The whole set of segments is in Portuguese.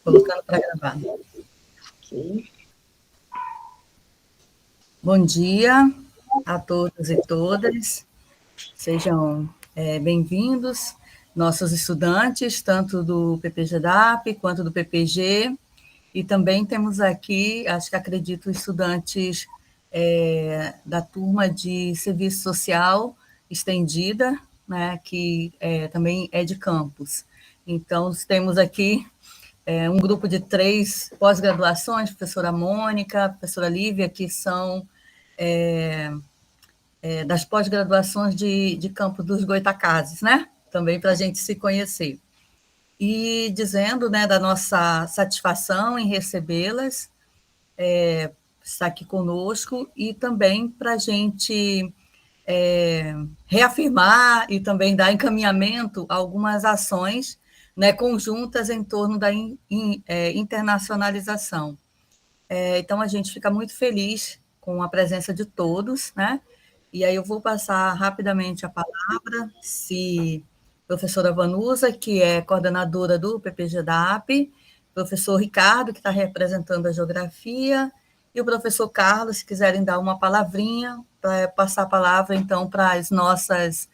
Colocando para gravar. Ok. Bom dia a todos e todas. Sejam bem-vindos, nossos estudantes, tanto do PPGDAP quanto do PPG. E também temos aqui, acho que acredito, estudantes da turma de Serviço Social Estendida, né, que também é de campus. Então, temos aqui um grupo de 3 pós-graduações, professora Mônica, professora Lívia, que são das pós-graduações de Campo dos Goitacazes, né? Também para a gente se conhecer. E dizendo, né, da nossa satisfação em recebê-las, estar aqui conosco, e também para a gente reafirmar e também dar encaminhamento a algumas ações, né, conjuntas em torno da internacionalização. Então, a gente fica muito feliz com a presença de todos, né? E aí eu vou passar rapidamente a palavra, se a professora Vanusa, que é coordenadora do PPGDAP, professor Ricardo, que está representando a geografia, e o professor Carlos, se quiserem dar uma palavrinha, para passar a palavra, então, para as nossas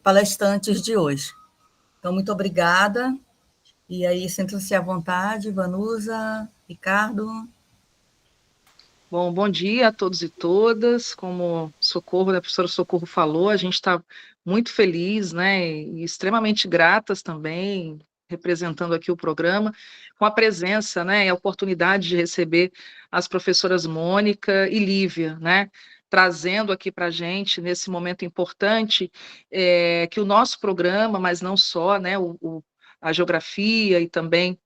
palestrantes de hoje. Então, muito obrigada. E aí, sintam-se à vontade, Vanusa, Ricardo. Bom dia a todos e todas. Como Socorro, a professora Socorro falou, a gente está muito feliz, né, e extremamente gratas também, representando aqui o programa, com a presença, né, e a oportunidade de receber as professoras Mônica e Lívia, né, trazendo aqui para a gente, nesse momento importante, que o nosso programa, mas não só, né, a geografia e também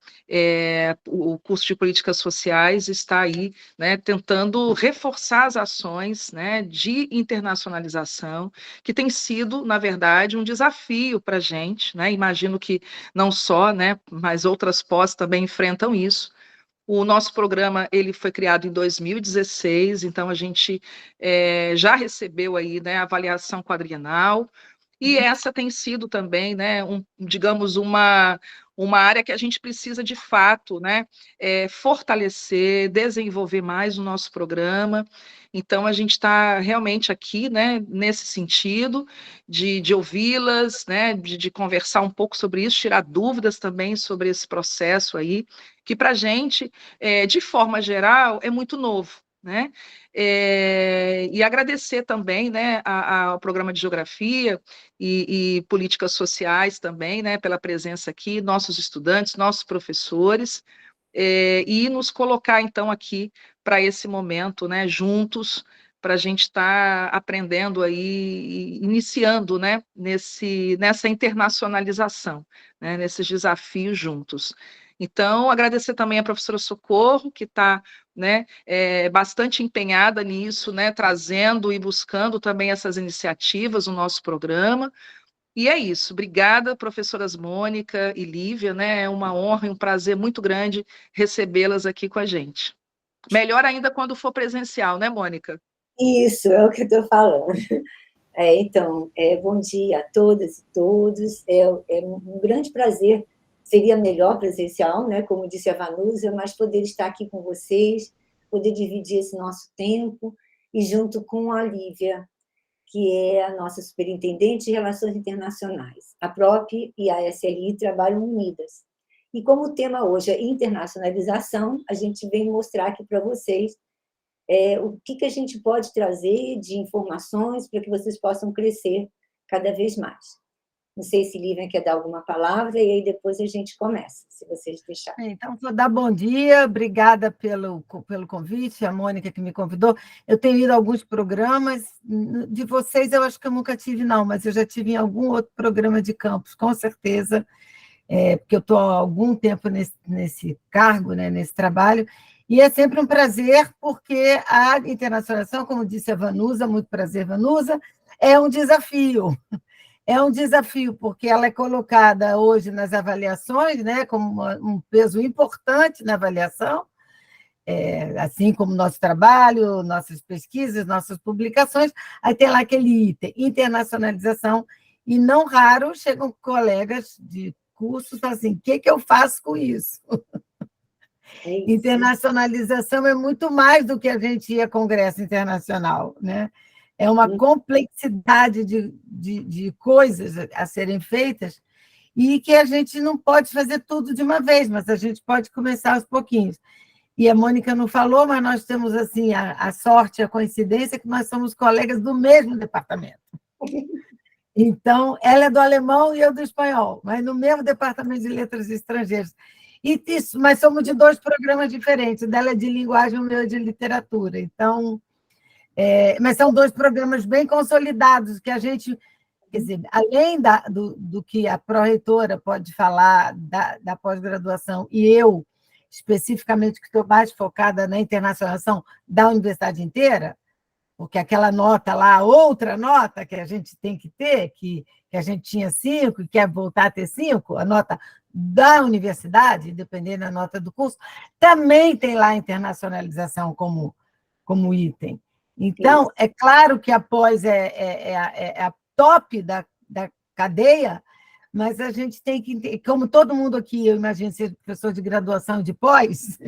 o curso de políticas sociais está aí, né, tentando reforçar as ações, né, de internacionalização, que tem sido, na verdade, um desafio para a gente, né, imagino que não só, né, mas outras pós também enfrentam isso. O nosso programa ele foi criado em 2016, então a gente já recebeu aí, né, a avaliação quadrienal, e essa tem sido também, né, digamos, uma área que a gente precisa, de fato, né, fortalecer, desenvolver mais o nosso programa. Então, a gente está realmente aqui, né, nesse sentido, de ouvi-las, né, de conversar um pouco sobre isso, tirar dúvidas também sobre esse processo aí, que para a gente, de forma geral, é muito novo, né? E agradecer também, né, ao programa de geografia e políticas sociais também, né, pela presença aqui, nossos estudantes, nossos professores, e nos colocar, então, aqui para esse momento, né, juntos, para a gente estar aprendendo aí, iniciando, né, nessa internacionalização, né, nesses desafios juntos. Então, agradecer também a professora Socorro, que está, né, bastante empenhada nisso, né, trazendo e buscando também essas iniciativas no nosso programa. E é isso. Obrigada, professoras Mônica e Lívia, né? É uma honra e um prazer muito grande recebê-las aqui com a gente. Melhor ainda quando for presencial, né, Mônica? Isso, é o que eu estou falando. Então, bom dia a todas e todos. É um grande prazer. Seria melhor presencial, né? Como disse a Vanusa, mas poder estar aqui com vocês, poder dividir esse nosso tempo, e junto com a Lívia, que é a nossa superintendente de Relações Internacionais. A PROP e a SLI trabalham unidas. E como o tema hoje é internacionalização, a gente vem mostrar aqui para vocês o que a gente pode trazer de informações para que vocês possam crescer cada vez mais. Não sei se Lívia quer dar alguma palavra, e aí depois a gente começa, se vocês deixarem. Então, vou dar bom dia, obrigada pelo convite, a Mônica que me convidou. Eu tenho ido a alguns programas, de vocês eu acho que eu nunca tive, não, mas eu já tive em algum outro programa de campus, com certeza, porque eu estou há algum tempo nesse cargo, né, nesse trabalho, e é sempre um prazer, porque a internacionalização, como disse a Vanusa, muito prazer, Vanusa, é um desafio. É um desafio, porque ela é colocada hoje nas avaliações, né, como um peso importante na avaliação, assim como nosso trabalho, nossas pesquisas, nossas publicações. Aí tem lá aquele item, internacionalização, e não raro chegam colegas de cursos e falam assim, o que eu faço com isso? É isso. Internacionalização é muito mais do que a gente ir a congresso internacional, né? É uma complexidade de coisas a serem feitas e que a gente não pode fazer tudo de uma vez, mas a gente pode começar aos pouquinhos. E a Mônica não falou, mas nós temos assim a sorte, a coincidência que nós somos colegas do mesmo departamento. Então, ela é do alemão e eu do espanhol, mas no mesmo departamento de letras estrangeiras. Mas somos de 2 programas diferentes, dela é de linguagem e o meu é de literatura. Então, mas são 2 programas bem consolidados, que a gente, quer dizer, além do que a pró-reitora pode falar da pós-graduação, e eu, especificamente, que estou mais focada na internacionalização da universidade inteira, porque aquela nota lá, outra nota que a gente tem que ter, que a gente tinha 5 e quer voltar a ter 5, a nota da universidade, dependendo da nota do curso, também tem lá a internacionalização como item. Então, é claro que a pós é a top da cadeia, mas a gente tem que, como todo mundo aqui, eu imagino ser professor de graduação de pós,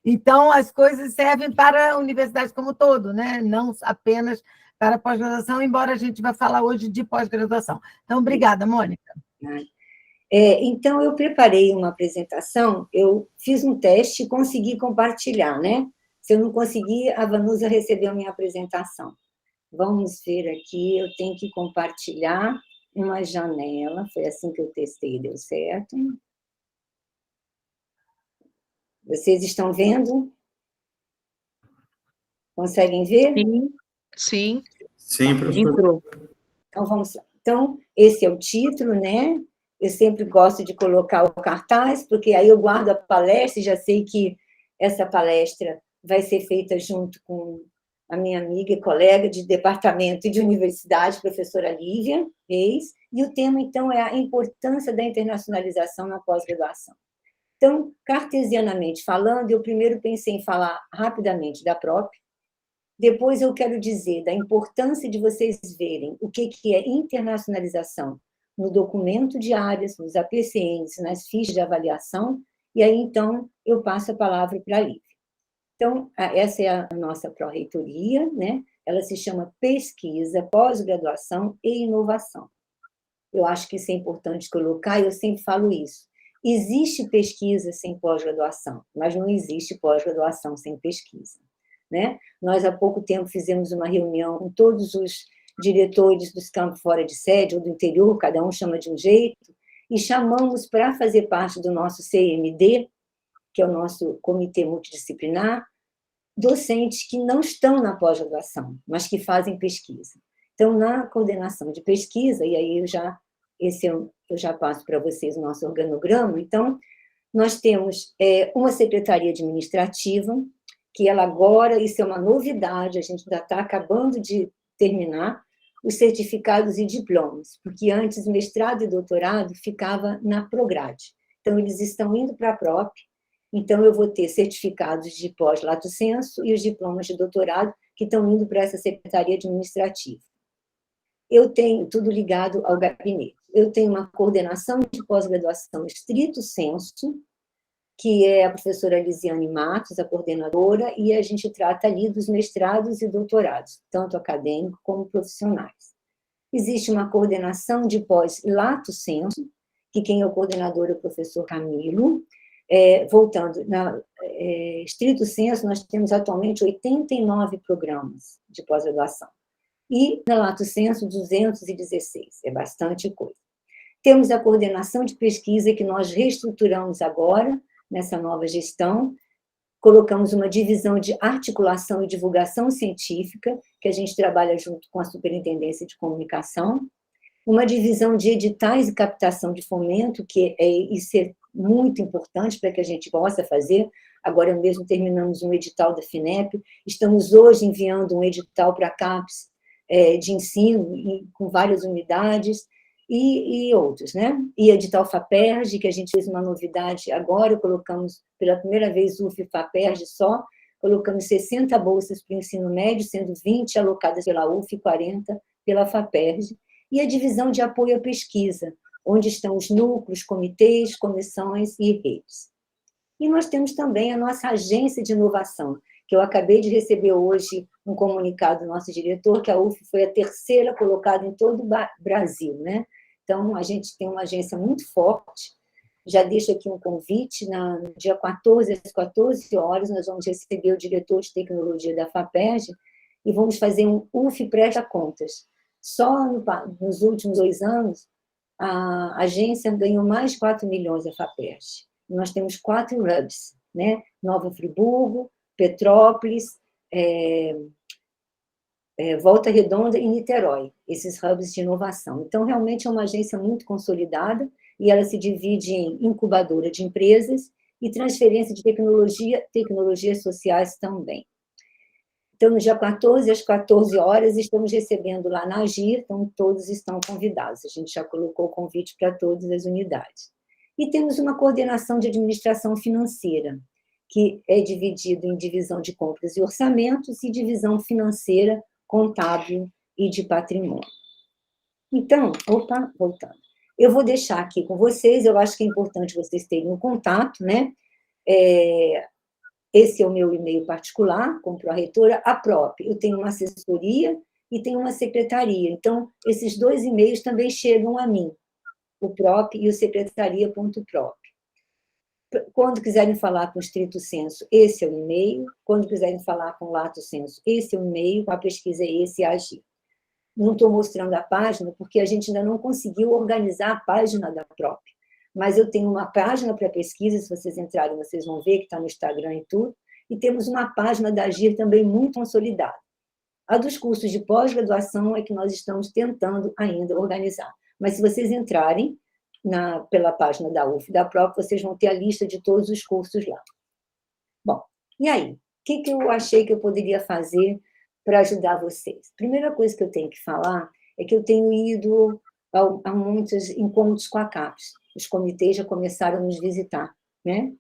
então as coisas servem para a universidade como todo, né? Não apenas para a pós-graduação, embora a gente vá falar hoje de pós-graduação. Então, obrigada, Mônica. Então, eu preparei uma apresentação, eu fiz um teste e consegui compartilhar, né? Se eu não conseguir, a Vanusa recebeu a minha apresentação. Vamos ver aqui, eu tenho que compartilhar uma janela, foi assim que eu testei, deu certo. Vocês estão vendo? Conseguem ver? Sim. Sim, professor. Então, vamos lá. Então, esse é o título, né? Eu sempre gosto de colocar o cartaz, porque aí eu guardo a palestra e já sei que essa palestra vai ser feita junto com a minha amiga e colega de departamento e de universidade, professora Lívia Reis, e o tema, então, é a importância da internacionalização na pós-graduação. Então, cartesianamente falando, eu primeiro pensei em falar rapidamente da própria, depois eu quero dizer da importância de vocês verem o que é internacionalização no documento de áreas, nos APCNs, nas fichas de avaliação, e aí, então, eu passo a palavra para a Lívia. Então, essa é a nossa pró-reitoria, né? Ela se chama Pesquisa, Pós-Graduação e Inovação. Eu acho que isso é importante colocar, e eu sempre falo isso. Existe pesquisa sem pós-graduação, mas não existe pós-graduação sem pesquisa, né? Nós, há pouco tempo, fizemos uma reunião com todos os diretores dos campos fora de sede, ou do interior, cada um chama de um jeito, e chamamos para fazer parte do nosso CMD, que é o nosso Comitê Multidisciplinar, docentes que não estão na pós-graduação, mas que fazem pesquisa. Então, na coordenação de pesquisa, e aí eu já passo para vocês o nosso organograma, então, nós temos uma secretaria administrativa, que ela agora, isso é uma novidade, a gente ainda está acabando de terminar, os certificados e diplomas, porque antes mestrado e doutorado ficava na Prograde. Então, eles estão indo para a PROP, então eu vou ter certificados de pós-lato sensu e os diplomas de doutorado que estão indo para essa secretaria administrativa. Eu tenho tudo ligado ao gabinete. Eu tenho uma coordenação de pós-graduação estrito sensu, que é a professora Lisiane Matos, a coordenadora, e a gente trata ali dos mestrados e doutorados, tanto acadêmicos como profissionais. Existe uma coordenação de pós-lato sensu, que quem é o coordenador é o professor Camilo. Voltando, na estrito sensu, nós temos atualmente 89 programas de pós-graduação. E na lato sensu, 216, é bastante coisa. Temos a coordenação de pesquisa que nós reestruturamos agora, nessa nova gestão, colocamos uma divisão de articulação e divulgação científica, que a gente trabalha junto com a Superintendência de Comunicação, uma divisão de editais e captação de fomento, que isso é muito importante para que a gente possa fazer. Agora mesmo terminamos um edital da FINEP, estamos hoje enviando um edital para a CAPES de ensino, com várias unidades, e outros, né? E edital FAPERJ, que a gente fez uma novidade agora, colocamos pela primeira vez o FAPERJ só, colocamos 60 bolsas para o ensino médio, sendo 20 alocadas pela UF e 40 pela FAPERJ, e a divisão de apoio à pesquisa, onde estão os núcleos, comitês, comissões e redes. E nós temos também a nossa agência de inovação, que eu acabei de receber hoje um comunicado do nosso diretor, que a UF foi a terceira colocada em todo o Brasil, né? Então, a gente tem uma agência muito forte. Já deixo aqui um convite, no dia 14, às 14 horas, nós vamos receber o diretor de tecnologia da FAPERJ e vamos fazer um UF Presta Contas. Só nos últimos 2 anos, a agência ganhou mais de 4 milhões da FAPERJ. Nós temos 4 hubs, né? Nova Friburgo, Petrópolis, Volta Redonda e Niterói, esses hubs de inovação. Então, realmente é uma agência muito consolidada e ela se divide em incubadora de empresas e transferência de tecnologias sociais também. Então, no dia 14, às 14 horas, estamos recebendo lá na Agir, então todos estão convidados. A gente já colocou o convite para todas as unidades. E temos uma coordenação de administração financeira, que é dividido em divisão de compras e orçamentos e divisão financeira, contábil e de patrimônio. Então, voltando. Eu vou deixar aqui com vocês, eu acho que é importante vocês terem um contato, né? Esse é o meu e-mail particular, como pró-reitora, a PROP. Eu tenho uma assessoria e tenho uma secretaria. Então, esses 2 e-mails também chegam a mim, o PROP e o secretaria.prop. Quando quiserem falar com estrito senso, esse é o e-mail. Quando quiserem falar com lato senso, esse é o e-mail. Com a pesquisa é esse, Agir. Não estou mostrando a página, porque a gente ainda não conseguiu organizar a página da PROP. Mas eu tenho uma página para pesquisa, se vocês entrarem, vocês vão ver que está no Instagram e tudo. E temos uma página da Agir também muito consolidada. A dos cursos de pós-graduação é que nós estamos tentando ainda organizar. Mas se vocês entrarem pela página da UF, da PROP, vocês vão ter a lista de todos os cursos lá. Bom, e aí? O que eu achei que eu poderia fazer para ajudar vocês? Primeira coisa que eu tenho que falar é que eu tenho ido a muitos encontros com a CAPES. Os comitês já começaram a nos visitar, né?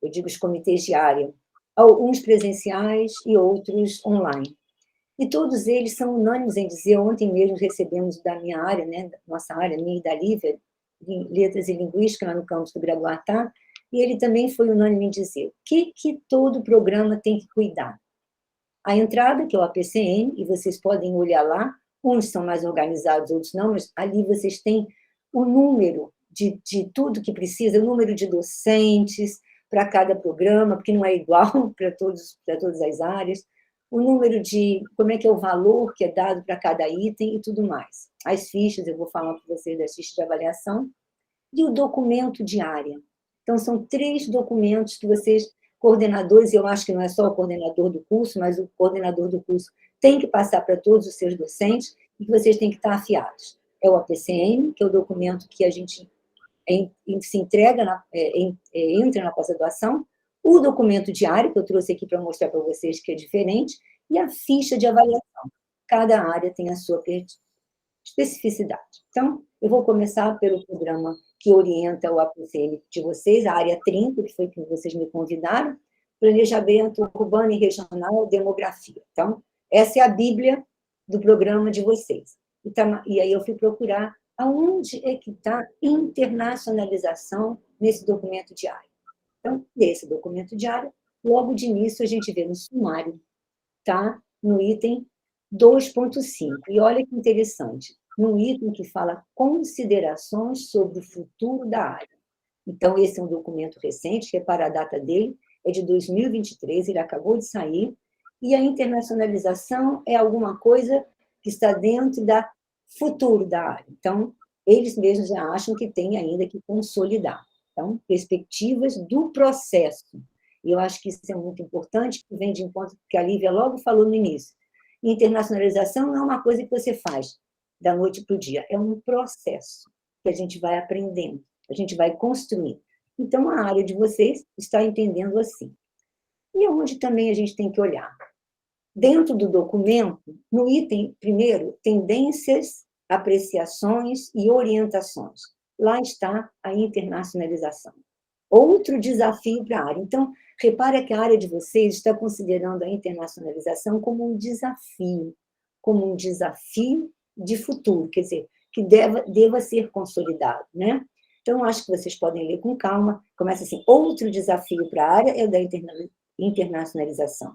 Eu digo os comitês de área. Alguns presenciais e outros online. E todos eles são unânimes em dizer, ontem mesmo recebemos da minha área, né, da nossa área, minha e da Lívia, em Letras e Linguística, lá no campus do Graduatá, e ele também foi unânime em dizer o que todo programa tem que cuidar. A entrada, que é o APCN, e vocês podem olhar lá, uns são mais organizados, outros não, mas ali vocês têm o número de tudo que precisa, o número de docentes para cada programa, porque não é igual para todas as áreas, o número de, como é que é o valor que é dado para cada item e tudo mais. As fichas, eu vou falar para vocês das fichas de avaliação, e o documento de área. Então, são 3 documentos que vocês, coordenadores, eu acho que não é só o coordenador do curso, mas o coordenador do curso tem que passar para todos os seus docentes e que vocês têm que estar afiados. É o APCM, que é o documento que a gente se entrega, entra na pós-graduação, o documento diário, que eu trouxe aqui para mostrar para vocês que é diferente, e a ficha de avaliação. Cada área tem a sua especificidade. Então, eu vou começar pelo programa que orienta o APCM de vocês, a área 30, que foi que vocês me convidaram, Planejamento Urbano e Regional, Demografia. Então, essa é a bíblia do programa de vocês. E aí eu fui procurar aonde é que está internacionalização nesse documento diário. Então, nesse documento diário, logo de início, a gente vê no sumário, tá? No item 2.5. E olha que interessante, num item que fala considerações sobre o futuro da área. Então, esse é um documento recente, que é para a data dele, é de 2023, ele acabou de sair, e a internacionalização é alguma coisa que está dentro da futuro da área. Então, eles mesmos já acham que tem ainda que consolidar. Então, perspectivas do processo. E eu acho que isso é muito importante, que vem de encontro, porque a Lívia logo falou no início. Internacionalização não é uma coisa que você faz da noite para o dia, é um processo que a gente vai aprendendo, a gente vai construindo. Então, a área de vocês está entendendo assim. E onde também a gente tem que olhar? Dentro do documento, no item primeiro, tendências, apreciações e orientações. Lá está a internacionalização. Outro desafio para a área. Então, repare que a área de vocês está considerando a internacionalização como um desafio de futuro, quer dizer, que deva ser consolidado, né? Então, acho que vocês podem ler com calma. Começa assim: outro desafio para a área é o da internacionalização.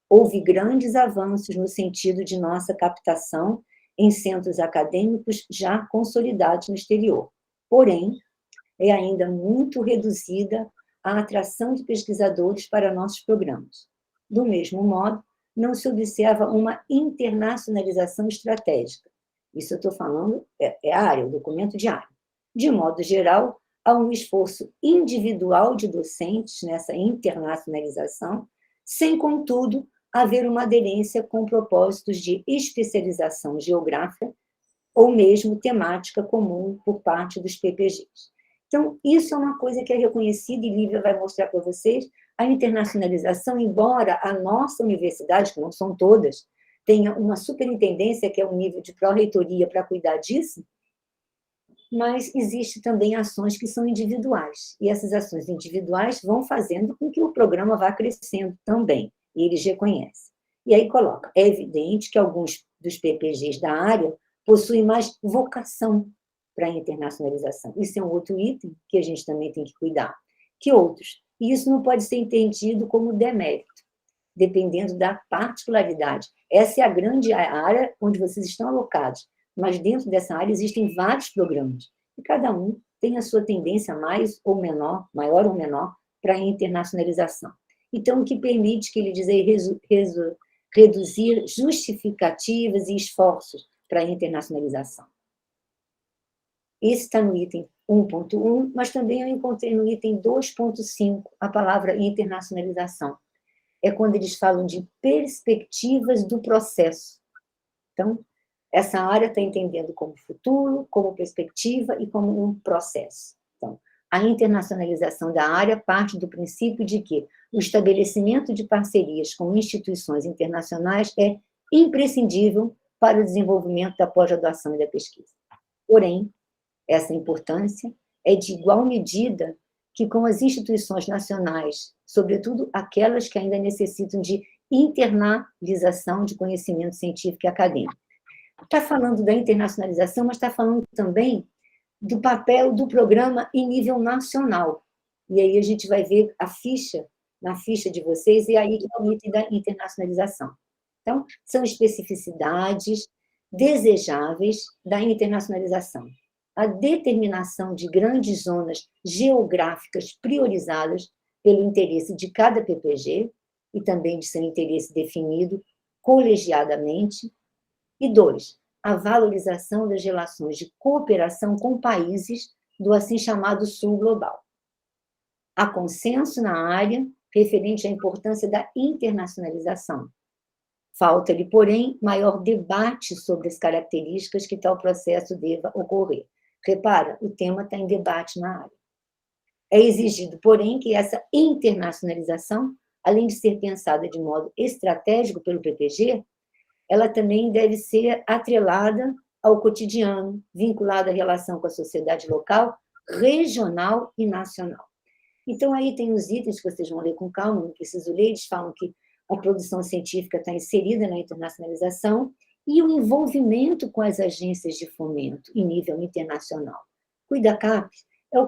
Houve grandes avanços no sentido de nossa captação em centros acadêmicos já consolidados no exterior. Porém, é ainda muito reduzida a atração de pesquisadores para nossos programas. Do mesmo modo, não se observa uma internacionalização estratégica. Isso eu estou falando, é a área, o documento de área. De modo geral, há um esforço individual de docentes nessa internacionalização, sem, contudo, haver uma aderência com propósitos de especialização geográfica ou mesmo temática comum por parte dos PPGs. Então, isso é uma coisa que é reconhecida, e Lívia vai mostrar para vocês. A internacionalização, embora a nossa universidade, que não são todas, tenha uma superintendência, que é um nível de pró-reitoria para cuidar disso, mas existe também ações que são individuais, e essas ações individuais vão fazendo com que o programa vá crescendo também, e eles reconhecem. E aí coloca: é evidente que alguns dos PPGs da área possuem mais vocação para a internacionalização. Isso é um outro item que a gente também tem que cuidar. Que outros? E isso não pode ser entendido como demérito, dependendo da particularidade. Essa é a grande área onde vocês estão alocados, mas dentro dessa área existem vários programas, e cada um tem a sua tendência mais ou menor, maior ou menor, para a internacionalização. Então, o que permite, que ele diz aí, reduzir justificativas e esforços para a internacionalização. Esse está no item 1.1, mas também eu encontrei no item 2.5 a palavra internacionalização. É quando eles falam de perspectivas do processo. Então, essa área está entendendo como futuro, como perspectiva e como um processo. Então, a internacionalização da área parte do princípio de que o estabelecimento de parcerias com instituições internacionais é imprescindível para o desenvolvimento da pós-graduação e da pesquisa. Porém, essa importância é de igual medida que com as instituições nacionais, sobretudo aquelas que ainda necessitam de internalização de conhecimento científico e acadêmico. Está falando da internacionalização, mas está falando também do papel do programa em nível nacional. E aí a gente vai ver a ficha, na ficha de vocês, e aí é o item da internacionalização. Então, são especificidades desejáveis da internacionalização. A determinação de grandes zonas geográficas priorizadas pelo interesse de cada PPG e também de seu interesse definido colegiadamente. E 2, a valorização das relações de cooperação com países do assim chamado Sul Global. Há consenso na área referente à importância da internacionalização. Falta-lhe, porém, maior debate sobre as características que tal processo deva ocorrer. Repara, o tema está em debate na área. É exigido, porém, que essa internacionalização, além de ser pensada de modo estratégico pelo PPG, ela também deve ser atrelada ao cotidiano, vinculada à relação com a sociedade local, regional e nacional. Então, aí tem os itens que vocês vão ler com calma, não preciso ler, eles falam que a produção científica está inserida na internacionalização e o envolvimento com as agências de fomento em nível internacional. CuidaCaps é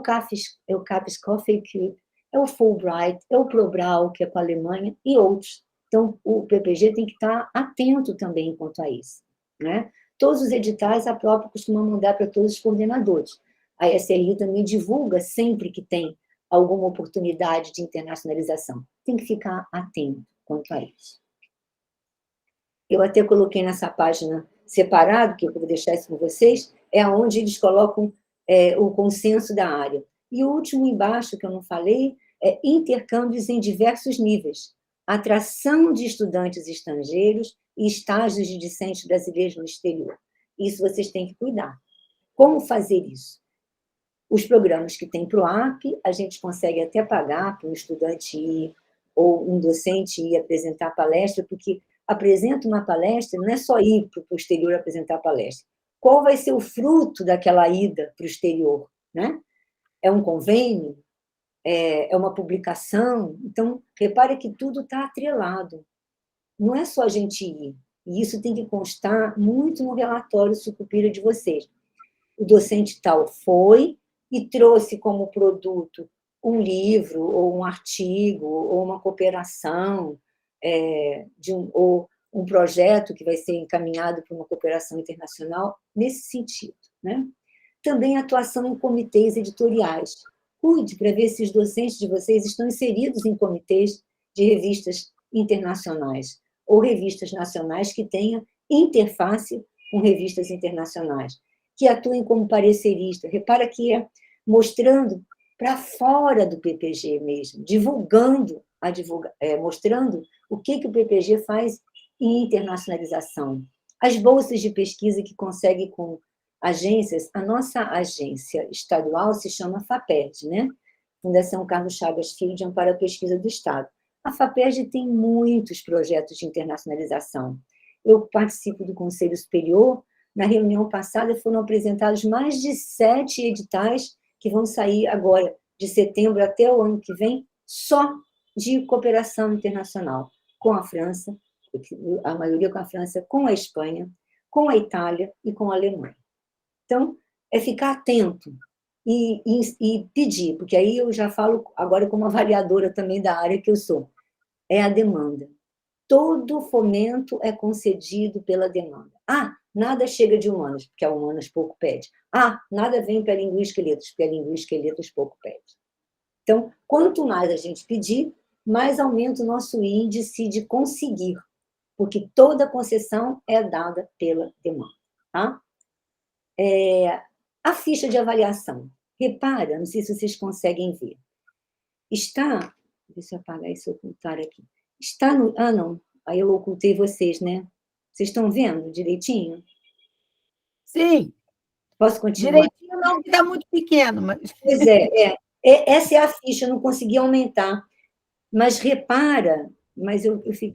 o CAPES Coffee Cube, é o Fulbright, é o Probral, que é com a Alemanha, e outros. Então, o PPG tem que estar atento também quanto a isso, né? Todos os editais, a própria costuma mandar para todos os coordenadores. A SRI também divulga sempre que tem alguma oportunidade de internacionalização. Tem que ficar atento quanto a isso. Eu até coloquei nessa página separado, que eu vou deixar isso com vocês, é onde eles colocam o consenso da área. E o último embaixo, que eu não falei, é intercâmbios em diversos níveis. Atração de estudantes estrangeiros e estágios de discentes brasileiros no exterior. Isso vocês têm que cuidar. Como fazer isso? Os programas que tem PROAP, a gente consegue até pagar para um estudante ir, ou um docente ir apresentar palestra, porque apresenta uma palestra, não é só ir para o exterior apresentar palestra. Qual vai ser o fruto daquela ida para o exterior, né? É um convênio? É uma publicação? Então, repare que tudo está atrelado. Não é só a gente ir. E isso tem que constar muito no relatório Sucupira de vocês. O docente tal foi, e trouxe como produto um livro, ou um artigo, ou uma cooperação, ou um projeto que vai ser encaminhado para uma cooperação internacional, nesse sentido, né? Também atuação em comitês editoriais. Cuide para ver se os docentes de vocês estão inseridos em comitês de revistas internacionais, ou revistas nacionais que tenham interface com revistas internacionais, que atuem como parecerista. Repara que é mostrando para fora do PPG mesmo, divulgando, mostrando o que o PPG faz em internacionalização. As bolsas de pesquisa que consegue com agências, a nossa agência estadual se chama FAPERJ, né? Fundação Carlos Chagas Filho de Amparo à Pesquisa do Estado. A FAPERJ tem muitos projetos de internacionalização. Eu participo do Conselho Superior. Na reunião passada foram apresentados mais de 7 editais que vão sair agora, de setembro até o ano que vem, só de cooperação internacional, com a França, a maioria com a França, com a Espanha, com a Itália e com a Alemanha. Então, é ficar atento e pedir, porque aí eu já falo agora como avaliadora também da área que eu sou, é a demanda. Todo fomento é concedido pela demanda. Nada chega de humanas, porque a humanas pouco pede. Nada vem para a linguística e letras, porque a linguística e letras pouco pede. Então, quanto mais a gente pedir, mais aumenta o nosso índice de conseguir, porque toda concessão é dada pela demanda. Tá? A ficha de avaliação. Repara, não sei se vocês conseguem ver. Está... Deixa eu apagar esse ocultar aqui. Está no... não. Aí eu ocultei vocês, né? Vocês estão vendo direitinho? Sim. Posso continuar? Direitinho não, que está muito pequeno. Mas... Pois é. Essa é a ficha, eu não consegui aumentar. Mas repara,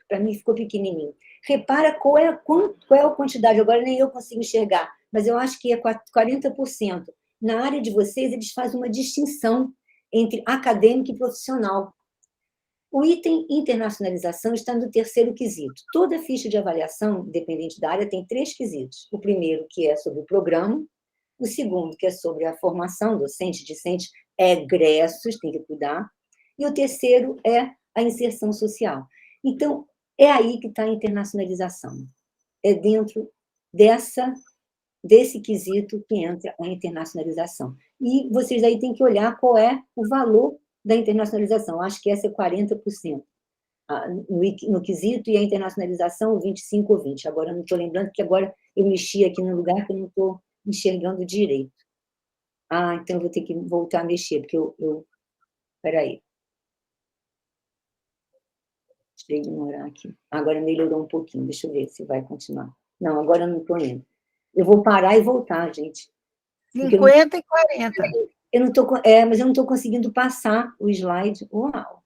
para mim ficou pequenininho. Repara qual é a quantidade, agora nem eu consigo enxergar, mas eu acho que é 40%. Na área de vocês, eles fazem uma distinção entre acadêmico e profissional. O item internacionalização está no terceiro quesito. Toda ficha de avaliação, independente da área, tem 3 quesitos. O primeiro, que é sobre o programa. O segundo, que é sobre a formação docente, discente, egressos, tem que cuidar. E o terceiro é a inserção social. Então, é aí que está a internacionalização. É dentro desse quesito que entra a internacionalização. E vocês aí têm que olhar qual é o valor da internacionalização. Acho que essa é 40% no quesito, e a internacionalização 25% ou 20%. Agora eu não estou lembrando, porque agora eu mexi aqui no lugar que eu não estou enxergando direito. Então eu vou ter que voltar a mexer, porque espera aí. Deixa eu ignorar aqui. Agora melhorou um pouquinho, deixa eu ver se vai continuar. Não, agora eu não estou indo. Eu vou parar e voltar, gente. 50 e 40. Eu não tô, mas eu não estou conseguindo passar o slide. Uau!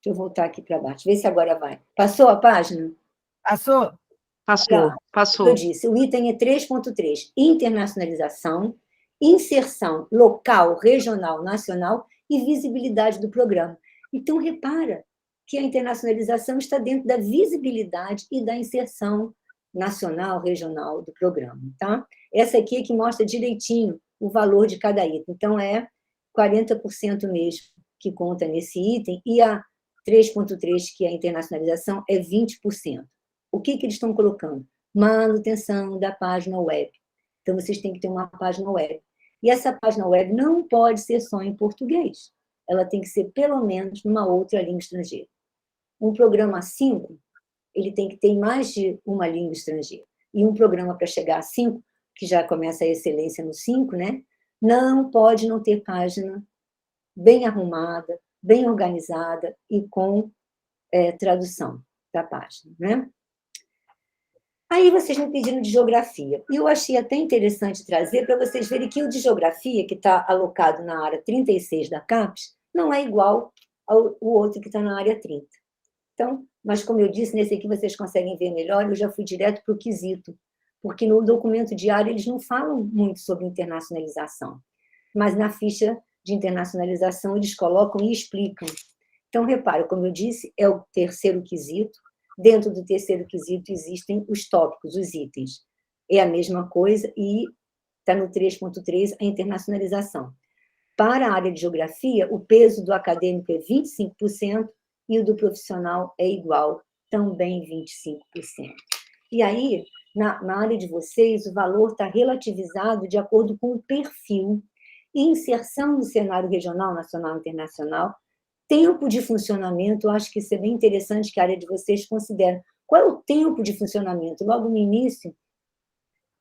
Deixa eu voltar aqui para baixo, ver se agora vai. Passou a página? Passou? Passou. Eu disse, o item é 3.3, internacionalização, inserção local, regional, nacional e visibilidade do programa. Então, repara que a internacionalização está dentro da visibilidade e da inserção nacional, regional do programa. Tá? Essa aqui é que mostra direitinho o valor de cada item. Então, é 40% mesmo que conta nesse item, e a 3.3, que é a internacionalização, é 20%. O que eles estão colocando? Manutenção da página web. Então, vocês têm que ter uma página web. E essa página web não pode ser só em português. Ela tem que ser, pelo menos, numa outra língua estrangeira. Um programa 5, ele tem que ter mais de uma língua estrangeira. E um programa para chegar a 5, que já começa a excelência no 5, né? Não pode não ter página bem arrumada, bem organizada e com tradução da página, né? Aí vocês me pediram de geografia. E eu achei até interessante trazer para vocês verem que o de geografia, que está alocado na área 36 da CAPES, não é igual ao outro que está na área 30. Então, mas como eu disse, nesse aqui vocês conseguem ver melhor, eu já fui direto para o quesito, porque no documento diário eles não falam muito sobre internacionalização, mas na ficha de internacionalização eles colocam e explicam. Então, repara, como eu disse, é o terceiro quesito. Dentro do terceiro quesito existem os tópicos, os itens. É a mesma coisa, e está no 3.3, a internacionalização. Para a área de geografia, o peso do acadêmico é 25% e o do profissional é igual, também 25%. E aí, na área de vocês, o valor está relativizado de acordo com o perfil e inserção no cenário regional, nacional e internacional, tempo de funcionamento. Eu acho que isso é bem interessante que a área de vocês considere. Qual é o tempo de funcionamento? Logo no início,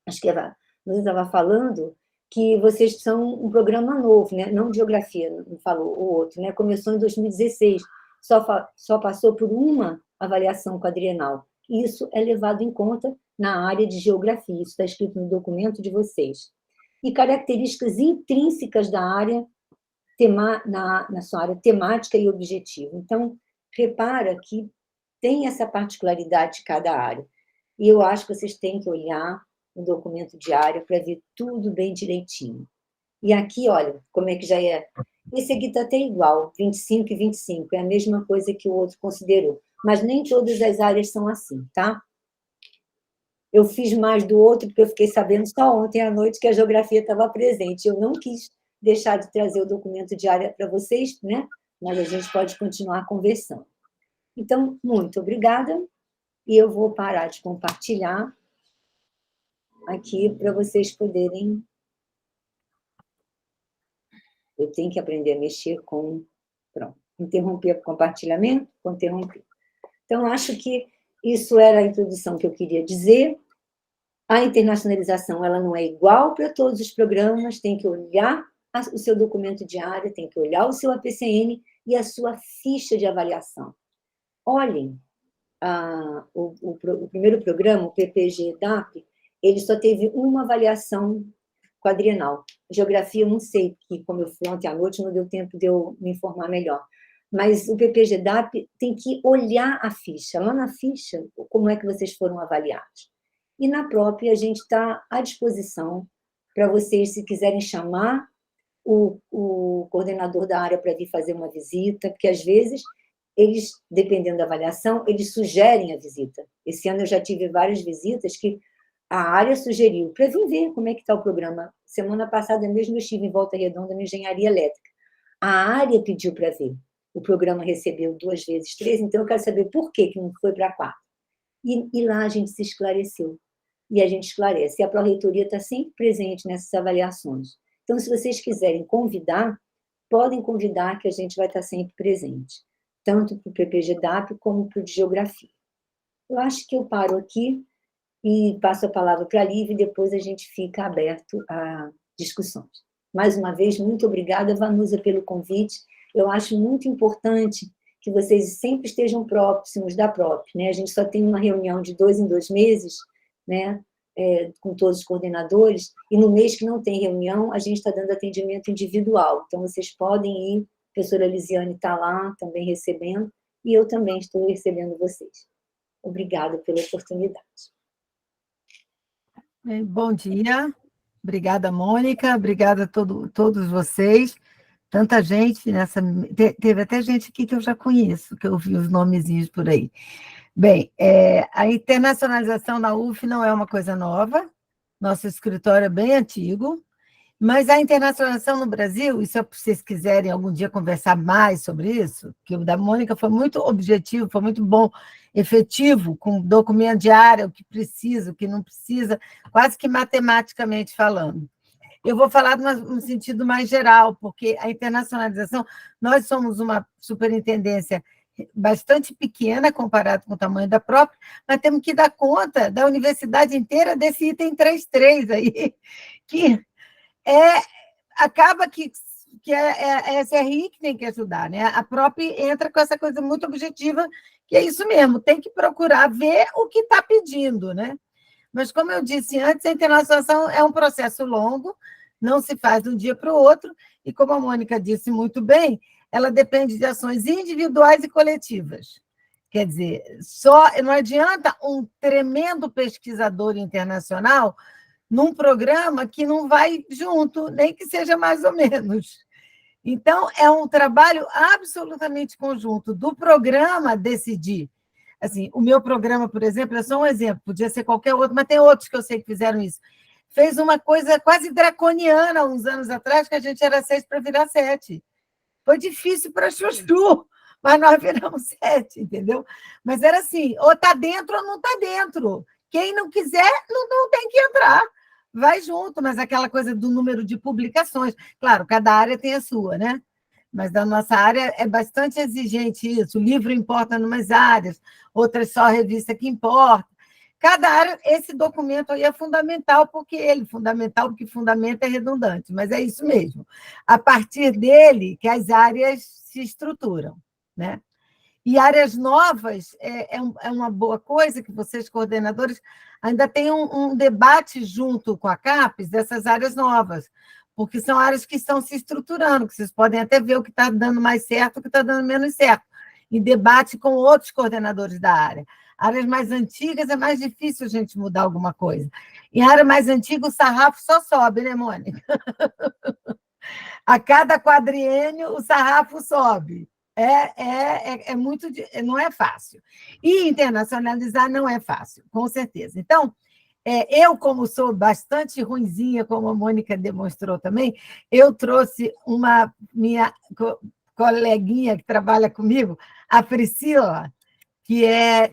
acho que você estava falando que vocês são um programa novo, né? Não de geografia, não falou o outro, né? Começou em 2016, só passou por uma avaliação quadrienal. Isso é levado em conta na área de geografia, isso está escrito no documento de vocês. E características intrínsecas da área, na sua área temática e objetiva. Então, repara que tem essa particularidade de cada área. E eu acho que vocês têm que olhar o documento de área para ver tudo bem direitinho. E aqui, olha, como é que já é. Esse aqui está até igual, 25 e 25, é a mesma coisa que o outro considerou. Mas nem todas as áreas são assim, tá? Eu fiz mais do outro, porque eu fiquei sabendo só ontem à noite que a geografia estava presente. Eu não quis deixar de trazer o documento de área para vocês, né? Mas a gente pode continuar conversando. Então, muito obrigada. E eu vou parar de compartilhar aqui para vocês poderem... Eu tenho que aprender a mexer com... Pronto. Interromper o compartilhamento, interromper. Então, acho que isso era a introdução que eu queria dizer. A internacionalização, ela não é igual para todos os programas, tem que olhar o seu documento de área, tem que olhar o seu APCN e a sua ficha de avaliação. Olhem, o primeiro programa, o PPG-DAP, ele só teve uma avaliação quadrienal. Geografia, eu não sei, porque como eu fui ontem à noite, não deu tempo de eu me informar melhor. Mas o PPG-DAP tem que olhar a ficha. Lá na ficha, como é que vocês foram avaliados. E na própria, a gente está à disposição para vocês, se quiserem chamar o coordenador da área para vir fazer uma visita, porque às vezes eles, dependendo da avaliação, eles sugerem a visita. Esse ano eu já tive várias visitas que a área sugeriu para vir ver como é que está o programa. Semana passada mesmo eu estive em Volta Redonda, na engenharia elétrica. A área pediu para ver. O programa recebeu 2 vezes 3, então eu quero saber por que não foi para 4. E lá a gente se esclareceu. E a gente esclarece. E a Pró-Reitoria está sempre presente nessas avaliações. Então, se vocês quiserem convidar, podem convidar, que a gente vai estar sempre presente. Tanto para o PPG-DAP como para o de Geografia. Eu acho que eu paro aqui e passo a palavra para a Lívia e depois a gente fica aberto a discussões. Mais uma vez, muito obrigada, Vanusa, pelo convite. Eu acho muito importante que vocês sempre estejam próximos da PROP, né? A gente só tem uma reunião de 2 em 2 meses, né? Com todos os coordenadores, e no mês que não tem reunião, a gente está dando atendimento individual. Então, vocês podem ir, a professora Lisiane está lá também recebendo, e eu também estou recebendo vocês. Obrigada pela oportunidade. Bom dia. Obrigada, Mônica. Obrigada a todos vocês. Tanta gente nessa... Teve até gente aqui que eu já conheço, que eu vi os nomezinhos por aí. Bem, a internacionalização na UF não é uma coisa nova, nosso escritório é bem antigo, mas a internacionalização no Brasil, e se vocês quiserem algum dia conversar mais sobre isso, que o da Mônica foi muito objetivo, foi muito bom, efetivo, com documento de área, o que precisa, o que não precisa, quase que matematicamente falando. Eu vou falar num sentido mais geral, porque a internacionalização, nós somos uma superintendência bastante pequena comparado com o tamanho da própria, mas temos que dar conta da universidade inteira desse item 3.3 aí, que acaba que é a SRI que tem que ajudar, né? A própria entra com essa coisa muito objetiva, que é isso mesmo, tem que procurar ver o que está pedindo, né? Mas, como eu disse antes, a internacionalização é um processo longo, não se faz de um dia para o outro, e como a Mônica disse muito bem, ela depende de ações individuais e coletivas. Quer dizer, não adianta um tremendo pesquisador internacional num programa que não vai junto, nem que seja mais ou menos. Então, é um trabalho absolutamente conjunto do programa decidir. Assim, o meu programa, por exemplo, é só um exemplo, podia ser qualquer outro, mas tem outros que eu sei que fizeram isso. fez uma coisa quase draconiana uns anos atrás, que a gente era 6 para virar 7. Foi difícil para Chuchu, mas nós viramos 7, entendeu? Mas era assim, ou está dentro ou não está dentro. Quem não quiser, não tem que entrar. Vai junto, mas aquela coisa do número de publicações. Claro, cada área tem a sua, né? Mas da nossa área é bastante exigente isso. O livro importa em umas áreas, outras só a revista que importa. Cada área, esse documento aí é fundamental, porque fundamento é redundante, mas é isso mesmo. A partir dele que as áreas se estruturam, né? E áreas novas é uma boa coisa que vocês, coordenadores, ainda têm um debate junto com a CAPES dessas áreas novas, porque são áreas que estão se estruturando, que vocês podem até ver o que está dando mais certo, o que está dando menos certo, em debate com outros coordenadores da área. Áreas mais antigas é mais difícil a gente mudar alguma coisa. Em área mais antiga, o sarrafo só sobe, né, Mônica? A cada quadriênio, o sarrafo sobe. Muito, não é fácil. E internacionalizar não é fácil, com certeza. Então, eu, como sou bastante ruinzinha, como a Mônica demonstrou também, eu trouxe uma minha coleguinha que trabalha comigo, a Priscila, que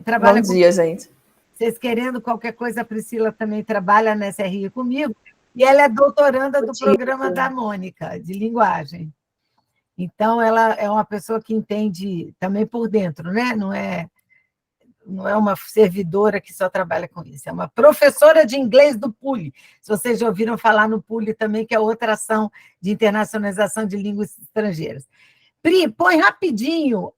trabalha Bom dia, gente. Vocês querendo qualquer coisa, a Priscila também trabalha na SRI comigo, e ela é doutoranda do programa da Mônica, de linguagem. Então, ela é uma pessoa que entende também por dentro, né? Não é uma servidora que só trabalha com isso, é uma professora de inglês do PULI. Se vocês já ouviram falar no PULI também, que é outra ação de internacionalização de línguas estrangeiras. Pri, põe rapidinho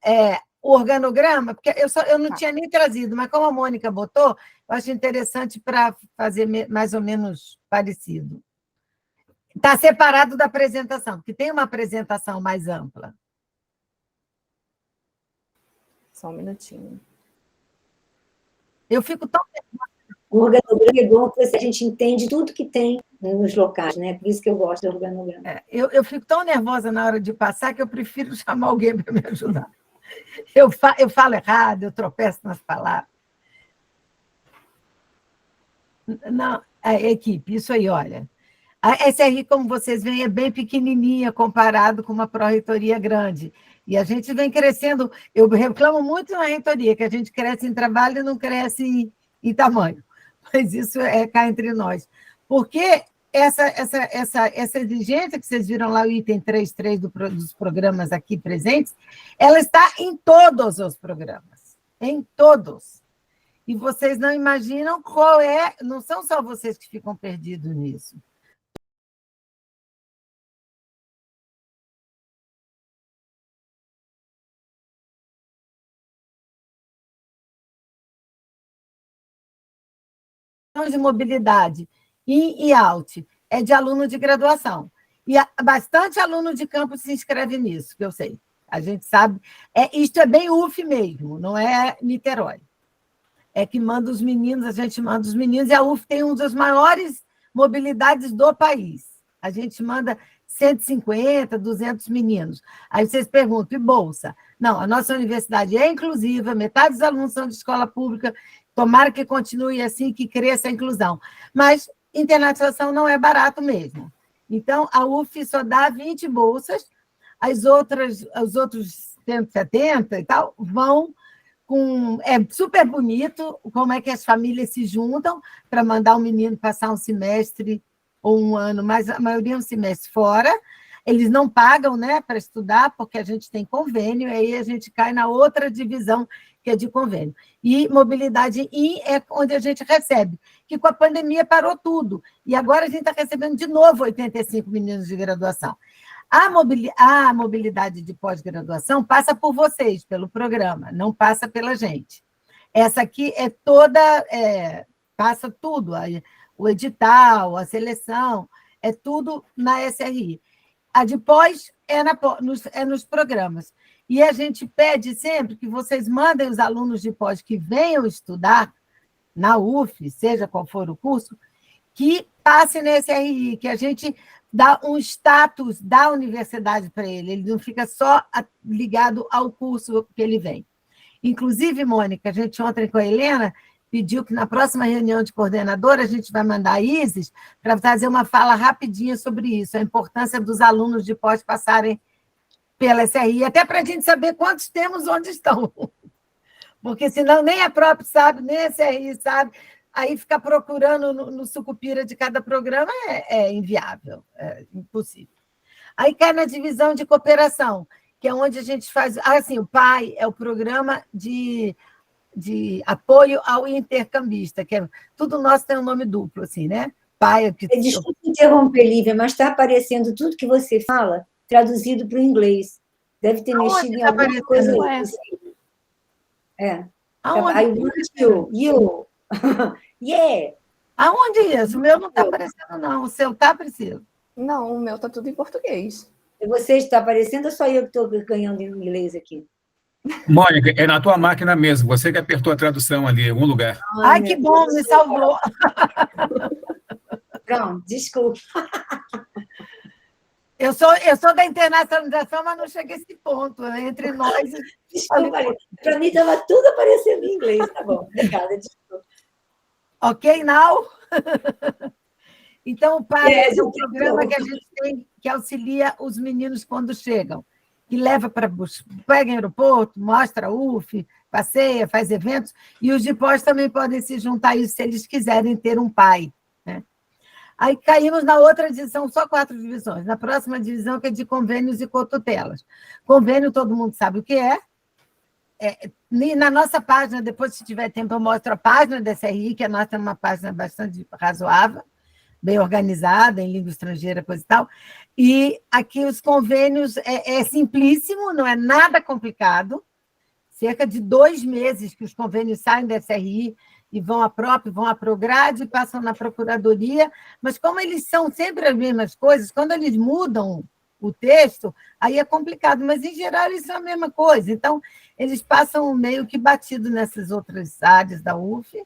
o organograma, porque eu não tinha nem trazido, mas como a Mônica botou, eu acho interessante para fazer mais ou menos parecido. Está separado da apresentação, porque tem uma apresentação mais ampla. Só um minutinho. Eu fico tão... O organograma é bom porque a gente entende tudo que tem nos locais, né? Por isso que eu gosto do organograma. Eu fico tão nervosa na hora de passar que eu prefiro chamar alguém para me ajudar. Eu falo errado, eu tropeço nas palavras. Não, equipe, isso aí, olha. A SRI, como vocês veem, é bem pequenininha comparado com uma pró-reitoria grande. E a gente vem crescendo. Eu reclamo muito na reitoria, que a gente cresce em trabalho e não cresce em tamanho. Mas isso é cá entre nós. Porque essa exigência que vocês viram lá, o item 3.3 dos programas aqui presentes, ela está em todos os programas. Em todos. E vocês não imaginam qual é... Não são só vocês que ficam perdidos nisso. De mobilidade e out é de aluno de graduação. E bastante aluno de campus se inscreve nisso, que eu sei. A gente sabe. Isto é bem UF mesmo, não é Niterói. É que manda os meninos, a gente manda os meninos, e a UF tem uma das maiores mobilidades do país. A gente manda 150, 200 meninos. Aí vocês perguntam, e bolsa? Não, a nossa universidade é inclusiva, metade dos alunos são de escola pública, tomara que continue assim, que cresça a inclusão. Mas internacionalização não é barato mesmo. Então, a UF só dá 20 bolsas, os outros 170 e tal vão com... É super bonito como é que as famílias se juntam para mandar o menino passar um semestre ou um ano, mas a maioria é um semestre fora. Eles não pagam, né, para estudar, porque a gente tem convênio, e aí a gente cai na outra divisão, que é de convênio. E mobilidade I é onde a gente recebe, que com a pandemia parou tudo. E agora a gente está recebendo de novo 85 meninos de graduação. A mobilidade de pós-graduação passa por vocês, pelo programa, não passa pela gente. Essa aqui é toda... passa tudo, o edital, a seleção, é tudo na SRI. A de pós é nos programas. E a gente pede sempre que vocês mandem os alunos de pós que venham estudar na UF, seja qual for o curso, que passem na SRI, que a gente dá um status da universidade para ele. Ele não fica só ligado ao curso que ele vem. Inclusive, Mônica, a gente ontem com a Helena pediu que na próxima reunião de coordenadora a gente vai mandar a Isis para fazer uma fala rapidinha sobre isso, a importância dos alunos de pós passarem pela SRI, até para a gente saber quantos temos onde estão. Porque senão nem a própria sabe, nem a SRI sabe, aí ficar procurando no sucupira de cada programa é inviável, é impossível. Aí cai na divisão de cooperação, que é onde a gente faz... Assim, o PAI é o programa de apoio ao intercambista, que tudo nosso tem um nome duplo, assim, né? PAI... Desculpe interromper, Lívia, mas está aparecendo tudo que você fala traduzido para o inglês. Deve ter mexido em alguma coisa. I want you. Yeah! Aonde isso? O meu não está aparecendo, não. O seu está, Priscila? Não, o meu está tudo em português. E você está aparecendo ou só eu que estou ganhando em inglês aqui? Mônica, é na tua máquina mesmo. Você que apertou a tradução ali, em algum lugar. Ai, que bom, me salvou. Pronto, desculpa. Eu sou da internacionalização, mas não cheguei a esse ponto. Né? Entre nós... Desculpa, para mim estava tudo aparecendo em inglês. Tá bom, obrigada, desculpa. Ok, now? Então, o PAI é um programa que a gente tem, que auxilia os meninos quando chegam, que leva para... Pega em aeroporto, mostra a UF, passeia, faz eventos, e os de pós também podem se juntar a isso se eles quiserem ter um PAI. Né? Aí caímos na outra divisão, só 4 divisões. Na próxima divisão, que é de convênios e cotutelas. Convênio, todo mundo sabe o que é. Na nossa página, depois, se tiver tempo, eu mostro a página da SRI, que a nossa é uma página bastante razoável, bem organizada, em língua estrangeira, coisa e tal. E aqui os convênios é simplíssimo, não é nada complicado. Cerca de 2 meses que os convênios saem da SRI e vão à PROP, vão à Prograde, passam na Procuradoria, mas como eles são sempre as mesmas coisas, quando eles mudam o texto, aí é complicado, mas, em geral, eles são a mesma coisa. Então, eles passam meio que batido nessas outras áreas da UF,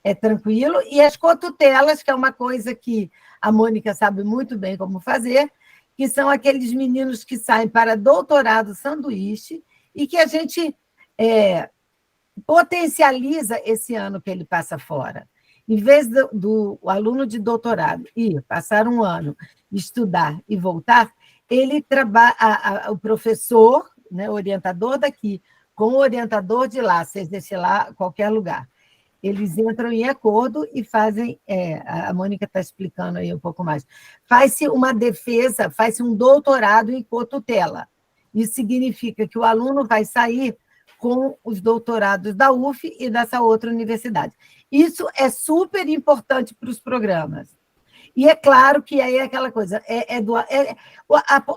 é tranquilo, e as cotutelas, que é uma coisa que a Mônica sabe muito bem como fazer, que são aqueles meninos que saem para doutorado sanduíche e que a gente potencializa esse ano que ele passa fora. Em vez do aluno de doutorado ir passar um ano, estudar e voltar, ele trabalha, o professor, né, orientador daqui, com o orientador de lá, seja de lá, qualquer lugar. Eles entram em acordo e fazem, a Mônica está explicando aí um pouco mais, faz-se uma defesa, faz-se um doutorado em cotutela. Isso significa que o aluno vai sair com os doutorados da UF e dessa outra universidade. Isso é super importante para os programas. E é claro que aí é aquela coisa,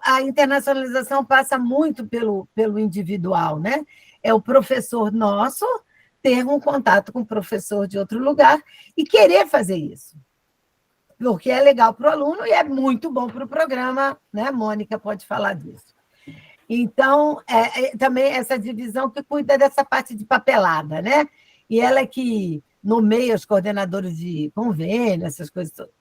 a internacionalização passa muito pelo individual, né? É o professor nosso ter um contato com o professor de outro lugar e querer fazer isso. Porque é legal para o aluno e é muito bom para o programa, né? A Mônica pode falar disso. Então, também essa divisão que cuida dessa parte de papelada, né? E ela é que nomeia os coordenadores de convênio, essas coisas todas.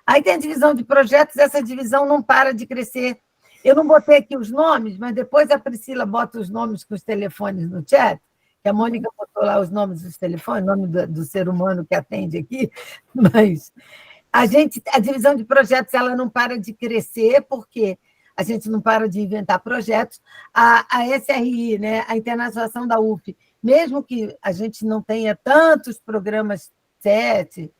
Aí tem a divisão de projetos, essa divisão não para de crescer. Eu não botei aqui os nomes, mas depois a Priscila bota os nomes com os telefones no chat, que a Mônica botou lá os nomes dos telefones, nome do ser humano que atende aqui, mas a divisão de projetos ela não para de crescer, porque a gente não para de inventar projetos. A SRI, né, a internacionalização da UF, mesmo que a gente não tenha tantos programas SET,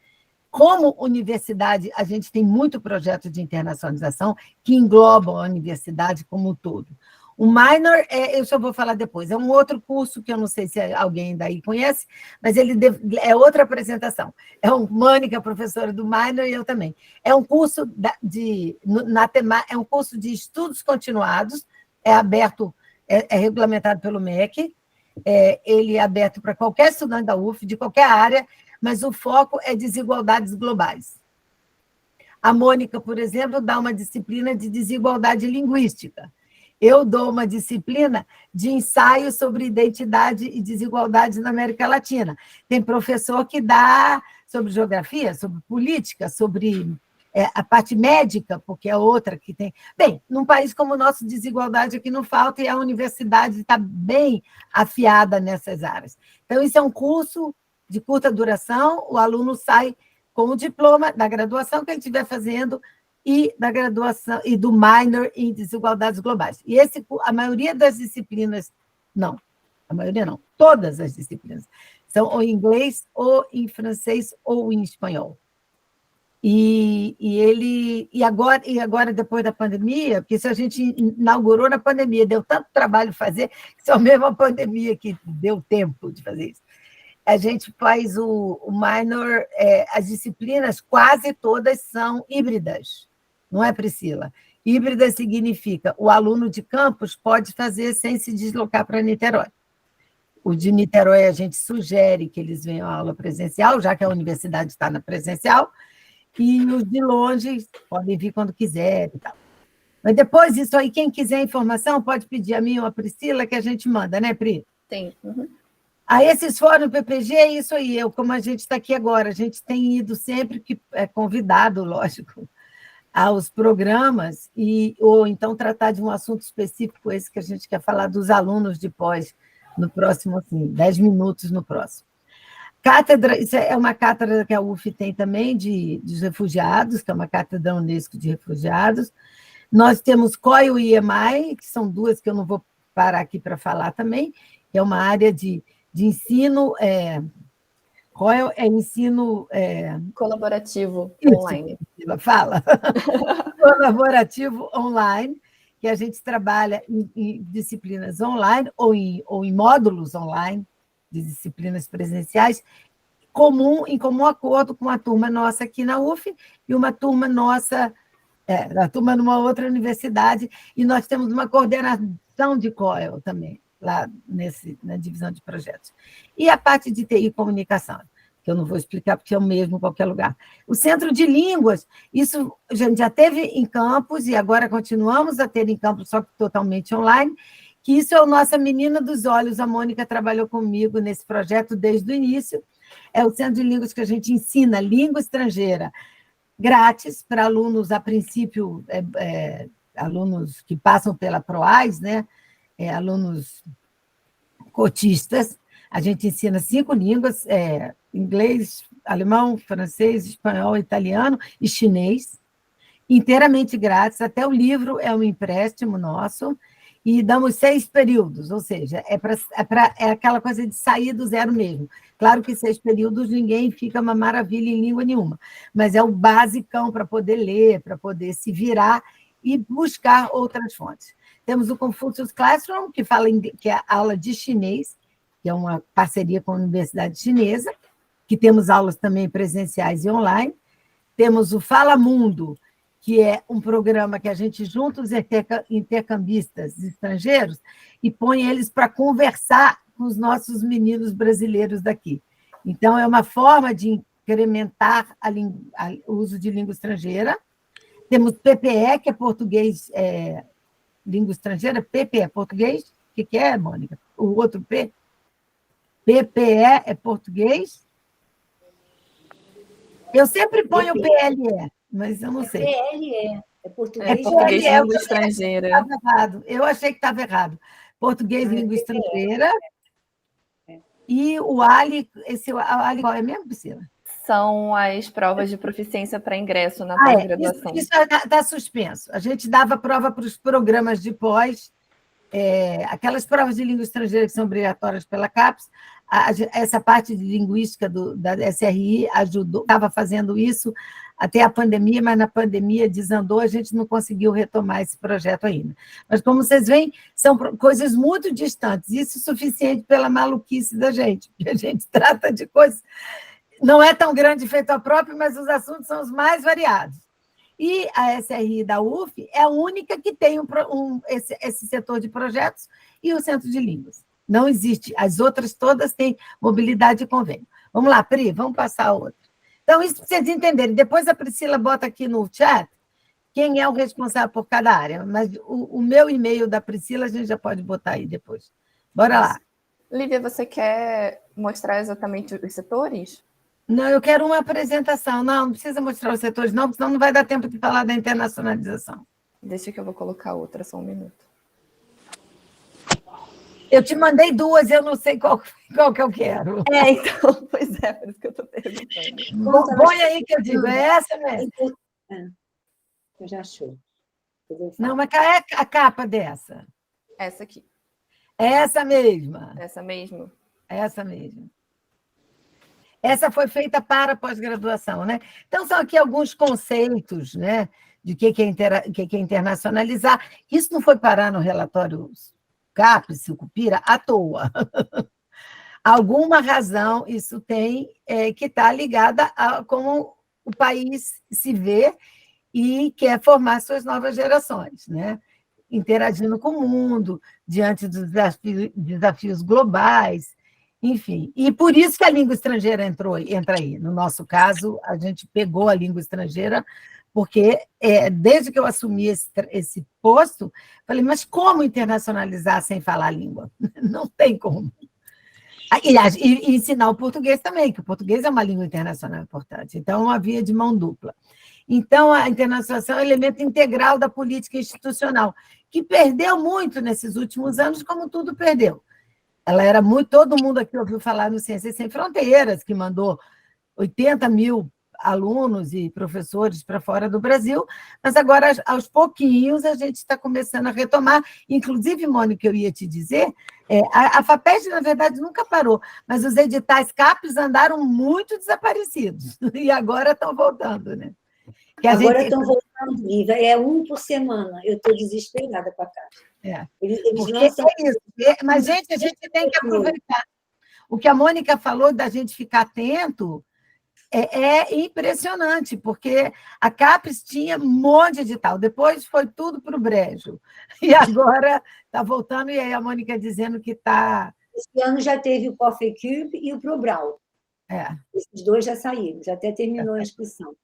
como universidade, a gente tem muito projeto de internacionalização que englobam a universidade como um todo. O minor, eu só vou falar depois, é um outro curso que eu não sei se alguém daí conhece, mas ele é outra apresentação. É Mônica, professora do minor, e eu também. É um curso é um curso de estudos continuados, é aberto, é regulamentado pelo MEC, ele é aberto para qualquer estudante da UF, de qualquer área, mas o foco é desigualdades globais. A Mônica, por exemplo, dá uma disciplina de desigualdade linguística. Eu dou uma disciplina de ensaio sobre identidade e desigualdade na América Latina. Tem professor que dá sobre geografia, sobre política, sobre a parte médica, porque é outra que tem... Bem, num país como o nosso, desigualdade aqui não falta, e a universidade está bem afiada nessas áreas. Então, isso é um curso de curta duração, o aluno sai com o diploma da graduação que ele estiver fazendo e da graduação e do minor em desigualdades globais. E a maioria das disciplinas, não, a maioria não, todas as disciplinas, são ou em inglês, ou em francês, ou em espanhol. E agora, depois da pandemia, porque isso a gente inaugurou na pandemia, deu tanto trabalho fazer, que só mesmo a pandemia que deu tempo de fazer isso. A gente faz o minor, as disciplinas quase todas são híbridas, não é, Priscila? Híbrida significa o aluno de campus pode fazer sem se deslocar para Niterói. O de Niterói a gente sugere que eles venham à aula presencial, já que a universidade está na presencial, e os de longe podem vir quando quiser e tal. Mas depois disso aí, quem quiser informação, pode pedir a mim ou a Priscila, que a gente manda, né, Pri? Tem. Uhum. Aí esses fóruns PPG é isso aí, como a gente está aqui agora, a gente tem ido sempre que é convidado, lógico, aos programas, ou então tratar de um assunto específico, esse que a gente quer falar dos alunos de pós, no próximo, assim, 10 minutos no próximo. Cátedra, isso é uma cátedra que a UF tem também dos refugiados, que é uma cátedra Unesco de refugiados. Nós temos COIL e EMAI, que são duas que eu não vou parar aqui para falar também, que é uma área de ensino, COIL é ensino... Colaborativo isso, online. Fala. Colaborativo online, que a gente trabalha em disciplinas online ou em módulos online, de disciplinas presenciais, em comum acordo com a turma nossa aqui na UF e uma turma nossa, a turma numa outra universidade, e nós temos uma coordenação de COEL também, lá na divisão de projetos. E a parte de TI e comunicação, que eu não vou explicar porque é o mesmo em qualquer lugar. O Centro de Línguas, isso a gente já teve em campus e agora continuamos a ter em campus, só que totalmente online, que isso é a nossa menina dos olhos, a Mônica trabalhou comigo nesse projeto desde o início, é o Centro de Línguas que a gente ensina língua estrangeira grátis para alunos, a princípio, alunos que passam pela PROAS, né? Alunos cotistas, a gente ensina 5 línguas, inglês, alemão, francês, espanhol, italiano e chinês, inteiramente grátis, até o livro é um empréstimo nosso, e damos 6 períodos, ou seja, é aquela coisa de sair do zero mesmo. Claro que 6 períodos ninguém fica uma maravilha em língua nenhuma, mas é o basicão para poder ler, para poder se virar e buscar outras fontes. Temos o Confucius Classroom, que é a aula de chinês, que é uma parceria com a Universidade Chinesa, que temos aulas também presenciais e online. Temos o Fala Mundo, que é um programa que a gente junta os intercambistas estrangeiros e põe eles para conversar com os nossos meninos brasileiros daqui. Então, é uma forma de incrementar o uso de língua estrangeira. Temos PPE, que é português, língua estrangeira, PPE é português. O que é, Mônica? O outro P? PPE é português. Eu sempre ponho o PLE, mas eu não sei. PLE, é português. Português língua estrangeira. Eu achei que estava errado. Português, língua estrangeira. E o ALI, ALI qual é mesmo, Priscila? São as provas de proficiência para ingresso na pós-graduação. Isso está suspenso. A gente dava prova para os programas de pós, aquelas provas de língua estrangeira que são obrigatórias pela CAPES, essa parte de linguística da SRI ajudou, estava fazendo isso até a pandemia, mas na pandemia desandou, a gente não conseguiu retomar esse projeto ainda. Mas, como vocês veem, são coisas muito distantes, isso é suficiente pela maluquice da gente, porque a gente trata de coisas... Não é tão grande feito a própria, mas os assuntos são os mais variados. E a SRI da UF é a única que tem esse setor de projetos e o Centro de Línguas. Não existe. As outras todas têm mobilidade e convênio. Vamos lá, Pri, vamos passar a outra. Então, isso para vocês entenderem. Depois a Priscila bota aqui no chat quem é o responsável por cada área. Mas o meu e-mail da Priscila a gente já pode botar aí depois. Bora lá. Lívia, você quer mostrar exatamente os setores? Não, eu quero uma apresentação. Não precisa mostrar os setores, não, porque senão não vai dar tempo de falar da internacionalização. Deixa que eu vou colocar outra, só um minuto. Eu te mandei duas, eu não sei qual que eu quero. Então, pois é, por isso que eu estou perguntando. Põe aí que eu digo, é essa mesmo? Eu já achou. Não, mas qual é a capa dessa? Essa aqui. Essa mesma. Essa mesmo. Essa mesmo. Essa foi feita para pós-graduação, né? Então, são aqui alguns conceitos, né, de que é internacionalizar. Isso não foi parar no relatório CAPES, Sucupira, à toa. Alguma razão isso tem que está ligada a como o país se vê e quer formar suas novas gerações, né? Interagindo com o mundo, diante dos desafios globais, enfim. E por isso que a língua estrangeira entra aí. No nosso caso, a gente pegou a língua estrangeira, porque desde que eu assumi esse posto, falei, mas como internacionalizar sem falar a língua? Não tem como. E ensinar o português também, que o português é uma língua internacional importante. Então, é uma via de mão dupla. Então, a internacionalização é um elemento integral da política institucional, que perdeu muito nesses últimos anos, como tudo perdeu. Ela era muito... Todo mundo aqui ouviu falar no Ciências Sem Fronteiras, que mandou 80 mil alunos e professores para fora do Brasil, mas agora, aos pouquinhos, a gente está começando a retomar. Inclusive, Mônica, eu ia te dizer, a FAPESP, na verdade, nunca parou, mas os editais CAPES andaram muito desaparecidos, e agora estão voltando, né? Agora estão voltando, Lívia, é um por semana. Eu estou desesperada com a Caixa. Eles lançam... isso. Mas, gente, a gente tem que aproveitar. O que a Mônica falou da gente ficar atento é impressionante, porque a CAPES tinha um monte de edital, depois foi tudo para o brejo, e agora está voltando, e aí a Mônica dizendo que está... Esse ano já teve o COFECUB e o PROBRAL. Esses dois já saíram, já até terminou a inscrição.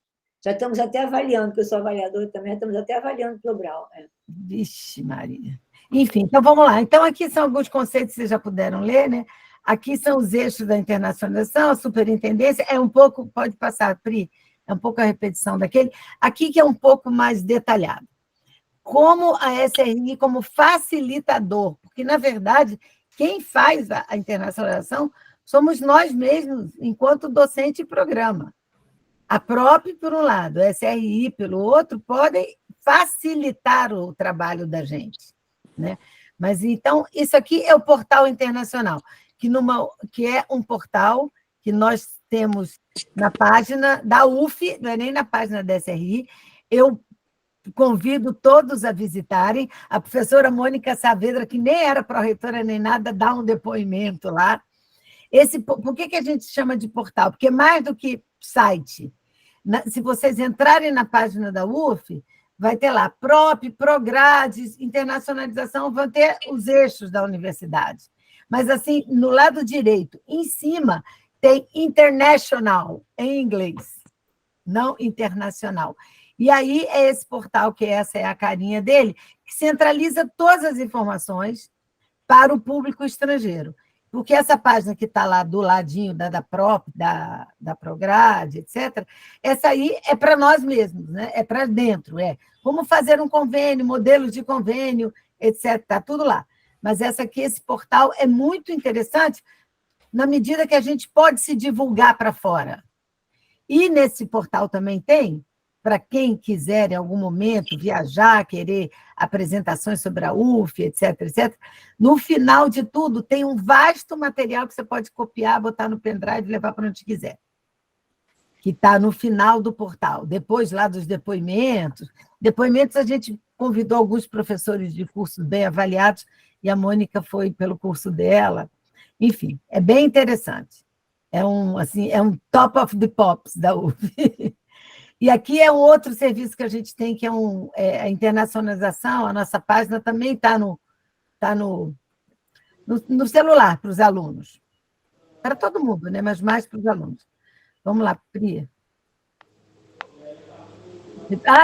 Já estamos até avaliando, porque eu sou avaliadora também, estamos até avaliando o PROBRAL. Vixe, Maria. Enfim, então vamos lá. Então, aqui são alguns conceitos que vocês já puderam ler, né? Aqui são os eixos da internacionalização, a superintendência, é um pouco, pode passar, Pri, é um pouco a repetição daquele. Aqui que é um pouco mais detalhado. Como a SRI, como facilitador, porque, na verdade, quem faz a internacionalização somos nós mesmos, enquanto docente e programa. A PROP, por um lado, a SRI, pelo outro, podem facilitar o trabalho da gente, né? Mas, então, isso aqui é o portal internacional, que é um portal que nós temos na página da UF, não é nem na página da SRI. Eu convido todos a visitarem. A professora Mônica Saavedra, que nem era pró-reitora nem nada, dá um depoimento lá. Por que a gente chama de portal? Porque mais do que site, se vocês entrarem na página da UF, vai ter lá PROP, Progrades, internacionalização, vão ter os eixos da universidade. Mas, assim, no lado direito, em cima, tem international, em inglês, não internacional. E aí é esse portal, que essa é a carinha dele, que centraliza todas as informações para o público estrangeiro. Porque essa página que está lá do ladinho da PROP, da Prograde, etc., essa aí é para nós mesmos, né? É para dentro, como fazer um convênio, modelos de convênio, etc., está tudo lá. Mas esse portal é muito interessante na medida que a gente pode se divulgar para fora. E nesse portal também tem, para quem quiser, em algum momento, viajar, querer apresentações sobre a UF, etc., etc., no final de tudo, tem um vasto material que você pode copiar, botar no pendrive e levar para onde quiser, que está no final do portal. Depois, lá dos depoimentos, a gente convidou alguns professores de cursos bem avaliados, e a Mônica foi pelo curso dela. Enfim, é bem interessante. É um top of the pops da UF. E aqui é um outro serviço que a gente tem, que é a internacionalização. A nossa página também está no celular para os alunos. Para todo mundo, né? Mas mais para os alunos. Vamos lá, Pri.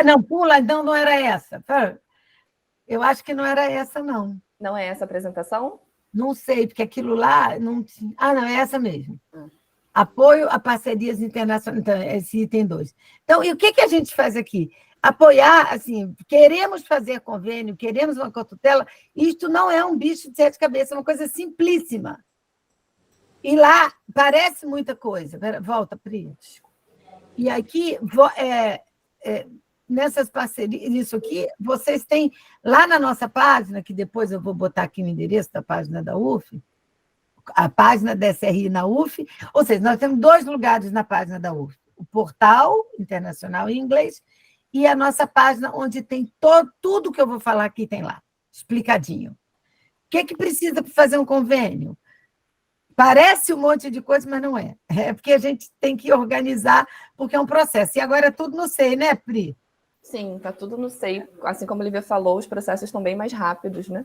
Não, pula, então não era essa. Eu acho que não era essa, não. Não é essa a apresentação? Não sei, porque aquilo lá... não, é essa mesmo. Apoio a parcerias internacionais. Então, esse item 2. Então, e o que a gente faz aqui? apoiar, assim, queremos fazer convênio, queremos uma cotutela, isto não é um bicho de 7 cabeças, é uma coisa simplíssima. E lá parece muita coisa. Volta, Pri. E aqui, nessas parcerias, isso aqui, vocês têm lá na nossa página, que depois eu vou botar aqui o endereço da página da UF, a página da SRI na UF, ou seja, nós temos 2 lugares na página da UF, o portal internacional em inglês e a nossa página, onde tem tudo que eu vou falar aqui, tem lá, explicadinho. O que precisa para fazer um convênio? Parece um monte de coisa, mas não é. É porque a gente tem que organizar, porque é um processo. E agora é tudo no SEI, né, Pri? Sim, está tudo no SEI. Assim como a Lívia falou, os processos estão bem mais rápidos, né?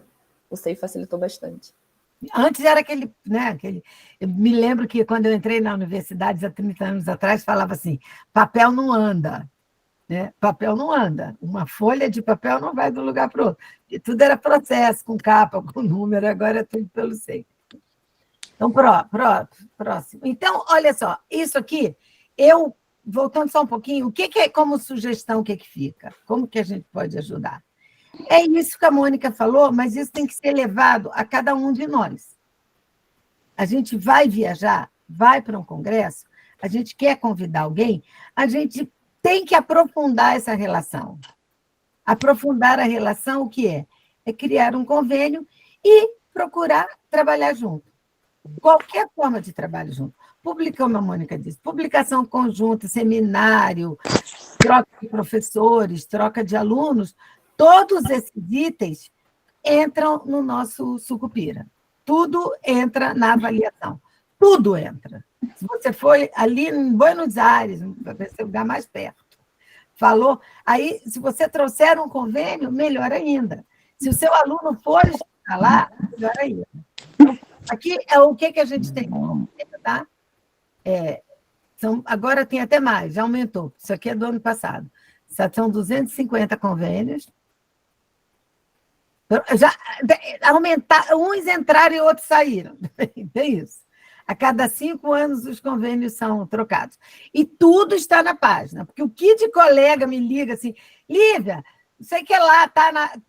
O SEI facilitou bastante. Antes era aquele, né? Eu me lembro que quando eu entrei na universidade, há 30 anos atrás, falava assim: papel não anda. Né? Papel não anda. Uma folha de papel não vai de um lugar para o outro. E tudo era processo, com capa, com número, agora é tudo pelo SEI. Então, próximo. Então, olha só, isso aqui, voltando só um pouquinho, o que é como sugestão, o que fica? Como que a gente pode ajudar? É isso que a Mônica falou, mas isso tem que ser levado a cada um de nós. A gente vai viajar, vai para um congresso, a gente quer convidar alguém, a gente tem que aprofundar essa relação. Aprofundar a relação, o que é? É criar um convênio e procurar trabalhar junto. Qualquer forma de trabalho junto. Como a Mônica disse, publicação conjunta, seminário, troca de professores, troca de alunos, todos esses itens entram no nosso Sucupira. Tudo entra na avaliação. Tudo entra. Se você for ali em Buenos Aires, vai ser o lugar mais perto, falou, aí, se você trouxer um convênio, melhor ainda. Se o seu aluno for estar lá, melhor ainda. Então, aqui é o que a gente tem, tá? Agora tem até mais, já aumentou. Isso aqui é do ano passado. São 250 convênios. Já aumentaram, uns entraram e outros saíram. Tem isso. A cada 5 anos os convênios são trocados. E tudo está na página, porque o que de colega me liga assim, Lívia, não sei que lá,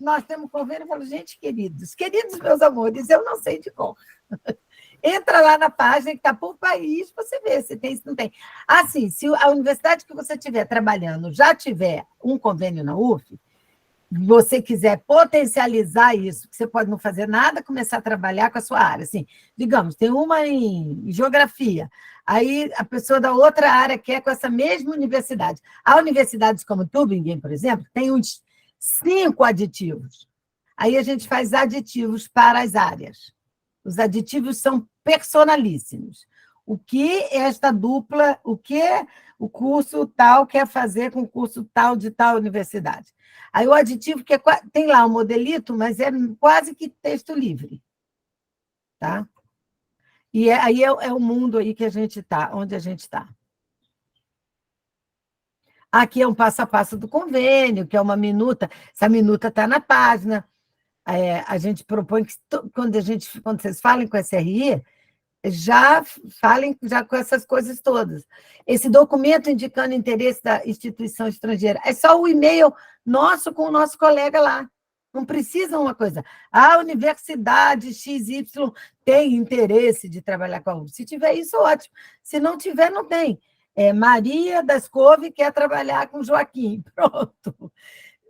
nós temos convênio, eu falo, gente, queridos meus amores, eu não sei de cor. Entra lá na página que está por país, você vê se tem, se não tem. Assim, se a universidade que você estiver trabalhando já tiver um convênio na UF, você quiser potencializar isso, que você pode não fazer nada, começar a trabalhar com a sua área. Assim, digamos, tem uma em geografia, aí a pessoa da outra área quer com essa mesma universidade. Há universidades como Tübingen, por exemplo, tem uns 5 aditivos. Aí a gente faz aditivos para as áreas. Os aditivos são personalíssimos. O que esta dupla, o que o curso tal quer fazer com o curso tal de tal universidade. Aí o aditivo, que tem lá um modelito, mas é quase que texto livre. Tá? E aí é o mundo aí que a gente está, onde a gente está. Aqui é um passo a passo do convênio, que é uma minuta. Essa minuta está na página. A gente propõe que, quando vocês falem com a SRI, já falem já com essas coisas todas. Esse documento indicando interesse da instituição estrangeira é só o e-mail nosso com o nosso colega lá. Não precisa uma coisa. A universidade XY tem interesse de trabalhar com a UF. Se tiver isso, ótimo. Se não tiver, não tem. Maria das Couve quer trabalhar com Joaquim. Pronto.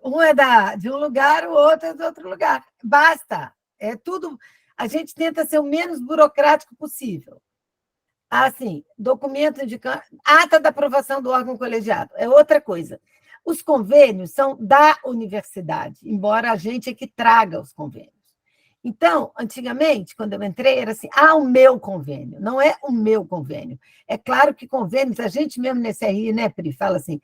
Um é de um lugar, o outro é de outro lugar. Basta. É tudo... A gente tenta ser o menos burocrático possível. Assim, documento indicando... Ata da aprovação do órgão colegiado. É outra coisa. Os convênios são da universidade, embora a gente é que traga os convênios. Então, antigamente, quando eu entrei, era assim, o meu convênio. Não é o meu convênio. É claro que convênios, a gente mesmo nesse RI, né, Pri, fala assim,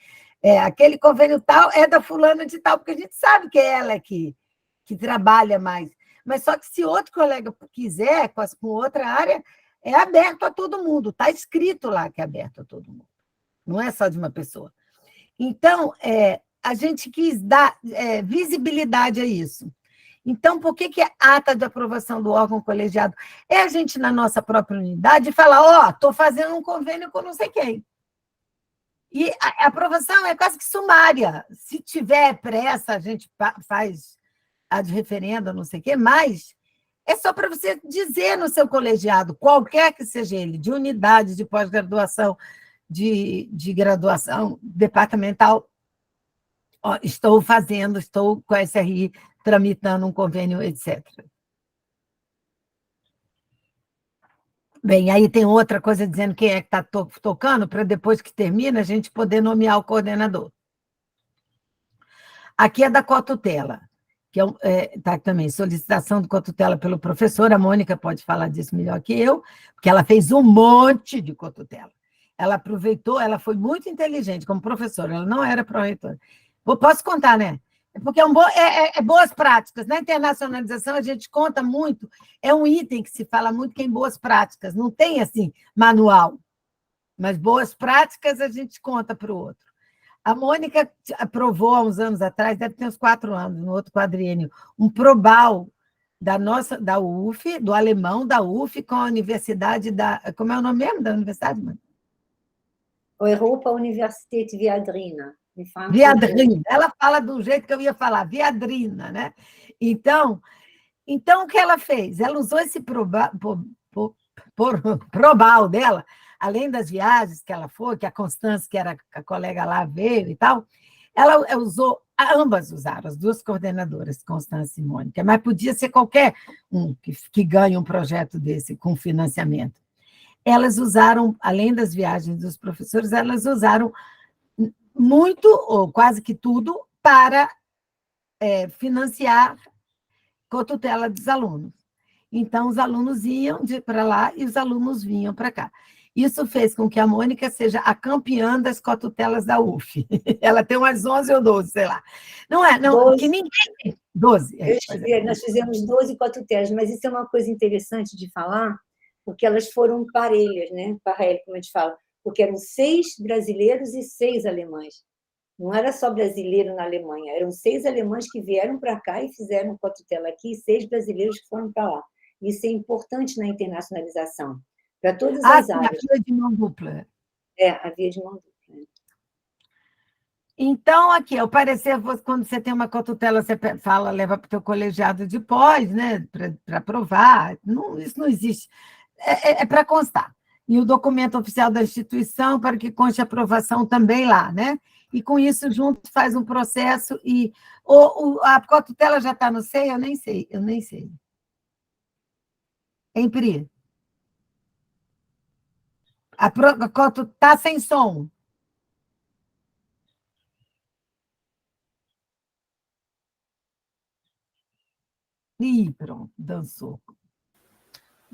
aquele convênio tal é da fulana de tal, porque a gente sabe que é ela que trabalha mais. Mas só que se outro colega quiser, com outra área, é aberto a todo mundo. Está escrito lá que é aberto a todo mundo. Não é só de uma pessoa. Então, a gente quis dar visibilidade a isso. Então, por que é ata de aprovação do órgão colegiado? É a gente, na nossa própria unidade, falar, estou fazendo um convênio com não sei quem. E a aprovação é quase que sumária. Se tiver pressa, a gente faz a de referenda, não sei o quê, mas é só para você dizer no seu colegiado, qualquer que seja ele, de unidade, de pós-graduação, de graduação departamental, ó, estou com a SRI tramitando um convênio, etc. Bem, aí tem outra coisa dizendo quem é que está tocando, para depois que termina a gente poder nomear o coordenador. Aqui é da cotutela, que tá também, solicitação de cotutela pelo professor, a Mônica pode falar disso melhor que eu, porque ela fez um monte de cotutela. Ela aproveitou, ela foi muito inteligente como professora, ela não era pró-reitora. Posso contar, né? Porque boas práticas. Na internacionalização, a gente conta muito, é um item que se fala muito que é em boas práticas, não tem, assim, manual, mas boas práticas a gente conta para o outro. A Mônica aprovou, há uns anos atrás, deve ter uns 4 anos, no outro quadriênio, um probal da UF, do alemão da UF, com a universidade como é o nome mesmo da universidade, mãe? Europa Universität Viadrina. Viadrina. Ela fala do jeito que eu ia falar, Viadrina, né? Então, o que ela fez? Ela usou esse probal dela, além das viagens que ela foi, que a Constância, que era a colega lá, veio e tal, ela usou, ambas usaram, as duas coordenadoras, Constância e Mônica, mas podia ser qualquer um que ganhe um projeto desse com financiamento. Elas usaram, além das viagens dos professores, elas usaram muito, ou quase que tudo, para financiar cotutela dos alunos. Então, os alunos iam para lá e os alunos vinham para cá. Isso fez com que a Mônica seja a campeã das cotutelas da UF. Ela tem umas 11 ou 12, sei lá. Não, 12. Que ninguém tem. 12. Nós fizemos 12 cotutelas, mas isso é uma coisa interessante de falar, porque elas foram parelhas, né? Parelho, como a gente fala, porque eram 6 brasileiros e 6 alemães. Não era só brasileiro na Alemanha, eram 6 alemães que vieram para cá e fizeram cotutela aqui, e 6 brasileiros que foram para lá. Isso é importante na internacionalização, para todas as áreas. A via de mão dupla. A via de mão dupla. Então, aqui, ao parecer, quando você tem uma cotutela, você fala, leva para o teu colegiado de pós, né, para aprovar. Não, isso não existe. É para constar. E o documento oficial da instituição para que conste a aprovação também lá, né? E com isso, junto, faz um processo e... a cotutela já está no SEI? Eu nem sei. Hein, Pri? A cotutela está sem som. Ih, pronto, dançou.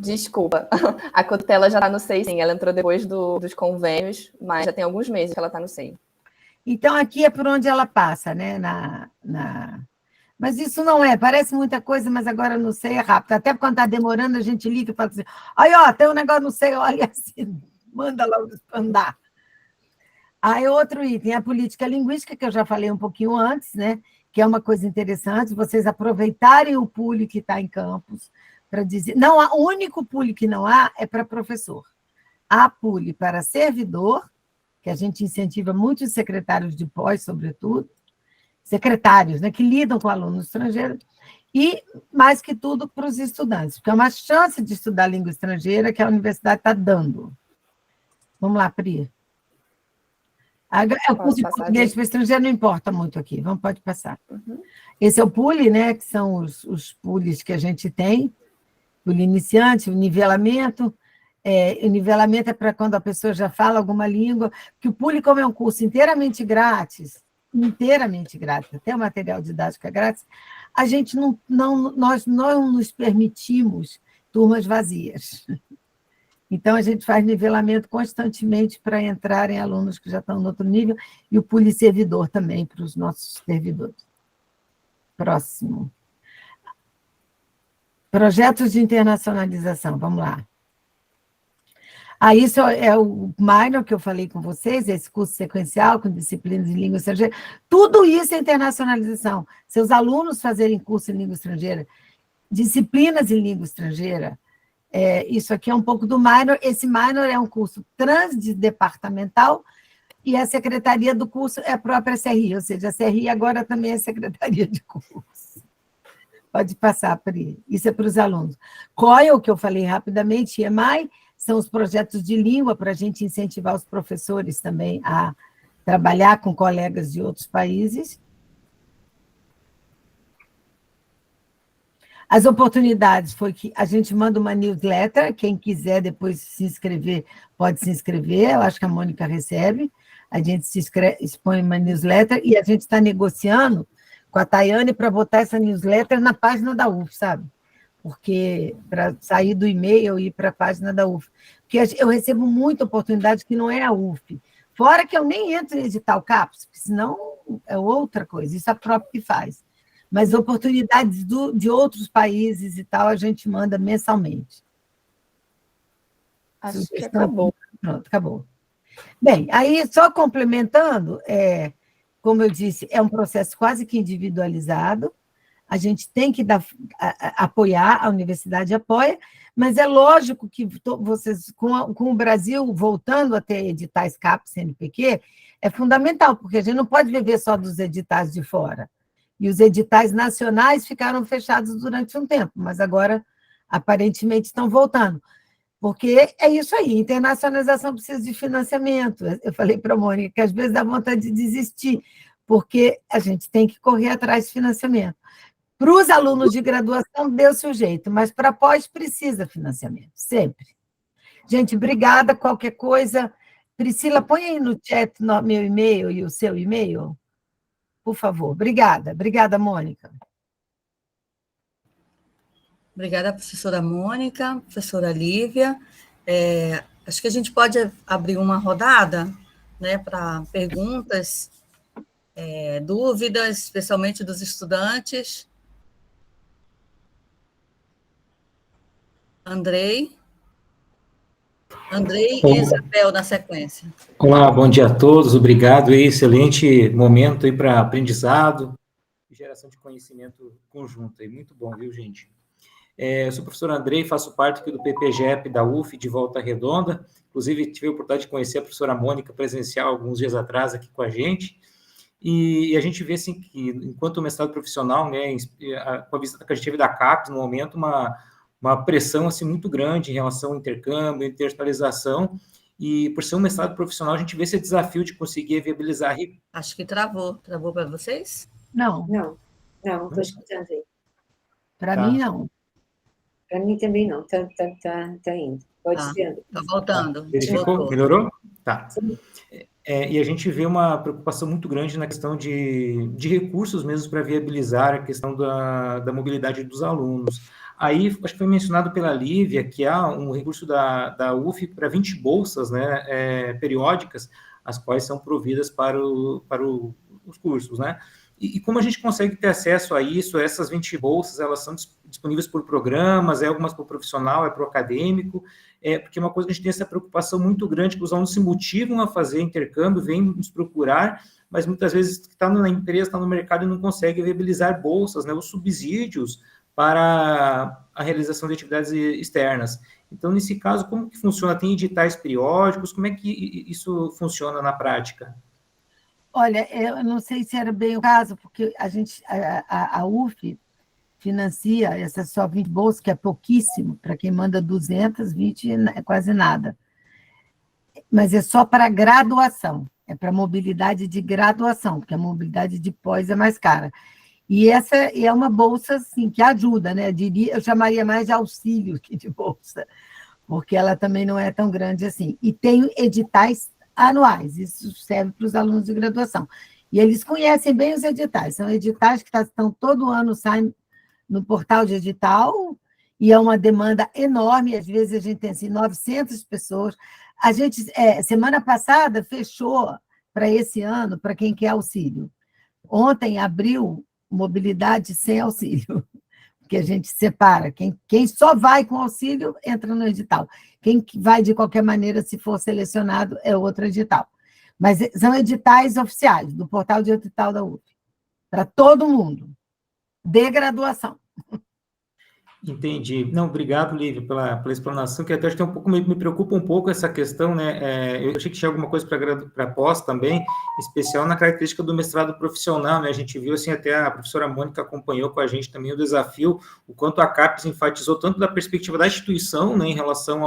Desculpa, a cotutela já está no SEI, sim. Ela entrou depois dos convênios, mas já tem alguns meses que ela está no SEI. Então, aqui é por onde ela passa, né? Mas isso não parece muita coisa, mas agora não sei, é rápido. Até quando está demorando, a gente liga e fala assim, aí, ó, tem um negócio, não sei, olha assim, manda logo andar. Aí, outro item, a política linguística, que eu já falei um pouquinho antes, né? Que é uma coisa interessante, vocês aproveitarem o pool que está em campus para dizer... Não, o único pool que não há é para professor. Há pool para servidor, que a gente incentiva muitos secretários de pós, sobretudo, secretários, né, que lidam com alunos estrangeiros, e, mais que tudo, para os estudantes, porque é uma chance de estudar língua estrangeira que a universidade está dando. Vamos lá, Pri. O curso de português para estrangeiro não importa muito aqui, pode passar. Uhum. Esse é o PULI, né, que são os PULIs que a gente tem, o iniciante, o nivelamento. O nivelamento é para quando a pessoa já fala alguma língua, porque o PULI, como é um curso inteiramente grátis, até o material didático é grátis, a gente nós não nos permitimos turmas vazias. Então, a gente faz nivelamento constantemente para entrarem alunos que já estão no outro nível, e o PULI servidor também para os nossos servidores. Próximo. Projetos de internacionalização, vamos lá. Isso é o minor que eu falei com vocês, esse curso sequencial com disciplinas de língua estrangeira. Tudo isso é internacionalização. Seus alunos fazerem curso em língua estrangeira, disciplinas em língua estrangeira, isso aqui é um pouco do minor. Esse minor é um curso transdepartamental e a secretaria do curso é a própria CRI, ou seja, a CRI agora também é secretaria de curso. Pode passar, Pri. Isso é para os alunos. COIL, que eu falei rapidamente, e EMAI, são os projetos de língua para a gente incentivar os professores também a trabalhar com colegas de outros países. As oportunidades foi que a gente manda uma newsletter, quem quiser depois se inscrever, pode se inscrever, eu acho que a Mônica recebe, a gente se expõe uma newsletter e a gente está negociando com a Tayane para botar essa newsletter na página da UF, sabe? Porque para sair do e-mail e ir para a página da UF. Porque eu recebo muita oportunidade que não é a UF. Fora que eu nem entro em edital CAPES, porque senão é outra coisa, isso a própria que faz. Mas oportunidades de outros países e tal, a gente manda mensalmente. Acho que acabou. Pronto, acabou. Bem, aí só complementando, como eu disse, é um processo quase que individualizado, a gente tem que apoiar, a universidade apoia, mas é lógico que vocês, com o Brasil voltando a ter editais CAPES, CNPq, é fundamental, porque a gente não pode viver só dos editais de fora. E os editais nacionais ficaram fechados durante um tempo, mas agora, aparentemente, estão voltando. Porque é isso aí, internacionalização precisa de financiamento. Eu falei para a Mônica que às vezes dá vontade de desistir, porque a gente tem que correr atrás de financiamento. Para os alunos de graduação, deu-se o jeito, mas para pós precisa financiamento, sempre. Gente, obrigada. Qualquer coisa, Priscila, põe aí no chat meu e-mail e o seu e-mail, por favor. Obrigada. Obrigada, Mônica. Obrigada, professora Mônica, professora Lívia. Acho que a gente pode abrir uma rodada, né, para perguntas, dúvidas, especialmente dos estudantes. Andrei e Isabel na sequência. Olá, bom dia a todos, obrigado, excelente momento aí para aprendizado e geração de conhecimento conjunto, aí, muito bom, viu, gente? Eu sou o professor Andrei, faço parte aqui do PPGEP da UF de Volta Redonda, inclusive tive a oportunidade de conhecer a professora Mônica presencial alguns dias atrás aqui com a gente, e a gente vê, assim, que enquanto o mestrado profissional, né, com a visita que a gente teve da CAPES, no momento, uma pressão, assim, muito grande em relação ao intercâmbio, internacionalização, e por ser um mestrado profissional, a gente vê esse desafio de conseguir viabilizar. Acho que travou para vocês? Não, estou escutando aí. Para mim, não. Para mim também não, está indo. Pode ser. Está voltando. Verificou? Melhorou? Tá. E a gente vê uma preocupação muito grande na questão de recursos mesmo para viabilizar a questão da mobilidade dos alunos. Aí, acho que foi mencionado pela Lívia que há um recurso da UF para 20 bolsas, né, periódicas, as quais são providas para os cursos, né? E como a gente consegue ter acesso a isso? Essas 20 bolsas, elas são disponíveis por programas, algumas por profissional, para o acadêmico, porque uma coisa que a gente tem essa preocupação muito grande, que os alunos se motivam a fazer intercâmbio, vêm nos procurar, mas muitas vezes está na empresa, está no mercado e não consegue viabilizar bolsas, né, os subsídios para a realização de atividades externas. Então, nesse caso, como que funciona? Tem editais periódicos? Como é que isso funciona na prática? Olha, eu não sei se era bem o caso, porque a UF financia essas só 20 bolsas, que é pouquíssimo, para quem manda 200, 20 é quase nada. Mas é só para graduação, é para mobilidade de graduação, porque a mobilidade de pós é mais cara. E essa é uma bolsa, assim, que ajuda, né? Eu chamaria mais de auxílio que de bolsa, porque ela também não é tão grande assim. E tem editais anuais, isso serve para os alunos de graduação. E eles conhecem bem os editais, são editais que estão todo ano saindo no portal de edital, e é uma demanda enorme, às vezes a gente tem assim, 900 pessoas. A gente, semana passada, fechou para esse ano, para quem quer auxílio. Ontem abriu mobilidade sem auxílio, que a gente separa. Quem só vai com auxílio, entra no edital. Quem vai de qualquer maneira, se for selecionado, é outro edital. Mas são editais oficiais, do portal de edital da UF, para todo mundo, de graduação. Entendi. Não, obrigado, Lívia, pela explanação, que até acho que tem um pouco, me preocupa um pouco essa questão, né? Eu achei que tinha alguma coisa para pós também, em especial na característica do mestrado profissional, né? A gente viu, assim, até a professora Mônica acompanhou com a gente também o desafio, o quanto a CAPES enfatizou tanto da perspectiva da instituição, né, em relação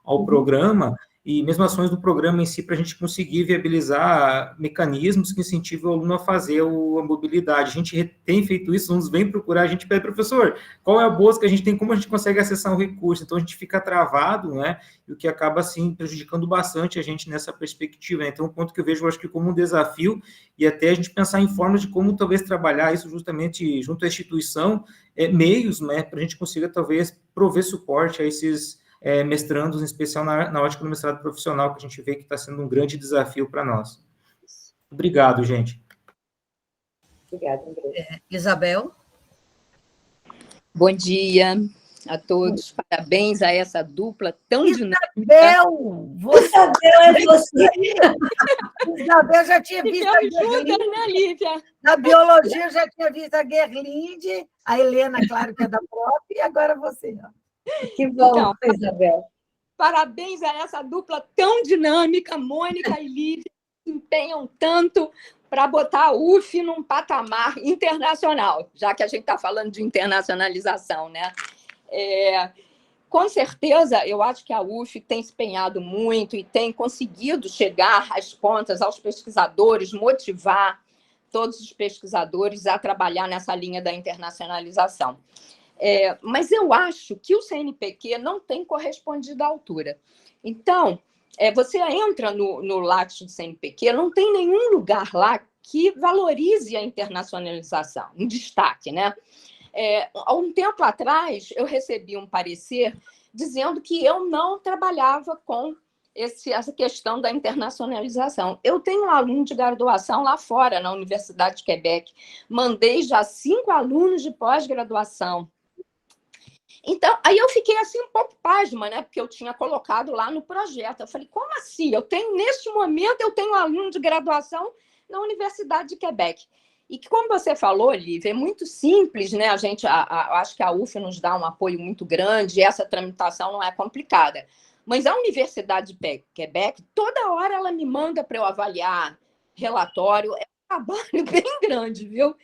ao programa, e mesmo ações do programa em si, para a gente conseguir viabilizar mecanismos que incentivam o aluno a fazer a mobilidade. A gente tem feito isso, uns vêm procurar, a gente pede, professor, qual é a bolsa que a gente tem, como a gente consegue acessar um recurso? Então, a gente fica travado, né? E o que acaba, assim, prejudicando bastante a gente nessa perspectiva. Então, um ponto que eu vejo, eu acho que como um desafio, e até a gente pensar em formas de como, talvez, trabalhar isso justamente junto à instituição, meios, né? Para a gente consiga, talvez, prover suporte a esses mestrandos, em especial na ótica do mestrado profissional, que a gente vê que está sendo um grande desafio para nós. Obrigado, gente. Obrigada, André. Isabel? Bom dia a todos, parabéns a essa dupla tão dinâmica. Isabel, Isabel já tinha visto a Gerlinde, né, Lívia? na biologia já tinha visto a Gerlinde, a Helena, claro que é da própria, e agora você. Ó. Que bom, Então, Isabel. Parabéns a essa dupla tão dinâmica, Mônica e Lívia, que empenham tanto para botar a UF num patamar internacional, já que a gente está falando de internacionalização, né? Com certeza, eu acho que a UF tem se empenhado muito e tem conseguido chegar às pontas, aos pesquisadores, motivar todos os pesquisadores a trabalhar nessa linha da internacionalização. Mas eu acho que o CNPq não tem correspondido à altura. Então, você entra no Lattes do CNPq, não tem nenhum lugar lá que valorize a internacionalização, um destaque, né? Há um tempo atrás, eu recebi um parecer dizendo que eu não trabalhava com essa questão da internacionalização. Eu tenho um aluno de graduação lá fora, na Universidade de Quebec. Mandei já 5 alunos de pós-graduação. Então, aí eu fiquei assim um pouco pasma, né? Porque eu tinha colocado lá no projeto. Eu falei, como assim? Neste momento, eu tenho um aluno de graduação na Universidade de Quebec. E que, como você falou, Lívia, é muito simples, né? Acho que a UF nos dá um apoio muito grande, e essa tramitação não é complicada. Mas a Universidade de Quebec, toda hora ela me manda para eu avaliar relatório. É um trabalho bem grande, viu?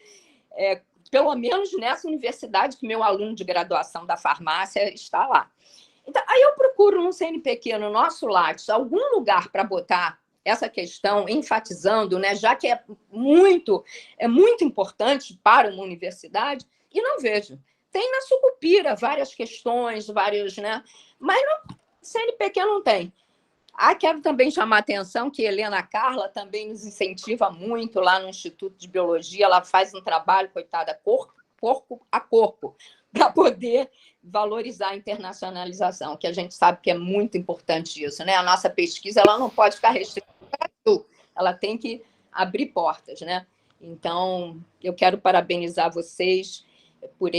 Pelo menos nessa universidade que meu aluno de graduação da farmácia está lá. Então, aí eu procuro no CNPq, no nosso Lattes, algum lugar para botar essa questão, enfatizando, né, já que é muito importante para uma universidade, e não vejo. Tem na Sucupira várias questões, né, mas no CNPq não tem. Quero também chamar a atenção que Helena Carla também nos incentiva muito lá no Instituto de Biologia, ela faz um trabalho, coitada, corpo a corpo, para poder valorizar a internacionalização, que a gente sabe que é muito importante isso, né? A nossa pesquisa ela não pode ficar restrita ao Brasil, ela tem que abrir portas, né? Então, eu quero parabenizar vocês por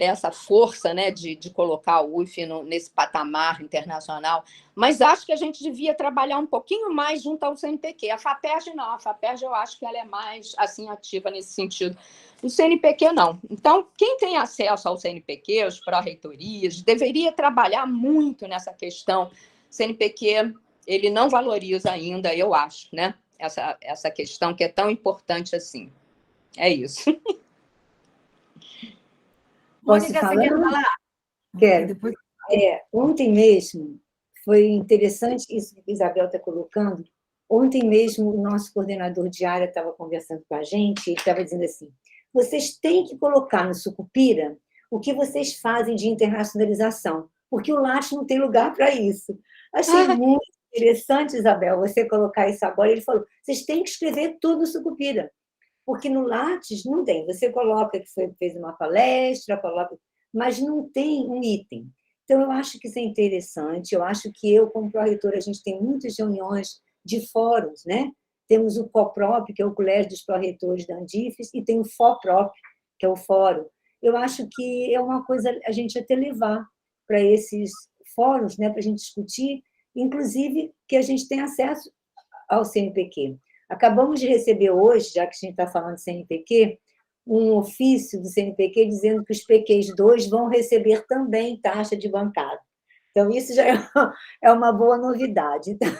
essa força, né, de colocar o UF nesse patamar internacional, mas acho que a gente devia trabalhar um pouquinho mais junto ao CNPq. A FAPERJ não, a FAPERJ eu acho que ela é mais assim, ativa nesse sentido. O CNPq não. Então, quem tem acesso ao CNPq, as pró-reitorias, deveria trabalhar muito nessa questão. O CNPq, ele não valoriza ainda, eu acho, né, essa questão que é tão importante assim. É isso. Posso Mônica, falar? você quer falar? Quero. Depois... Ontem mesmo, foi interessante isso que a Isabel está colocando. Ontem mesmo, o nosso coordenador de área estava conversando com a gente e ele estava dizendo assim, vocês têm que colocar no Sucupira o que vocês fazem de internacionalização, porque o Lattes não tem lugar para isso. Achei muito interessante, Isabel, você colocar isso agora. Ele falou, vocês têm que escrever tudo no Sucupira. Porque no Lattes não tem. Você coloca que fez uma palestra, mas não tem um item. Então, eu acho que isso é interessante. Eu acho que eu, como pró-reitora, a gente tem muitas reuniões de fóruns, né? Temos o COPROP, que é o Colégio dos Pró-Reitores da Andifes, e tem o FOPROP, que é o Fórum. Eu acho que é uma coisa a gente até levar para esses fóruns, né? Para a gente discutir, inclusive que a gente tem acesso ao CNPq. Acabamos de receber hoje, já que a gente está falando de CNPq, um ofício do CNPq dizendo que os PQs 2 vão receber também taxa de bancada. Então, isso já é uma boa novidade. Então,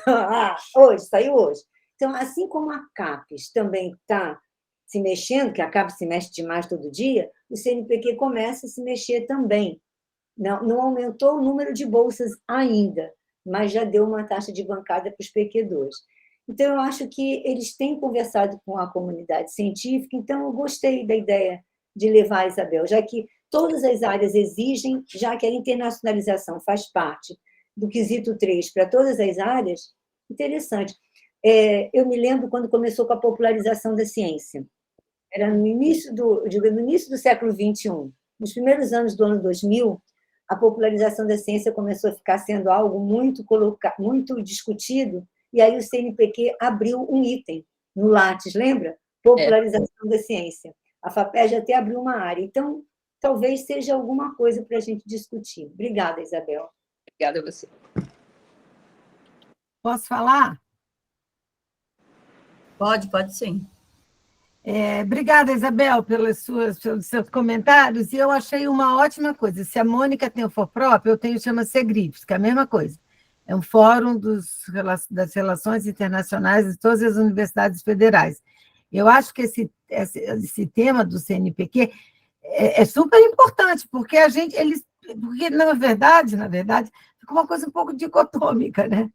saiu hoje. Então, assim como a CAPES também está se mexendo, que a CAPES se mexe demais todo dia, o CNPq começa a se mexer também. Não aumentou o número de bolsas ainda, mas já deu uma taxa de bancada para os PQ2. Então, eu acho que eles têm conversado com a comunidade científica, então eu gostei da ideia de levar a Isabel, já que todas as áreas exigem, já que a internacionalização faz parte do quesito 3 para todas as áreas, interessante. Eu me lembro quando começou com a popularização da ciência. Era no início do século XXI. Nos primeiros anos do ano 2000, a popularização da ciência começou a ficar sendo algo muito discutido, e aí o CNPq abriu um item no Lattes, lembra? Popularização da ciência. A FAPERJ até abriu uma área. Então, talvez seja alguma coisa para a gente discutir. Obrigada, Isabel. Obrigada a você. Posso falar? Pode sim. Obrigada, Isabel, pelos seus comentários, e eu achei uma ótima coisa. Se a Mônica tem o For-Prop, eu tenho, chama-se EGRIFES, que é a mesma coisa. É um fórum das relações internacionais de todas as universidades federais. Eu acho que esse tema do CNPq é super importante, porque porque na verdade, fica uma coisa um pouco dicotômica, né?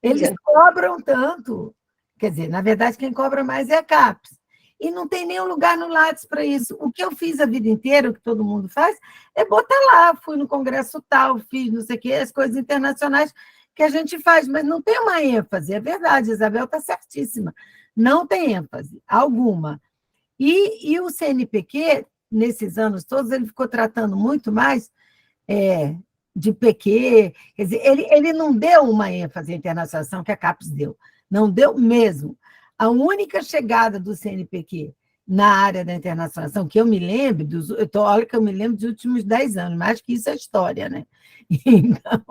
Eles cobram tanto, quer dizer, na verdade, quem cobra mais é a CAPES. E não tem nenhum lugar no Lattes para isso. O que eu fiz a vida inteira, o que todo mundo faz, é botar lá, fui no congresso tal, fiz não sei o quê, as coisas internacionais que a gente faz, mas não tem uma ênfase, é verdade, a Isabel está certíssima, não tem ênfase alguma. E o CNPq, nesses anos todos, ele ficou tratando muito mais de PQ, quer dizer, ele não deu uma ênfase à internacionalização que a CAPES deu, não deu mesmo. A única chegada do CNPq na área da internacionalização, que eu me lembro, olha que eu me lembro dos últimos 10 anos, mais que isso é história, né? Então,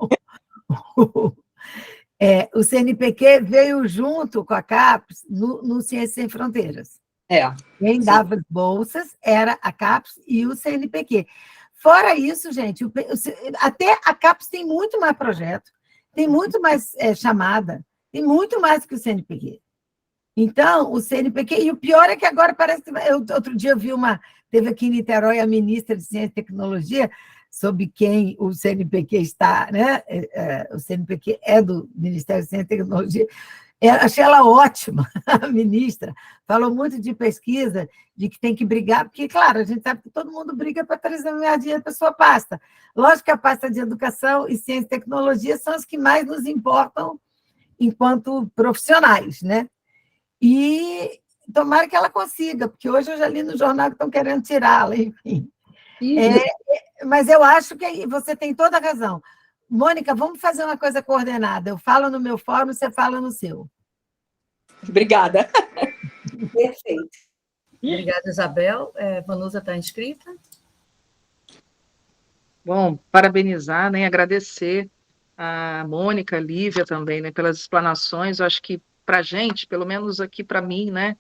o CNPq veio junto com a CAPES no Ciências Sem Fronteiras. Quem dava as bolsas era a CAPES e o CNPq. Fora isso, gente, até a CAPES tem muito mais projeto, tem muito mais chamada, tem muito mais que o CNPq. Então, o CNPq, e o pior é que agora parece que... outro dia eu vi teve aqui em Niterói a ministra de Ciência e Tecnologia, sob quem o CNPq está, né? O CNPq é do Ministério de Ciência e Tecnologia. Achei ela ótima, a ministra. Falou muito de pesquisa, de que tem que brigar, porque, claro, a gente sabe que todo mundo briga para trazer mais dinheiro para a sua pasta. Lógico que a pasta de Educação e Ciência e Tecnologia são as que mais nos importam enquanto profissionais, né? E tomara que ela consiga, porque hoje eu já li no jornal que estão querendo tirá-la, enfim. Mas eu acho que você tem toda a razão. Mônica, vamos fazer uma coisa coordenada. Eu falo no meu fórum, você fala no seu. Obrigada. Perfeito. Obrigada, Isabel. Vanusa está inscrita? Bom, parabenizar, né, agradecer a Mônica, a Lívia também, né, pelas explanações. Eu acho que para a gente, pelo menos aqui para mim, né,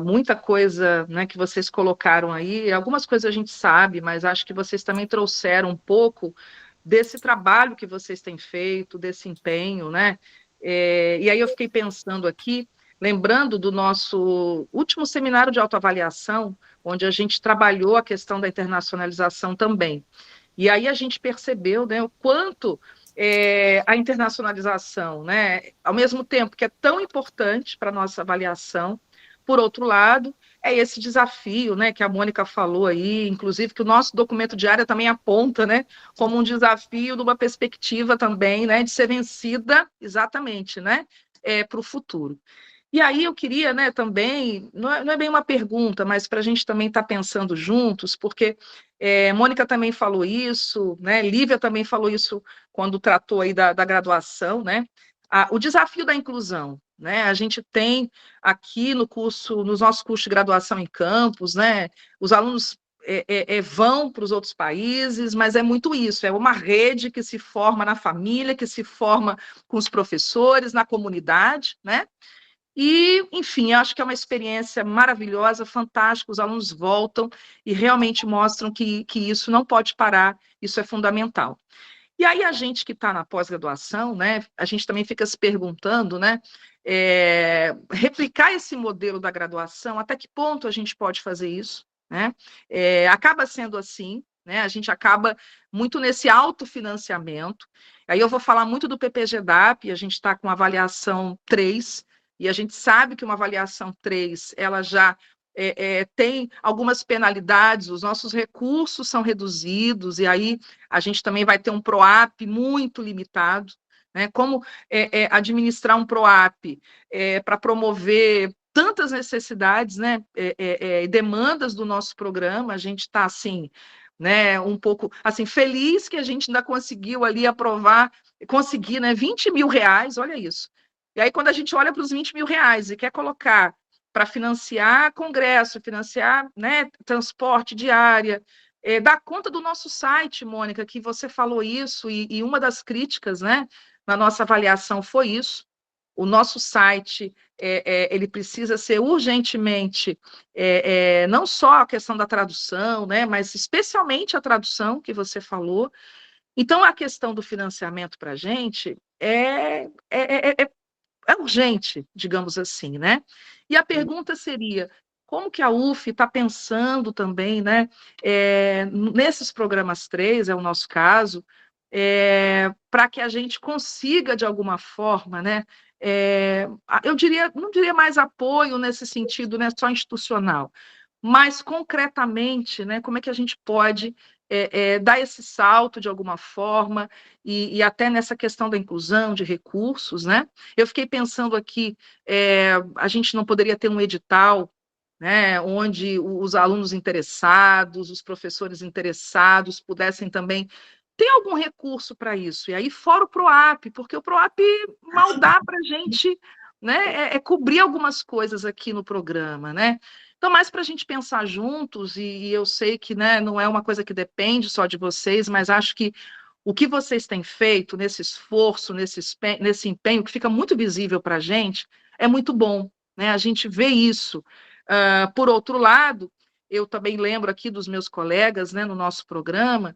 muita coisa, né, que vocês colocaram aí, algumas coisas a gente sabe, mas acho que vocês também trouxeram um pouco desse trabalho que vocês têm feito, desse empenho, né? E aí eu fiquei pensando aqui, lembrando do nosso último seminário de autoavaliação, onde a gente trabalhou a questão da internacionalização também. E aí a gente percebeu, né, o quanto a internacionalização, né, ao mesmo tempo que é tão importante para a nossa avaliação, por outro lado, é esse desafio, né, que a Mônica falou aí, inclusive que o nosso documento de área também aponta, né, como um desafio numa perspectiva também, né, de ser vencida exatamente, né, para o futuro. E aí eu queria, né, também, não é bem uma pergunta, mas para a gente também estar pensando juntos, porque Mônica também falou isso, né, Lívia também falou isso quando tratou aí da graduação, né, o desafio da inclusão, né, a gente tem aqui nos nossos cursos de graduação em campus, né, os alunos vão para os outros países, mas é muito isso, é uma rede que se forma na família, que se forma com os professores, na comunidade, né, E, enfim, acho que é uma experiência maravilhosa, fantástica, os alunos voltam e realmente mostram que isso não pode parar, isso é fundamental. E aí a gente que está na pós-graduação, né, a gente também fica se perguntando, né, replicar esse modelo da graduação, até que ponto a gente pode fazer isso, né? Acaba sendo assim, né? A gente acaba muito nesse autofinanciamento. Aí eu vou falar muito do PPGDAP, a gente está com avaliação 3, e a gente sabe que uma avaliação 3, ela já tem algumas penalidades, os nossos recursos são reduzidos, e aí a gente também vai ter um PROAP muito limitado, né? Como administrar um PROAP para promover tantas necessidades, né? Demandas do nosso programa, a gente está assim, né? Um pouco assim feliz que a gente ainda conseguiu ali aprovar, conseguir, né? 20 mil reais, olha isso. E aí quando a gente olha para os 20 mil reais e quer colocar para financiar congresso, financiar, né, transporte diária, dar conta do nosso site, Mônica, que você falou isso, e uma das críticas, né, na nossa avaliação foi isso. O nosso site, ele precisa ser urgentemente, não só a questão da tradução, né, mas especialmente a tradução que você falou. Então, a questão do financiamento para a gente é urgente, digamos assim, né? E a pergunta seria, como que a UF está pensando também, né, nesses programas 3, é o nosso caso, para que a gente consiga, de alguma forma, né, eu diria, não diria mais apoio nesse sentido, né, só institucional, mas concretamente, né, como é que a gente pode dar esse salto de alguma forma, e até nessa questão da inclusão de recursos, né? Eu fiquei pensando aqui, a gente não poderia ter um edital, né, onde os alunos interessados, os professores interessados pudessem também ter algum recurso para isso, e aí fora o PROAP, porque o PROAP mal dá para a gente, né, cobrir algumas coisas aqui no programa, né? Então, mais para a gente pensar juntos, e eu sei que, né, não é uma coisa que depende só de vocês, mas acho que o que vocês têm feito nesse esforço, nesse empenho, que fica muito visível para a gente, é muito bom, né? A gente vê isso. Por outro lado, eu também lembro aqui dos meus colegas, né, no nosso programa,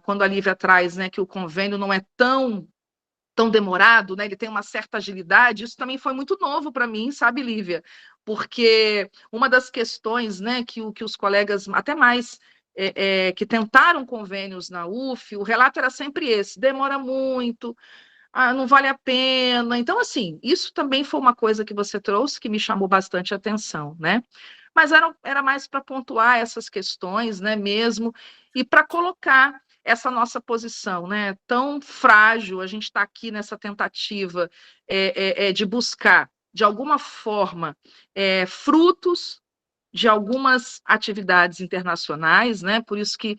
quando a Lívia traz, né, que o convênio não é tão demorado, né? Ele tem uma certa agilidade, isso também foi muito novo para mim, sabe, Lívia? Porque uma das questões, né, que os colegas, até mais, que tentaram convênios na UF, o relato era sempre esse, demora muito, não vale a pena. Então, assim, isso também foi uma coisa que você trouxe que me chamou bastante a atenção, né? Mas era mais para pontuar essas questões, né, mesmo, e para colocar essa nossa posição, né, tão frágil. A gente está aqui nessa tentativa de buscar, de alguma forma, frutos de algumas atividades internacionais, né? Por isso que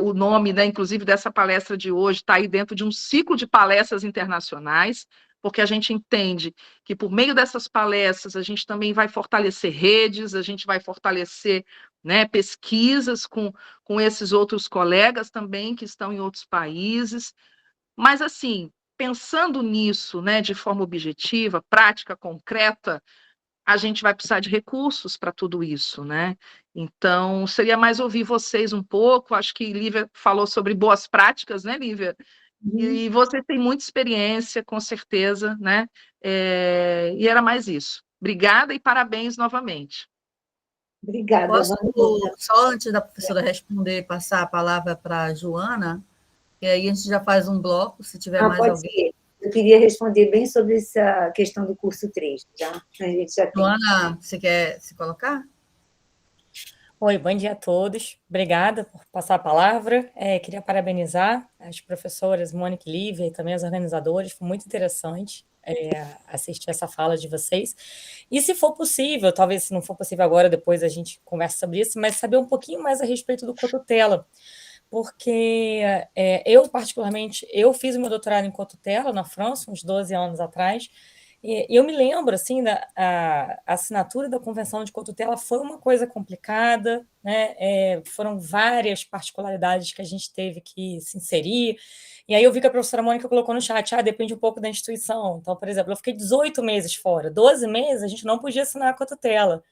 o nome, né, inclusive, dessa palestra de hoje está aí dentro de um ciclo de palestras internacionais, porque a gente entende que, por meio dessas palestras, a gente também vai fortalecer redes, a gente vai fortalecer, né, pesquisas com esses outros colegas também que estão em outros países. Mas, assim, pensando nisso, né, de forma objetiva, prática, concreta, a gente vai precisar de recursos para tudo isso, né? Então, seria mais ouvir vocês um pouco. Acho que Lívia falou sobre boas práticas, né, Lívia? E você tem muita experiência, com certeza, né? E era mais isso. Obrigada e parabéns novamente. Obrigada. Posso, só antes da professora responder, passar a palavra para a Joana, e aí a gente já faz um bloco, se tiver mais pode alguém. ser. Eu queria responder bem sobre essa questão do curso 3, já? A gente já tem. Joana, você quer se colocar? Oi, bom dia a todos. Obrigada por passar a palavra. Queria parabenizar as professoras Mônica e Lívia e também os organizadores. Foi muito interessante assistir essa fala de vocês. E se for possível, talvez se não for possível agora, depois a gente conversa sobre isso, mas saber um pouquinho mais a respeito do cotutela. Porque eu, particularmente, eu fiz o meu doutorado em cotutela na França, uns 12 anos atrás, E eu me lembro, assim, a assinatura da Convenção de Cotutela foi uma coisa complicada, né? Foram várias particularidades que a gente teve que se inserir. E aí eu vi que a professora Mônica colocou no chat, depende um pouco da instituição. Então, por exemplo, eu fiquei 18 meses fora. 12 meses a gente não podia assinar a Cotutela,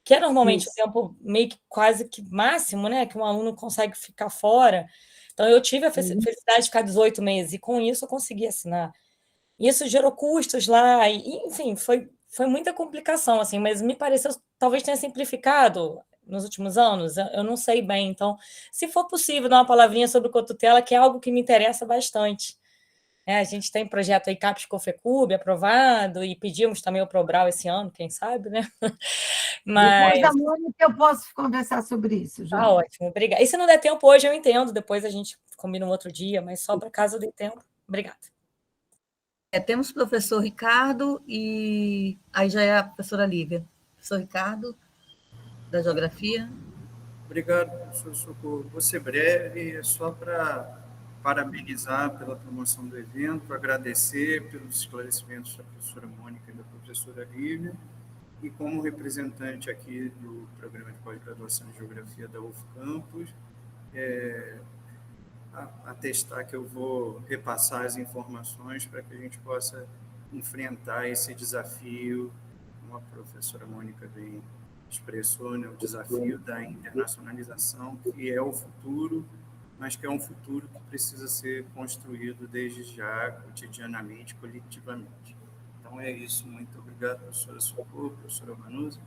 que é normalmente o tempo meio que quase que máximo, né? Que um aluno consegue ficar fora. Então, eu tive a felicidade de ficar 18 meses, e com isso eu consegui assinar. Isso gerou custos lá, e, enfim, foi muita complicação, assim, mas me pareceu, talvez tenha simplificado nos últimos anos, eu não sei bem. Então, se for possível, dar uma palavrinha sobre o Cotutela, que é algo que me interessa bastante. A gente tem projeto aí CAPES COFECUB aprovado, e pedimos também o Probral esse ano, quem sabe, né? Mas... Depois da Mônica eu posso conversar sobre isso, João. Tá ótimo, obrigada. E se não der tempo hoje, eu entendo, depois a gente combina um outro dia, mas só para caso dê tempo. Obrigada. Temos o professor Ricardo e aí já é a professora Lívia. Professor Ricardo, da Geografia. Obrigado, professor Socorro. Vou ser breve, só para parabenizar pela promoção do evento, agradecer pelos esclarecimentos da professora Mônica e da professora Lívia, e como representante aqui do Programa de Pós-Graduação em Geografia da UF Campus, atestar que eu vou repassar as informações para que a gente possa enfrentar esse desafio, como a professora Mônica bem expressou, né, o desafio da internacionalização, que é o futuro, mas que é um futuro que precisa ser construído desde já, cotidianamente, coletivamente. Então é isso, muito obrigado, professora Socorro, professora Vanusa,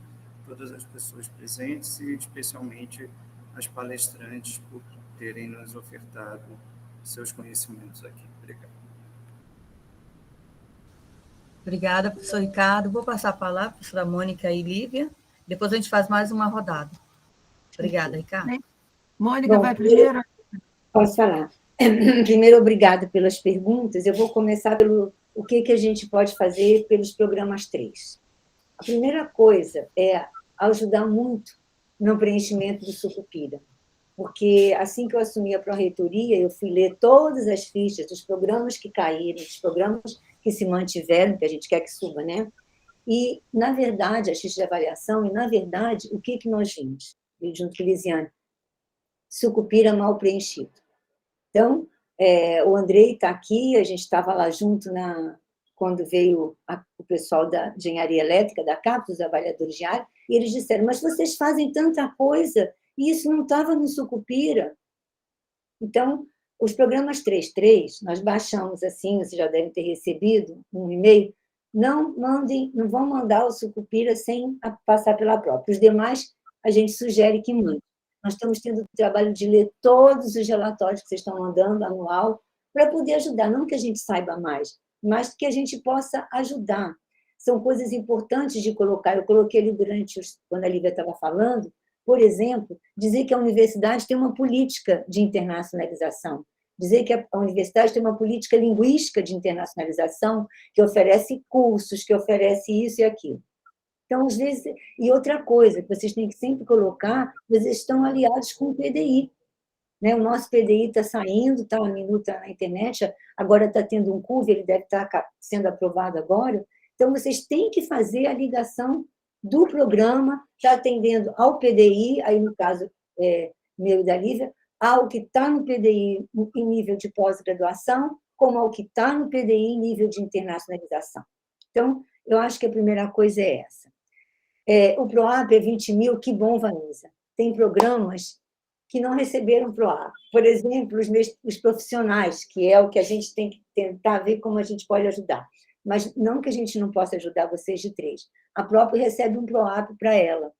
todas as pessoas presentes e especialmente as palestrantes por terem nos ofertado seus conhecimentos aqui. Obrigado. Obrigada, professor Ricardo. Vou passar a palavra para a professora Mônica e Lívia. Depois a gente faz mais uma rodada. Obrigada, Ricardo. Mônica, vai primeiro. Posso falar. Primeiro, obrigada pelas perguntas. Eu vou começar pelo o que a gente pode fazer pelos programas 3. A primeira coisa é ajudar muito no preenchimento do Sucupira, porque assim que eu assumi a pró-reitoria, eu fui ler todas as fichas dos programas que caíram, dos programas que se mantiveram, que a gente quer que suba, né? E, na verdade, as fichas de avaliação, e, na verdade, o que nós vimos? Junto com Lisiane, Sucupira mal preenchido. Então, o Andrei está aqui, a gente estava lá junto quando veio o pessoal da engenharia elétrica, da CAPES, os avaliadores de área, e eles disseram, mas vocês fazem tanta coisa, e isso não estava no Sucupira. Então, os programas 3.3, nós baixamos assim, vocês já devem ter recebido um e-mail, não vão mandar o Sucupira sem passar pela própria. Os demais, a gente sugere que mandem. Nós estamos tendo o trabalho de ler todos os relatórios que vocês estão mandando, anual, para poder ajudar, não que a gente saiba mais, mas que a gente possa ajudar. São coisas importantes de colocar. Eu coloquei ali quando a Lívia estava falando, por exemplo, dizer que a universidade tem uma política de internacionalização, dizer que a universidade tem uma política linguística de internacionalização, que oferece cursos, que oferece isso e aquilo. Então, às vezes, e outra coisa que vocês têm que sempre colocar, vocês estão aliados com o PDI. Né? O nosso PDI está saindo, está uma minuta na internet, agora está tendo um curso, ele deve estar sendo aprovado agora. Então, vocês têm que fazer a ligação do programa, está atendendo ao PDI, aí no caso meu e da Lívia, ao que está no PDI em nível de pós-graduação, como ao que está no PDI em nível de internacionalização. Então, eu acho que a primeira coisa é essa. O PROAP é 20 mil, que bom, Vanusa. Tem programas que não receberam PROAP. Por exemplo, os profissionais, que é o que a gente tem que tentar ver como a gente pode ajudar. Mas não que a gente não possa ajudar vocês de 3. A própria recebe um PROAP para ela.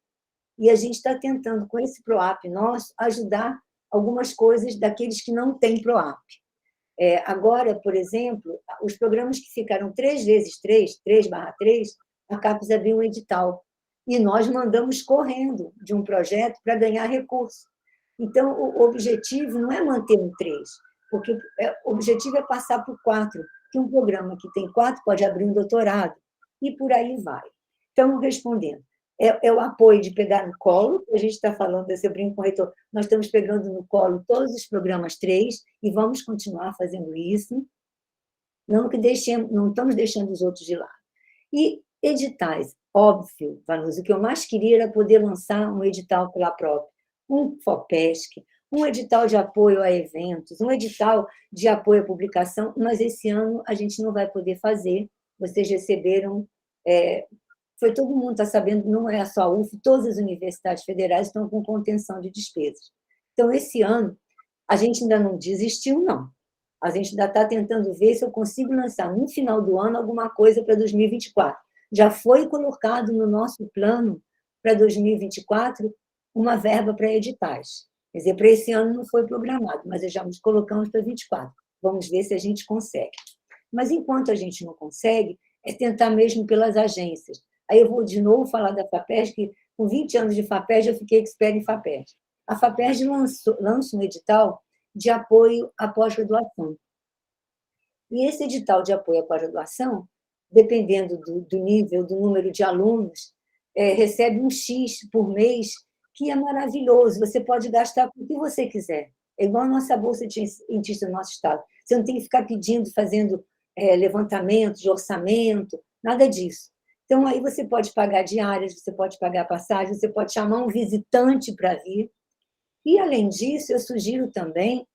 E a gente está tentando, com esse PROAP nosso, ajudar algumas coisas daqueles que não têm PROAP. Agora, por exemplo, os programas que ficaram 3x3, a CAPES abriu um edital. E nós mandamos correndo de um projeto para ganhar recurso. Então, o objetivo não é manter um 3, porque o objetivo é passar por 4, que um programa que tem 4 pode abrir um doutorado, e por aí vai. Então, respondendo, é o apoio de pegar no colo, a gente está falando, eu brinco com o reitor, nós estamos pegando no colo todos os programas 3 e vamos continuar fazendo isso, não estamos deixando os outros de lado. E editais, óbvio, Vanusa, o que eu mais queria era poder lançar um edital pela própria, um FOPESC, um edital de apoio a eventos, um edital de apoio à publicação, mas esse ano a gente não vai poder fazer. Vocês receberam, todo mundo está sabendo, não é só a UF, todas as universidades federais estão com contenção de despesas. Então, esse ano, a gente ainda não desistiu, não. A gente ainda está tentando ver se eu consigo lançar, no final do ano, alguma coisa para 2024. Já foi colocado no nosso plano para 2024 uma verba para editais. Quer dizer, para esse ano não foi programado, mas já nos colocamos para 2024. Vamos ver se a gente consegue. Mas, enquanto a gente não consegue, é tentar mesmo pelas agências. Aí eu vou de novo falar da FAPESP, que com 20 anos de FAPESP, eu fiquei expert em FAPESP. A FAPESP lança um edital de apoio à pós-graduação. E esse edital de apoio à pós-graduação, dependendo do nível, do número de alunos, recebe um X por mês, que é maravilhoso. Você pode gastar com o que você quiser. É igual a nossa bolsa de cientista do nosso estado. Você não tem que ficar pedindo, fazendo levantamento de orçamento, nada disso. Então, aí você pode pagar diárias, você pode pagar passagem, você pode chamar um visitante para vir. E, além disso, eu sugiro também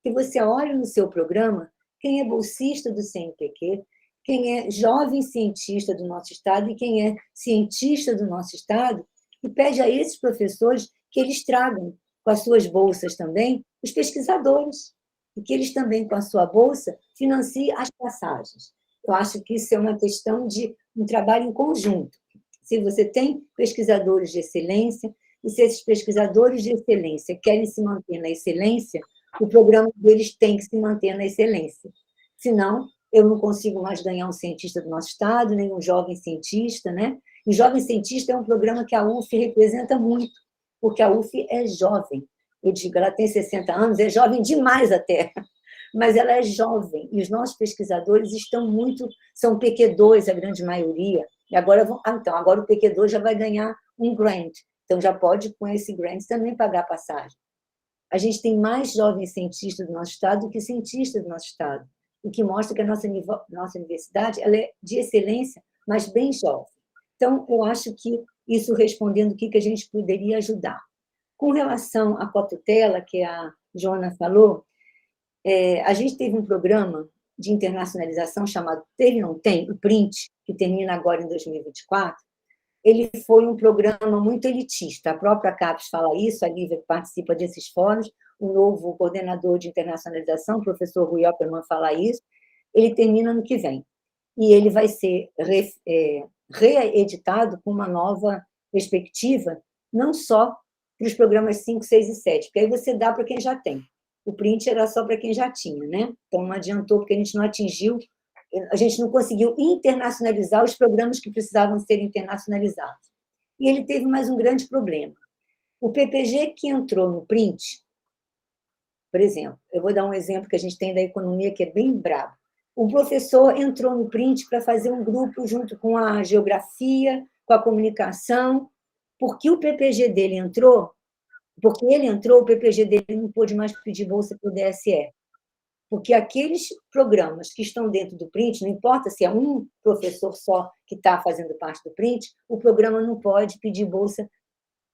que você olhe no seu programa quem é bolsista do CNPq, quem é jovem cientista do nosso estado e quem é cientista do nosso estado, e pede a esses professores que eles tragam com as suas bolsas também os pesquisadores, e que eles também, com a sua bolsa, financiem as passagens. Eu acho que isso é uma questão de um trabalho em conjunto. Se você tem pesquisadores de excelência, e se esses pesquisadores de excelência querem se manter na excelência, o programa deles tem que se manter na excelência. Senão, eu não consigo mais ganhar um cientista do nosso estado, nem um jovem cientista, né? E Jovem Cientista é um programa que a UF representa muito, porque a UF é jovem. Eu digo, ela tem 60 anos, é jovem demais até, mas ela é jovem, e os nossos pesquisadores são PQ2, a grande maioria, e agora o PQ2 já vai ganhar um grant, então já pode, com esse grant, também pagar passagem. A gente tem mais jovens cientistas do nosso estado do que cientistas do nosso estado, o que mostra que a nossa universidade ela é de excelência, mas bem jovem. Então, eu acho que isso respondendo o que a gente poderia ajudar. Com relação à cotutela, que a Joana falou, a gente teve um programa de internacionalização chamado Teve Não Tem, o PRINT, que termina agora em 2024. Ele foi um programa muito elitista. A própria CAPES fala isso, a Lívia participa desses fóruns, o novo coordenador de internacionalização, o professor Rui Opperman, fala isso. Ele termina ano que vem. E ele vai ser reeditado com uma nova perspectiva, não só para os programas 5, 6 e 7, porque aí você dá para quem já tem. O print era só para quem já tinha, né? Então, não adiantou, porque a gente não conseguiu internacionalizar os programas que precisavam ser internacionalizados. E ele teve mais um grande problema. O PPG que entrou no print, por exemplo, eu vou dar um exemplo que a gente tem da economia, que é bem brabo. O professor entrou no print para fazer um grupo junto com a geografia, com a comunicação, porque o PPG dele entrou, o PPG dele não pôde mais pedir bolsa para o DSE. Porque aqueles programas que estão dentro do print, não importa se é um professor só que está fazendo parte do print, o programa não pode pedir bolsa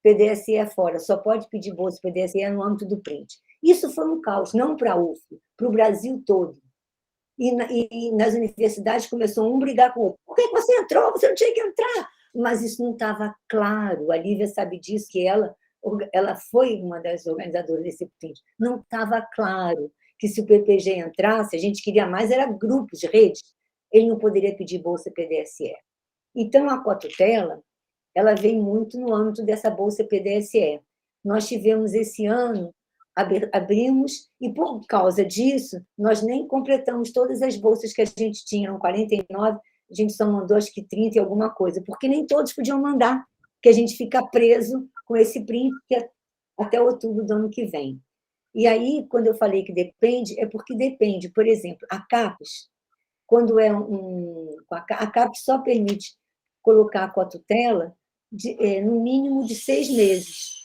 PDSE fora, só pode pedir bolsa PDSE no âmbito do print. Isso foi um caos, não para a UF, para o Brasil todo. E nas universidades começou um brigar com o outro. Por que você entrou? Você não tinha que entrar. Mas isso não estava claro. A Lívia sabe disso, que ela foi uma das organizadoras desse print. Não estava claro que se o PPG entrasse, a gente queria mais, era grupos, redes, ele não poderia pedir bolsa PDSE. Então, a cotutela, ela vem muito no âmbito dessa bolsa PDSE. Nós tivemos esse ano, abrimos, e por causa disso, nós nem completamos todas as bolsas que a gente tinha, eram 49, a gente só mandou acho que 30 e alguma coisa, porque nem todos podiam mandar, porque a gente fica preso com esse print até outubro do ano que vem. E aí, quando eu falei que depende, é porque depende. Por exemplo, a CAPES, quando a CAPES só permite colocar a cotutela no mínimo de 6 meses,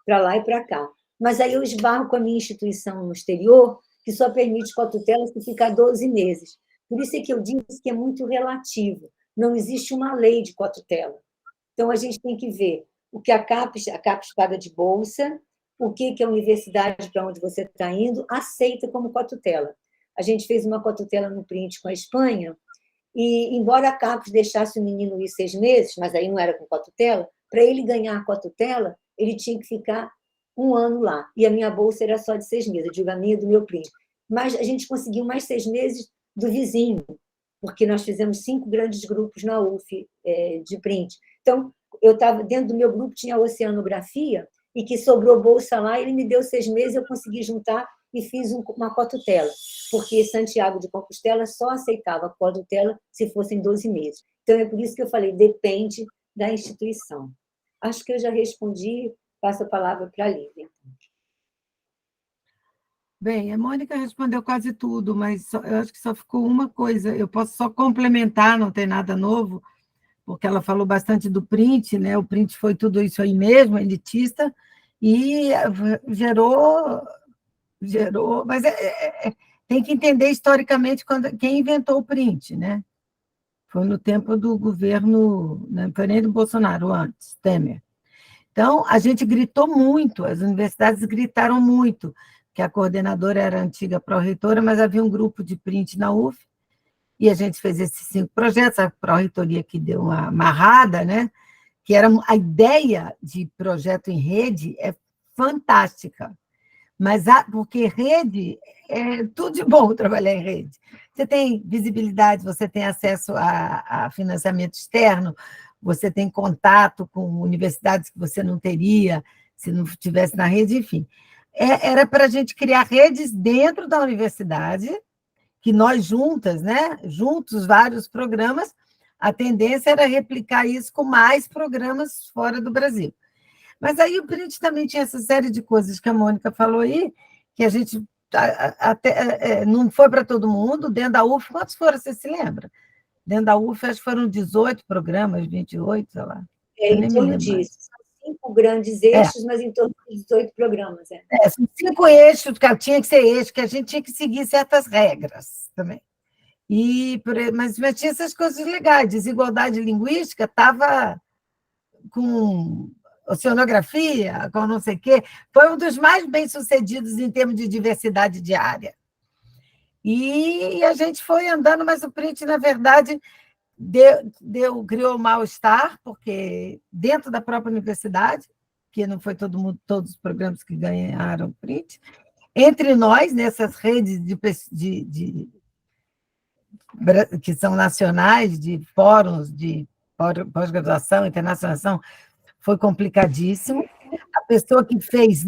para lá e para cá. Mas aí eu esbarro com a minha instituição no exterior, que só permite cotutela se ficar 12 meses. Por isso é que eu disse que é muito relativo. não existe uma lei de cotutela. Então, a gente tem que ver o que a CAPES paga de bolsa, o que a universidade para onde você está indo aceita como cotutela. A gente fez uma cotutela no print com a Espanha, e, embora a CAPES deixasse o menino ir 6 meses, mas aí não era com cotutela, para ele ganhar a cotutela, ele tinha que ficar 1 ano lá. E a minha bolsa era só de 6 meses, eu digo a minha do meu print. Mas a gente conseguiu mais 6 meses do vizinho, porque nós fizemos 5 grandes grupos na UF de print. Então, eu estava dentro do meu grupo, tinha oceanografia, e que sobrou bolsa lá, ele me deu 6 meses, eu consegui juntar e fiz uma cotutela, porque Santiago de Compostela só aceitava cotutela se fossem 12 meses. Então, é por isso que eu falei, depende da instituição. Acho que eu já respondi, passo a palavra para a Lívia. Bem, a Mônica respondeu quase tudo, mas eu acho que só ficou uma coisa, eu posso só complementar, não tem nada novo, porque ela falou bastante do print, né? O print foi tudo isso aí mesmo, elitista, e gerou, mas tem que entender historicamente quem inventou o print, né? Foi no tempo do governo, não foi nem do Bolsonaro, antes, Temer. Então, a gente gritou muito, as universidades gritaram muito, que a coordenadora era a antiga pró-reitora, mas havia um grupo de print na UF, e a gente fez esses 5 projetos, a pró-reitoria que deu uma amarrada, né? Que era a ideia de projeto em rede é fantástica, mas porque rede é tudo de bom trabalhar em rede. Você tem visibilidade, você tem acesso a financiamento externo, você tem contato com universidades que você não teria se não estivesse na rede, enfim. Era para a gente criar redes dentro da universidade, que nós juntas, né? Juntos, vários programas, a tendência era replicar isso com mais programas fora do Brasil. Mas aí o print também tinha essa série de coisas que a Mônica falou aí, que a gente até não foi para todo mundo. Dentro da UF, quantos foram, você se lembra? Dentro da UF, acho que foram 18 programas, 28, sei lá. Em torno disso. São 5 grandes eixos, mas em torno de 18 programas. São 5 eixos, que tinha que ser eixo, que a gente tinha que seguir certas regras também. Mas tinha essas coisas legais. Desigualdade linguística estava com oceanografia, com não sei o quê. Foi um dos mais bem-sucedidos em termos de diversidade de área. E a gente foi andando, mas o print, na verdade, criou mal-estar, porque dentro da própria universidade, que não foi todo mundo, todos os programas que ganharam print, entre nós, nessas redes que são nacionais, de fóruns de pós-graduação, internacionalização, foi complicadíssimo. A pessoa que fez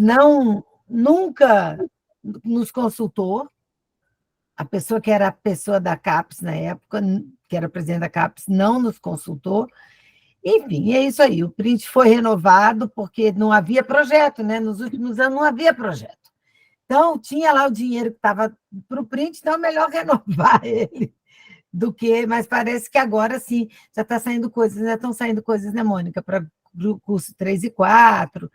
nunca nos consultou, a pessoa que era a pessoa da CAPES na época, que era presidente da CAPES, não nos consultou. Enfim, é isso aí. O print foi renovado porque não havia projeto, né? Nos últimos anos não havia projeto. Então, tinha lá o dinheiro que estava para o print, então é melhor renovar ele do que... Mas parece que agora, sim, já está saindo coisas, já estão saindo coisas, né, Mônica, para o curso 3 e 4.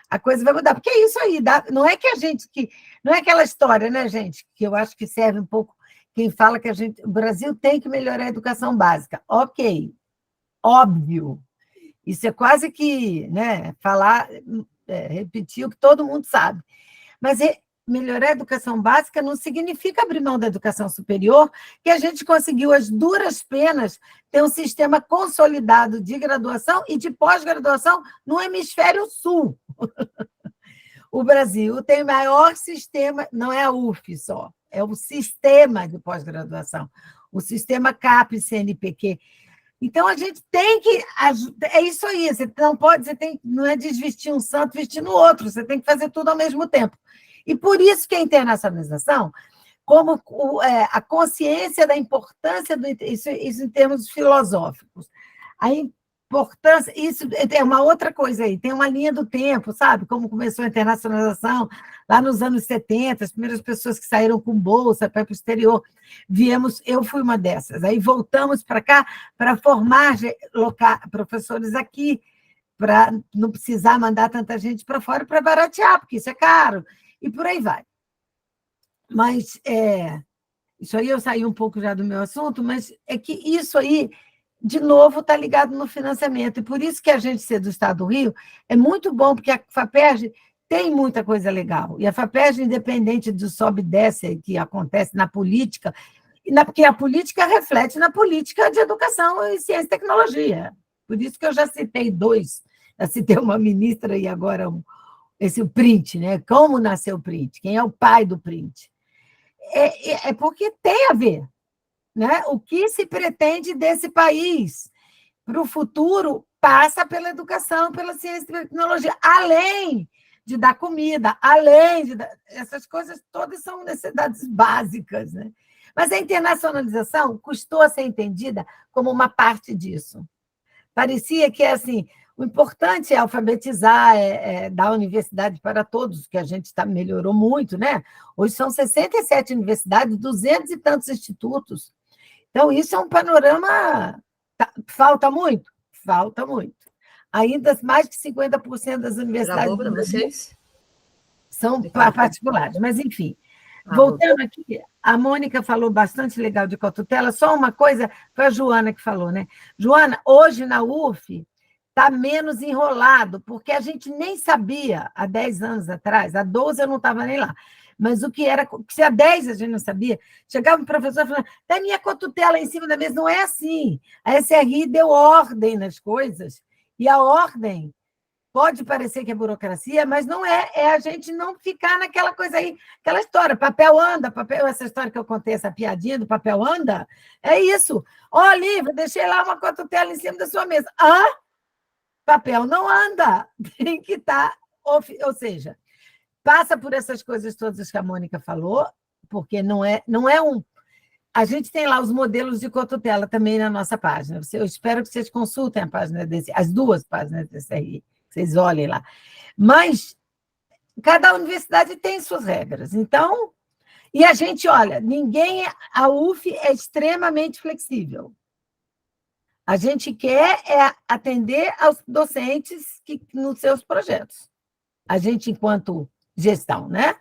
A coisa vai mudar, porque é isso aí, não é que a gente... Não é aquela história, né, gente, que eu acho que serve um pouco quem fala que o Brasil tem que melhorar a educação básica. Ok, óbvio. Isso é quase que, né, repetir o que todo mundo sabe. Mas melhorar a educação básica não significa abrir mão da educação superior, que a gente conseguiu, às duras penas, ter um sistema consolidado de graduação e de pós-graduação no hemisfério sul. O Brasil tem o maior sistema, não é a UF só, é o sistema de pós-graduação, o sistema CAPES, CNPq. Então, a gente tem que... É isso aí, você não pode, não é desvestir um santo vestindo o outro, você tem que fazer tudo ao mesmo tempo. E por isso que a internacionalização, como a consciência da importância, isso em termos filosóficos, a importância, isso é uma outra coisa aí, tem uma linha do tempo, sabe? Como começou a internacionalização lá nos anos 70, as primeiras pessoas que saíram com bolsa para o exterior, eu fui uma dessas, aí voltamos para cá para formar professores aqui, para não precisar mandar tanta gente para fora para baratear, porque isso é caro, e por aí vai. Mas isso aí eu saí um pouco já do meu assunto, mas é que isso aí de novo, está ligado no financiamento. E por isso que a gente ser do Estado do Rio é muito bom, porque a FAPERJ tem muita coisa legal. E a FAPERJ, independente do sobe e desce que acontece na política, porque a política reflete na política de educação e ciência e tecnologia. Por isso que eu já citei dois. Já citei uma ministra e agora o print, né? Como nasceu o print? Quem é o pai do print? É porque tem a ver, né? O que se pretende desse país para o futuro passa pela educação, pela ciência e tecnologia, além de dar comida, além de dar... Essas coisas todas são necessidades básicas, né? Mas a internacionalização custou a ser entendida como uma parte disso. Parecia que, assim, o importante é alfabetizar, dar universidade para todos, que a gente melhorou muito, né? Hoje são 67 universidades, 200 e tantos institutos. Então, isso é um panorama... Falta muito? Falta muito. Ainda mais que 50% das universidades para vocês? São particulares, mas, enfim. Voltando aqui, a Mônica falou bastante legal de cotutela, só uma coisa, foi a Joana que falou, né? Joana, hoje na UF está menos enrolado, porque a gente nem sabia, há 10 anos atrás, há 12 eu não estava nem lá, mas o que era, se há 10 a gente não sabia, chegava um professor falando, tem minha cotutela em cima da mesa, não é assim. A SRI deu ordem nas coisas, e a ordem pode parecer que é burocracia, mas não é. É a gente não ficar naquela coisa aí, aquela história, papel anda, essa história que eu contei, essa piadinha do papel anda, é isso. Ó, Lívia, deixei lá uma cotutela em cima da sua mesa. Papel não anda, tem que estar, ou seja, passa por essas coisas todas que a Mônica falou, porque não é um... A gente tem lá os modelos de cotutela também na nossa página. Eu espero que vocês consultem a página as duas páginas desse aí. Vocês olhem lá. Mas cada universidade tem suas regras. Então, e a gente, olha, a UF é extremamente flexível. A gente quer atender aos docentes nos seus projetos. A gente, enquanto gestão, né?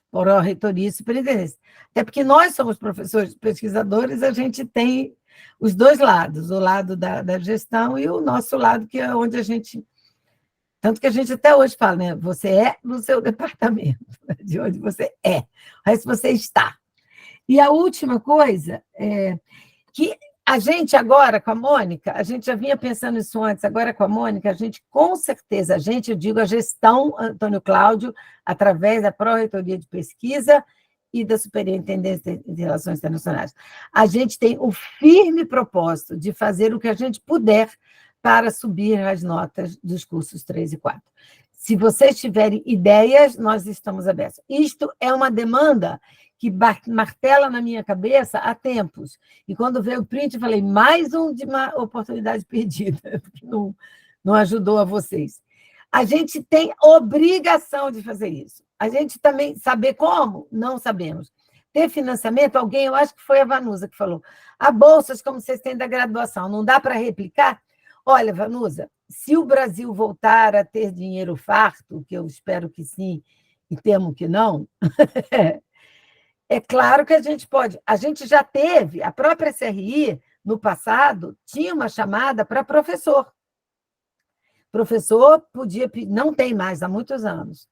Por reitoria e superintendência. Até porque nós somos professores pesquisadores, a gente tem os dois lados, o lado da gestão e o nosso lado, que é onde a gente... Tanto que a gente até hoje fala, né? Você é no seu departamento, de onde você é, o resto você está. E a última coisa é que a gente agora, com a Mônica, a gente já vinha pensando isso antes, agora com a Mônica, a gente, com certeza, eu digo a gestão, Antônio Cláudio, através da Pró-Reitoria de Pesquisa e da Superintendência de Relações Internacionais. A gente tem o firme propósito de fazer o que a gente puder para subir as notas dos cursos 3 e 4. Se vocês tiverem ideias, nós estamos abertos. Isto é uma demanda que martela na minha cabeça há tempos. E quando veio o print, eu falei, mais uma oportunidade perdida, porque não ajudou a vocês. A gente tem obrigação de fazer isso. A gente também, saber como? Não sabemos. Ter financiamento, eu acho que foi a Vanusa que falou, há bolsas como vocês têm da graduação, não dá para replicar? Olha, Vanusa, se o Brasil voltar a ter dinheiro farto, que eu espero que sim, e temo que não, é claro que a gente pode. A gente já teve, a própria SRI, no passado, tinha uma chamada para professor. Professor podia, não tem mais, há muitos anos.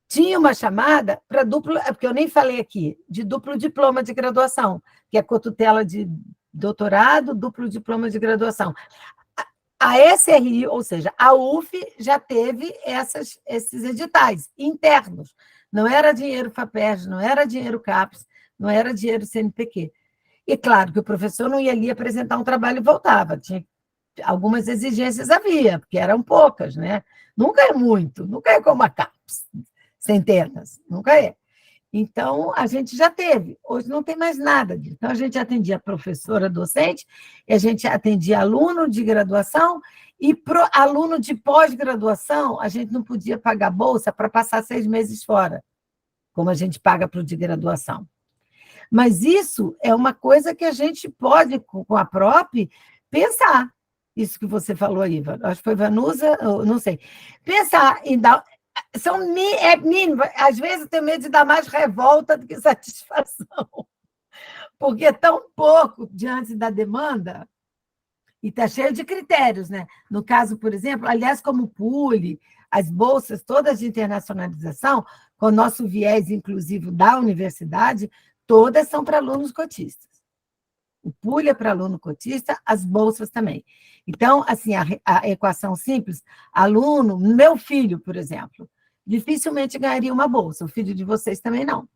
Tinha uma chamada para duplo, porque eu nem falei aqui, de duplo diploma de graduação, que é cotutela de doutorado, duplo diploma de graduação. A SRI, ou seja, a UF, já teve esses editais internos. Não era dinheiro FAPERJ, não era dinheiro CAPES, não era dinheiro CNPq. E claro que o professor não ia ali apresentar um trabalho e voltava. Algumas exigências havia, porque eram poucas, né? Nunca é muito, nunca é como a CAPES, centenas, nunca é. Então, a gente já teve. Hoje não tem mais nada disso. Então, a gente atendia professora docente, a gente atendia aluno de graduação, e para aluno de pós-graduação, a gente não podia pagar bolsa para passar 6 meses fora, como a gente paga para o de graduação. Mas isso é uma coisa que a gente pode, com a PROP, pensar. Isso que você falou aí, acho que foi Vanusa, não sei. Pensar em dar... É mínimo, às vezes eu tenho medo de dar mais revolta do que satisfação, porque é tão pouco diante da demanda, E está cheio de critérios, né? No caso, por exemplo, aliás, como o PULE, as bolsas todas de internacionalização, com o nosso viés inclusivo da universidade, todas são para alunos cotistas. O PULE é para aluno cotista, as bolsas também. Então, assim, a equação simples, aluno, meu filho, por exemplo, dificilmente ganharia uma bolsa, o filho de vocês também não.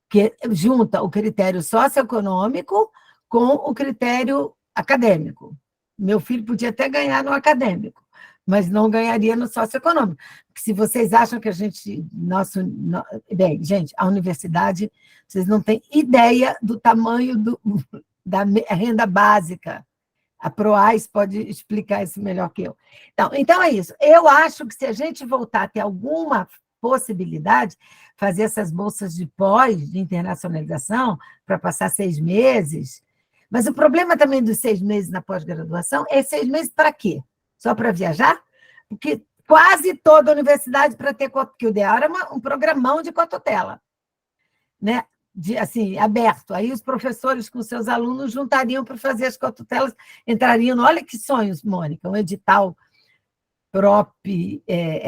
Que junta o critério socioeconômico com o critério acadêmico. Meu filho podia até ganhar no acadêmico, mas não ganharia no socioeconômico. Porque se vocês acham que a gente... Bem, gente, a universidade, vocês não têm ideia do tamanho da renda básica. A PROAS pode explicar isso melhor que eu. Então, é isso. Eu acho que se a gente voltar a ter alguma possibilidade, fazer essas bolsas de pós, de internacionalização, para passar 6 meses... Mas o problema também dos 6 meses na pós-graduação é 6 meses para quê? Só para viajar? Porque quase toda universidade, para ter... que o ideal era um programão de cotutela, né? Assim, aberto. Aí os professores com seus alunos juntariam para fazer as cotutelas, entrariam... Olha que sonhos, Mônica, um edital PROP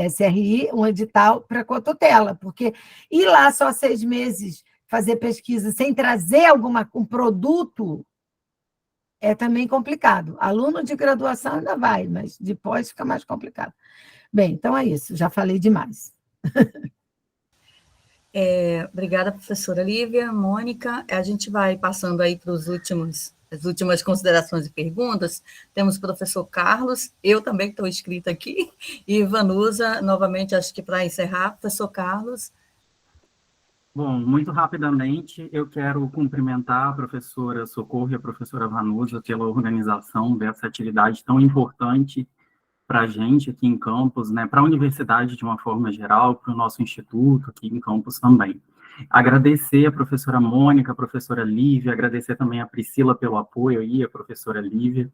SRI, um edital para cotutela, porque ir lá só 6 meses fazer pesquisa sem trazer um produto é também complicado. Aluno de graduação ainda vai, mas depois fica mais complicado. Bem, então é isso, já falei demais. Obrigada, professora Lívia, Mônica. A gente vai passando aí para as últimas considerações e perguntas. Temos o professor Carlos, eu também estou inscrita aqui, e Vanusa, novamente, acho que para encerrar, professor Carlos. Bom, muito rapidamente, eu quero cumprimentar a professora Socorro e a professora Vanusa pela organização dessa atividade tão importante para a gente aqui em campus, né, para a universidade de uma forma geral, para o nosso instituto aqui em campus também. Agradecer a professora Mônica, a professora Lívia, agradecer também a Priscila pelo apoio aí, a professora Lívia.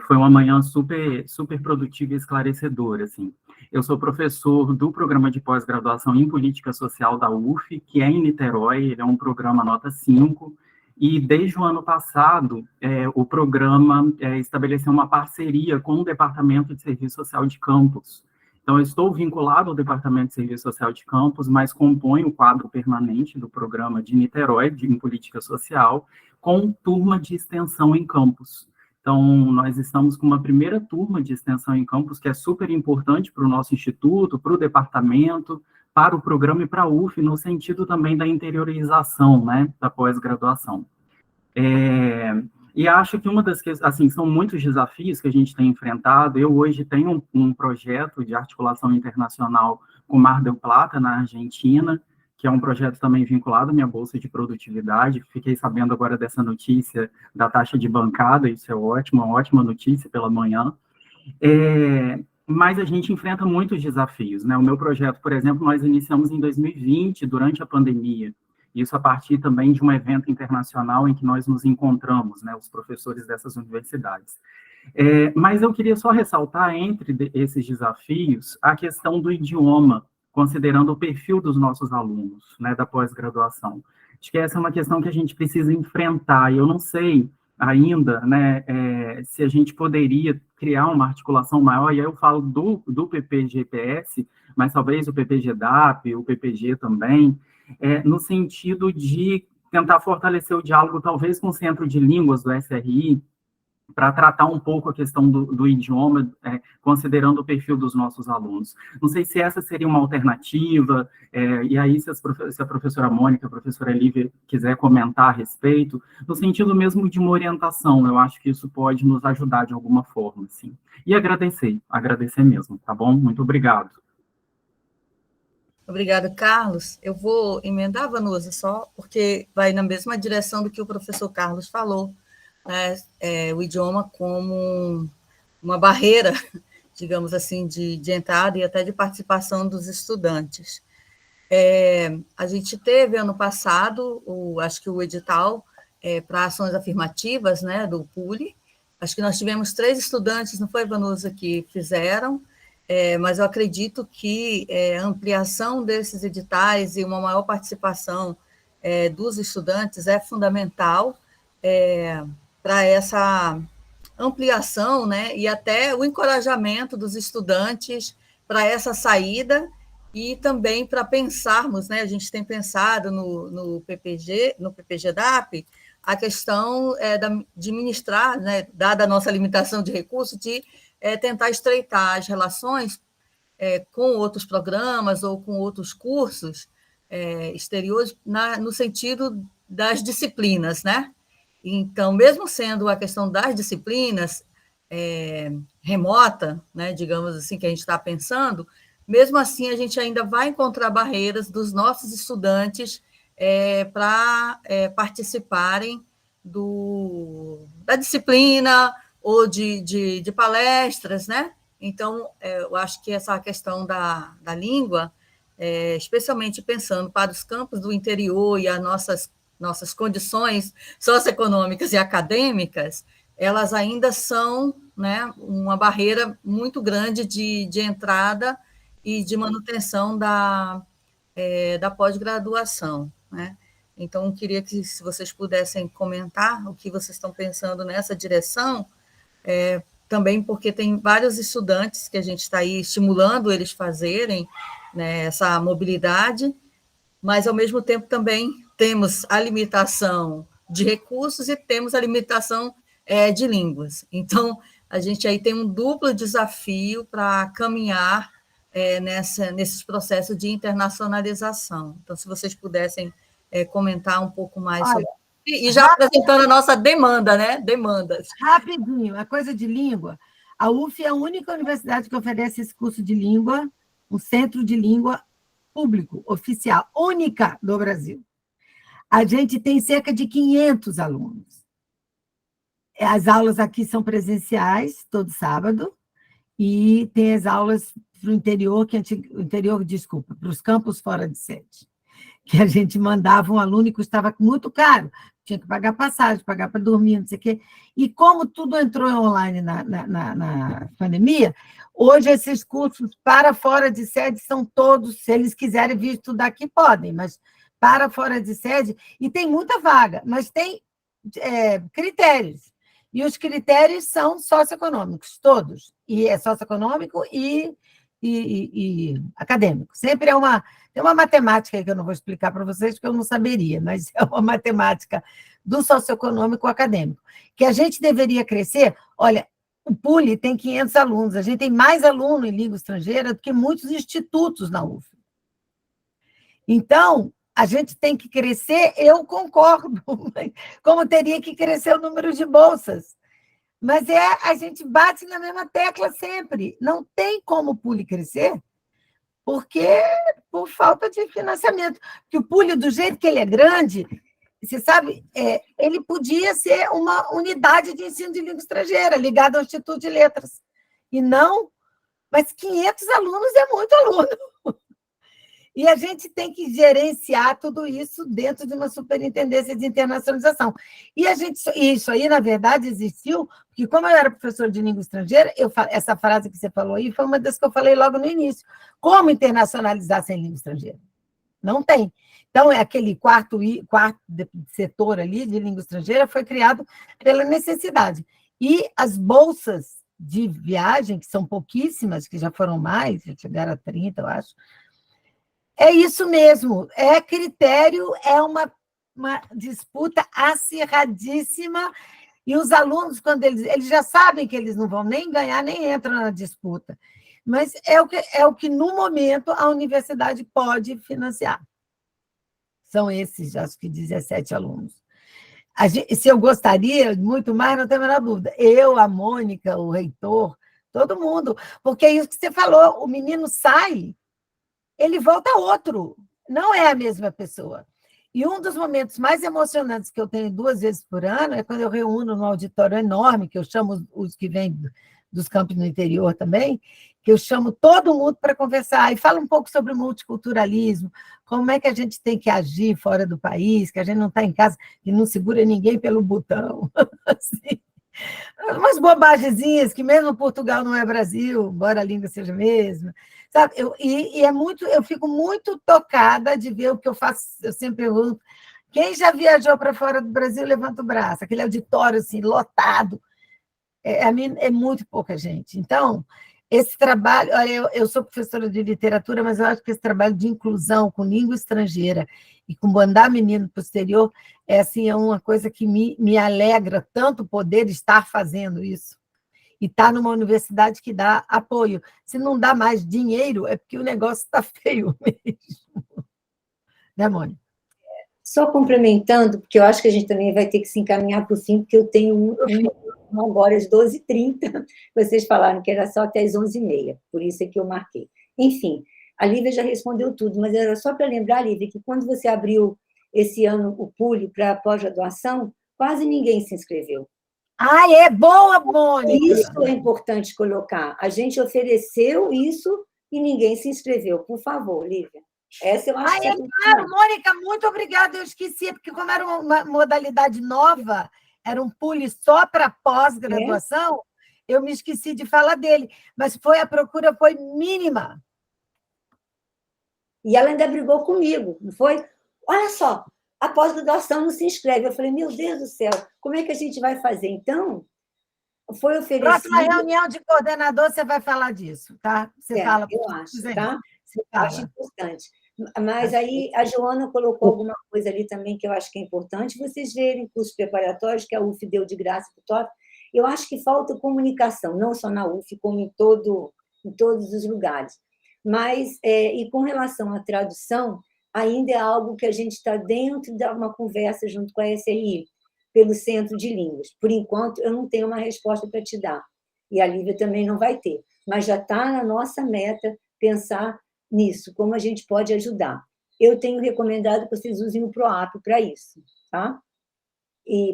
Foi uma manhã super produtiva e esclarecedora, assim. Eu sou professor do programa de pós-graduação em Política Social da UF, que é em Niterói, ele é um programa nota 5, e desde o ano passado, o programa estabeleceu uma parceria com o Departamento de Serviço Social de Campus. Então, eu estou vinculado ao Departamento de Serviço Social de Campus, mas componho o quadro permanente do programa de Niterói, em Política Social, com turma de extensão em campus. Então, nós estamos com uma primeira turma de extensão em campus, que é super importante para o nosso instituto, para o departamento, para o programa e para a UF, no sentido também da interiorização, né, da pós-graduação. E acho que uma das questões, assim, são muitos desafios que a gente tem enfrentado. Eu hoje tenho um projeto de articulação internacional com Mar del Plata, na Argentina, que é um projeto também vinculado à minha bolsa de produtividade. Fiquei sabendo agora dessa notícia da taxa de bancada, isso é ótimo, uma ótima notícia pela manhã. Mas a gente enfrenta muitos desafios, né? O meu projeto, por exemplo, nós iniciamos em 2020, durante a pandemia, isso a partir também de um evento internacional em que nós nos encontramos, né, os professores dessas universidades. Mas eu queria só ressaltar, entre esses desafios, a questão do idioma, considerando o perfil dos nossos alunos, né, da pós-graduação. Acho que essa é uma questão que a gente precisa enfrentar, e eu não sei ainda, né, se a gente poderia criar uma articulação maior, e aí eu falo do PPG-PS, mas talvez o PPG-DAP, o PPG também, no sentido de tentar fortalecer o diálogo, talvez com o Centro de Línguas do SRI, para tratar um pouco a questão do idioma, considerando o perfil dos nossos alunos. Não sei se essa seria uma alternativa, e aí se a professora Mônica, a professora Lívia quiser comentar a respeito, no sentido mesmo de uma orientação, eu acho que isso pode nos ajudar de alguma forma, assim. E agradecer mesmo, tá bom? Muito obrigado. Obrigada, Carlos. Eu vou emendar, Vanusa, só porque vai na mesma direção do que o professor Carlos falou, né? O idioma como uma barreira, digamos assim, de entrada e até de participação dos estudantes. A gente teve, ano passado, acho que o edital para ações afirmativas, né, do PULE. Acho que nós tivemos 3 estudantes, não foi, Vanusa, que fizeram, mas eu acredito que a ampliação desses editais e uma maior participação dos estudantes é fundamental para ampliação, né, e até o encorajamento dos estudantes para essa saída e também para pensarmos, né, a gente tem pensado no PPG-DAP, a questão de ministrar, né, dada a nossa limitação de recursos, de tentar estreitar as relações com outros programas ou com outros cursos exteriores no sentido das disciplinas, né? Então, mesmo sendo a questão das disciplinas remota, né, digamos assim, que a gente está pensando, mesmo assim a gente ainda vai encontrar barreiras dos nossos estudantes para participarem da disciplina ou de palestras, né? Então, eu acho que essa questão da língua, especialmente pensando para os campos do interior e as nossas condições socioeconômicas e acadêmicas, elas ainda são, né, uma barreira muito grande de entrada e de manutenção da pós-graduação, né? Então, queria que, se vocês pudessem comentar o que vocês estão pensando nessa direção, também porque tem vários estudantes que a gente está aí estimulando eles fazerem, né, essa mobilidade, mas, ao mesmo tempo, também temos a limitação de recursos e temos a limitação de línguas. Então, a gente aí tem um duplo desafio para caminhar nesses processos de internacionalização. Então, se vocês pudessem comentar um pouco mais sobre isso. E já apresentando a nossa demanda, né? Demandas. Rapidinho, a coisa de língua. A UF é a única universidade que oferece esse curso de língua, um centro de língua público, oficial, única do Brasil. A gente tem cerca de 500 alunos. As aulas aqui são presenciais, todo sábado, e tem as aulas para o interior, para os campos fora de sede, que a gente mandava um aluno e custava muito caro, tinha que pagar passagem, pagar para dormir, não sei o quê. E como tudo entrou online na pandemia, hoje esses cursos para fora de sede são todos, se eles quiserem vir estudar aqui, podem, mas para fora de sede, e tem muita vaga, mas tem critérios. E os critérios são socioeconômicos, todos. E é socioeconômico e acadêmico. Sempre tem uma matemática que eu não vou explicar para vocês, porque eu não saberia, mas é uma matemática do socioeconômico acadêmico, que a gente deveria crescer. Olha, o PULI tem 500 alunos, a gente tem mais aluno em língua estrangeira do que muitos institutos na UF. Então, a gente tem que crescer, eu concordo, como teria que crescer o número de bolsas. Mas a gente bate na mesma tecla sempre. Não tem como o PULI crescer, por falta de financiamento. Porque o PULI, do jeito que ele é grande, você sabe, ele podia ser uma unidade de ensino de língua estrangeira, ligada ao Instituto de Letras. E não, mas 500 alunos é muito aluno. E a gente tem que gerenciar tudo isso dentro de uma superintendência de internacionalização. E isso aí, na verdade, existiu, porque como eu era professora de língua estrangeira, essa frase que você falou aí foi uma das que eu falei logo no início. Como internacionalizar sem língua estrangeira? Não tem. Então, aquele quarto setor ali de língua estrangeira foi criado pela necessidade. E as bolsas de viagem, que são pouquíssimas, que já foram mais, já chegaram a 30, eu acho, é isso mesmo, critério, é uma disputa acirradíssima, e os alunos, quando eles já sabem que eles não vão nem ganhar, nem entram na disputa, mas é o que no momento, a universidade pode financiar. São esses, acho que 17 alunos. Se eu gostaria muito mais, não tenho a menor dúvida. Eu, a Mônica, o reitor, todo mundo, porque é isso que você falou, o menino sai, ele volta outro, não é a mesma pessoa. E um dos momentos mais emocionantes que eu tenho 2 vezes por ano é quando eu reúno num auditório enorme, que eu chamo os que vêm dos campos no interior também, que eu chamo todo mundo para conversar, e falo um pouco sobre o multiculturalismo, como é que a gente tem que agir fora do país, que a gente não está em casa e não segura ninguém pelo botão. Assim. Umas bobagemzinhas que mesmo Portugal não é Brasil, embora a língua seja a mesma. Sabe? Eu fico muito tocada de ver o que eu faço. Eu sempre pergunto, quem já viajou para fora do Brasil, levanta o braço. Aquele auditório assim, lotado. é muito pouca gente. Então, esse trabalho, olha, eu sou professora de literatura, mas eu acho que esse trabalho de inclusão com língua estrangeira e com mandar menino para o exterior assim, é uma coisa que me alegra tanto poder estar fazendo isso. E estar numa universidade que dá apoio. Se não dá mais dinheiro, é porque o negócio está feio mesmo. Né, Mônica? Só complementando, porque eu acho que a gente também vai ter que se encaminhar para o fim, porque eu tenho um agora às 12h30, vocês falaram que era só até às 11h30, por isso é que eu marquei. Enfim, a Lívia já respondeu tudo, mas era só para lembrar, Lívia, que quando você abriu esse ano o PULE para pós-graduação, quase ninguém se inscreveu. Ah, é boa, Mônica! Isso é importante colocar. A gente ofereceu isso e ninguém se inscreveu. Por favor, Lívia. Essa eu acho que é claro, Mônica, muito obrigada. Eu esqueci, porque como era uma modalidade nova, era um PULE só para pós-graduação, eu me esqueci de falar dele. Mas a procura foi mínima. E ela ainda brigou comigo, não foi? Olha só, a pós-graduação não se inscreve. Eu falei, meu Deus do céu, como é que a gente vai fazer? Então, foi oferecido... Próxima reunião de coordenador, você vai falar disso, tá? Você fala. Eu acho, tá? Acho importante. Mas aí a Joana colocou alguma coisa ali também que eu acho que é importante. Vocês verem cursos preparatórios, que a UF deu de graça para o TOEFL. Eu acho que falta comunicação, não só na UF, como em todos os lugares. Mas, e com relação à tradução, ainda é algo que a gente está dentro de uma conversa junto com a SRI, pelo Centro de Línguas. Por enquanto, eu não tenho uma resposta para te dar. E a Lívia também não vai ter. Mas já está na nossa meta pensar nisso, como a gente pode ajudar. Eu tenho recomendado que vocês usem o PROAP para isso, tá?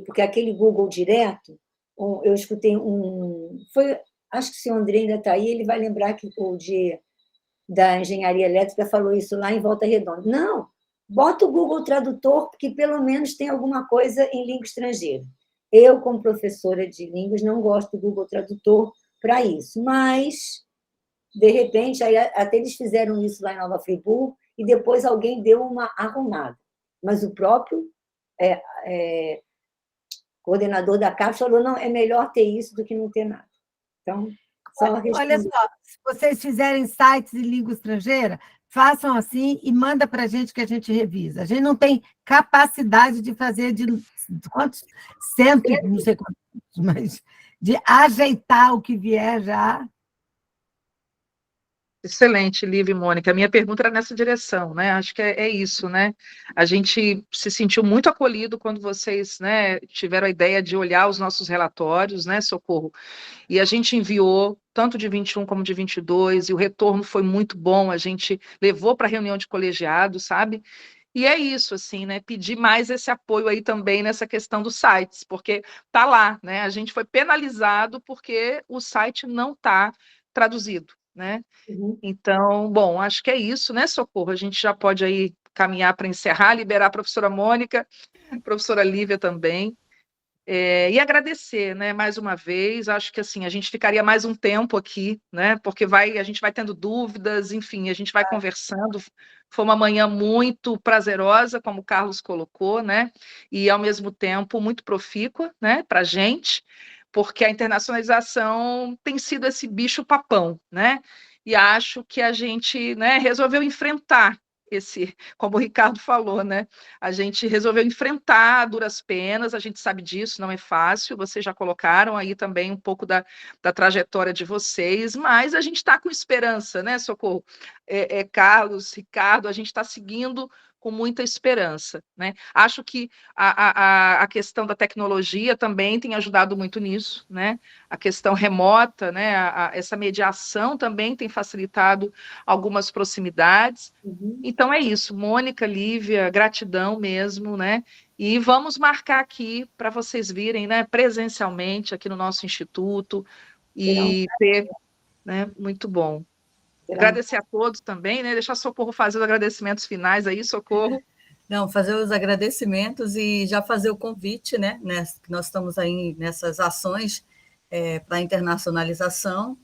Porque aquele Google Direto, eu escutei acho que o senhor André ainda está aí, ele vai lembrar que o da engenharia elétrica falou isso lá em Volta Redonda. Não, bota o Google Tradutor, porque pelo menos tem alguma coisa em língua estrangeira. Eu, como professora de línguas, não gosto do Google Tradutor para isso, mas, de repente, aí, até eles fizeram isso lá em Nova Friburgo, e depois alguém deu uma arrumada. Mas o próprio coordenador da CAPES falou, não, é melhor ter isso do que não ter nada. Então, olha só, se vocês fizerem sites de língua estrangeira, façam assim e manda para a gente que a gente revisa. A gente não tem capacidade de fazer de quantos centos, não sei quantos, mas de ajeitar o que vier já. Excelente, Lívia e Mônica. A minha pergunta era nessa direção, né? Acho que é isso, né? A gente se sentiu muito acolhido quando vocês, né, tiveram a ideia de olhar os nossos relatórios, né, Socorro? E a gente enviou, tanto de 21 como de 22, e o retorno foi muito bom, a gente levou para a reunião de colegiado, sabe? E é isso, assim, né? Pedir mais esse apoio aí também nessa questão dos sites, porque tá lá, né? A gente foi penalizado porque o site não está traduzido, né? Então, bom, acho que é isso, né, Socorro? A gente já pode aí caminhar para encerrar, liberar a professora Mônica, a professora Lívia também, e agradecer, né, mais uma vez. Acho que assim a gente ficaria mais um tempo aqui, né, porque a gente vai tendo dúvidas, enfim, a gente vai conversando. Foi uma manhã muito prazerosa, como o Carlos colocou, né, e ao mesmo tempo muito profícua, né, para a gente, porque a internacionalização tem sido esse bicho-papão, né? E acho que a gente, né, resolveu enfrentar como o Ricardo falou, né? A gente resolveu enfrentar a duras penas, a gente sabe disso, não é fácil, vocês já colocaram aí também um pouco da trajetória de vocês, mas a gente está com esperança, né, Socorro? Carlos, Ricardo, a gente está seguindo com muita esperança, né? Acho que a questão da tecnologia também tem ajudado muito nisso, né? A questão remota, né? Essa mediação também tem facilitado algumas proximidades. Então é isso, Mônica, Lívia, gratidão mesmo, né? E vamos marcar aqui para vocês virem, né, presencialmente aqui no nosso instituto e ter, né, muito bom. Agradecer a todos também, né? Deixar Socorro fazer os agradecimentos finais aí, Socorro. Não, fazer os agradecimentos e já fazer o convite, né? Que nós estamos aí nessas ações para a internacionalização.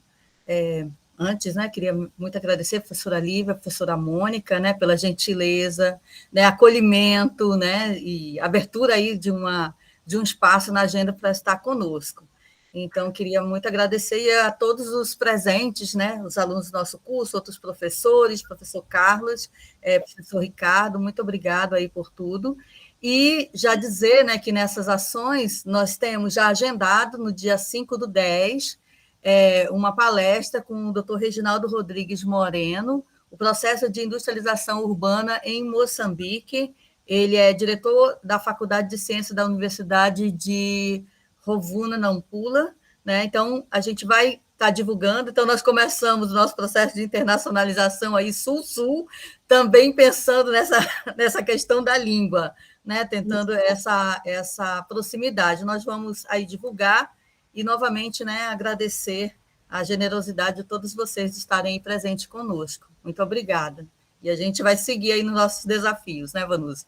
Antes, né, queria muito agradecer a professora Lívia, a professora Mônica, né, pela gentileza, né, acolhimento, né, e abertura aí de um espaço na agenda para estar conosco. Então, queria muito agradecer a todos os presentes, né, os alunos do nosso curso, outros professores, professor Carlos, professor Ricardo, muito obrigado aí por tudo. E já dizer, né, que nessas ações nós temos já agendado no dia 5/10 uma palestra com o Dr. Reginaldo Rodrigues Moreno, o processo de industrialização urbana em Moçambique. Ele é diretor da Faculdade de Ciências da Universidade de Rovuma, Nampula, né? Então, a gente vai estar divulgando. Então, nós começamos o nosso processo de internacionalização aí sul-sul, também pensando nessa questão da língua, né? Tentando essa proximidade. Nós vamos aí divulgar e, novamente, né, agradecer a generosidade de todos vocês de estarem aí presentes conosco. Muito obrigada. E a gente vai seguir aí nos nossos desafios, né, Vanusa?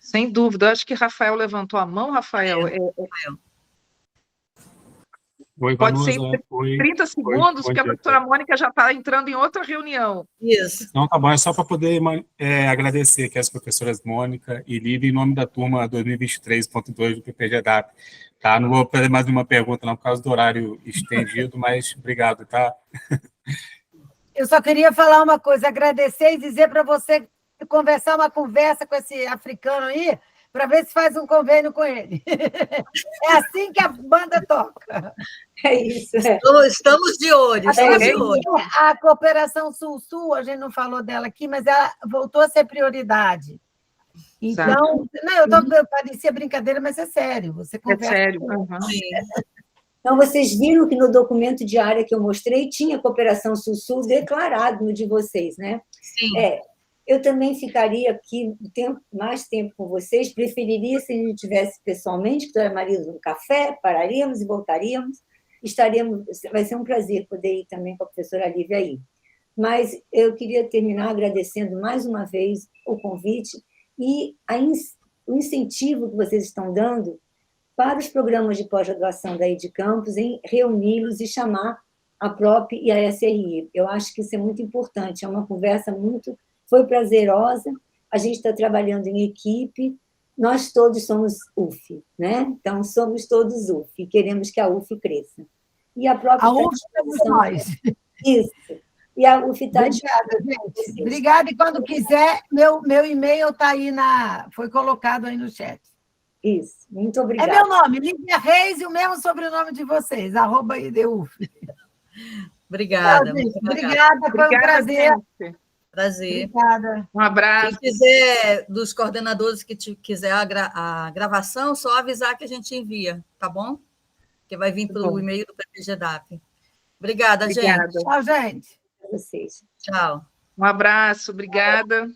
Sem dúvida. Acho que Rafael levantou a mão, Rafael. Oi, Pode Vanusa. ser em Oi. 30 segundos, Oi, porque a professora Mônica já está entrando em outra reunião. Isso. Não, tá bom, é só para poder agradecer aqui as professoras Mônica e Lívia em nome da turma 2023.2 do PPGDAP. Tá? Não vou fazer mais uma pergunta, não, por causa do horário estendido, mas obrigado, tá? Eu só queria falar uma coisa, agradecer e dizer para você conversar uma conversa com esse africano aí, para ver se faz um convênio com ele. É assim que a banda toca. É isso. Estamos de olho, estamos de olho. A cooperação Sul-Sul, a gente não falou dela aqui, mas ela voltou a ser prioridade. Então, parecia brincadeira, mas é sério. Você conversa. É sério. Então, vocês viram que no documento de área que eu mostrei tinha cooperação Sul-Sul declarado no de vocês, né? Sim. Eu também ficaria aqui mais tempo com vocês, preferiria se a gente tivesse pessoalmente, que tomaríamos um café, pararíamos e voltaríamos, vai ser um prazer poder ir também com a professora Lívia aí. Mas eu queria terminar agradecendo mais uma vez o convite e o incentivo que vocês estão dando para os programas de pós-graduação da Edcampus em reuni-los e chamar a PROP e a SRI. Eu acho que isso é muito importante, é uma conversa foi prazerosa, a gente está trabalhando em equipe, nós todos somos UF, né? Então, somos todos UF, e queremos que a UF cresça. E a própria... A UF somos nós. Isso. E a UF está... Obrigada, gente. Obrigada, e quando quiser, meu e-mail está aí foi colocado aí no chat. Isso, muito obrigada. É meu nome, Lívia Reis, e o mesmo sobrenome de vocês, @IDUF. Obrigada. Obrigada, foi um prazer. Gente. Prazer. Obrigada. Um abraço. Quem quiser, dos coordenadores que quiser a gravação, só avisar que a gente envia, tá bom? Que vai vir pelo e-mail do PPGDAP. Obrigada, gente. Tchau, gente. Vocês. Tchau. Um abraço, obrigada.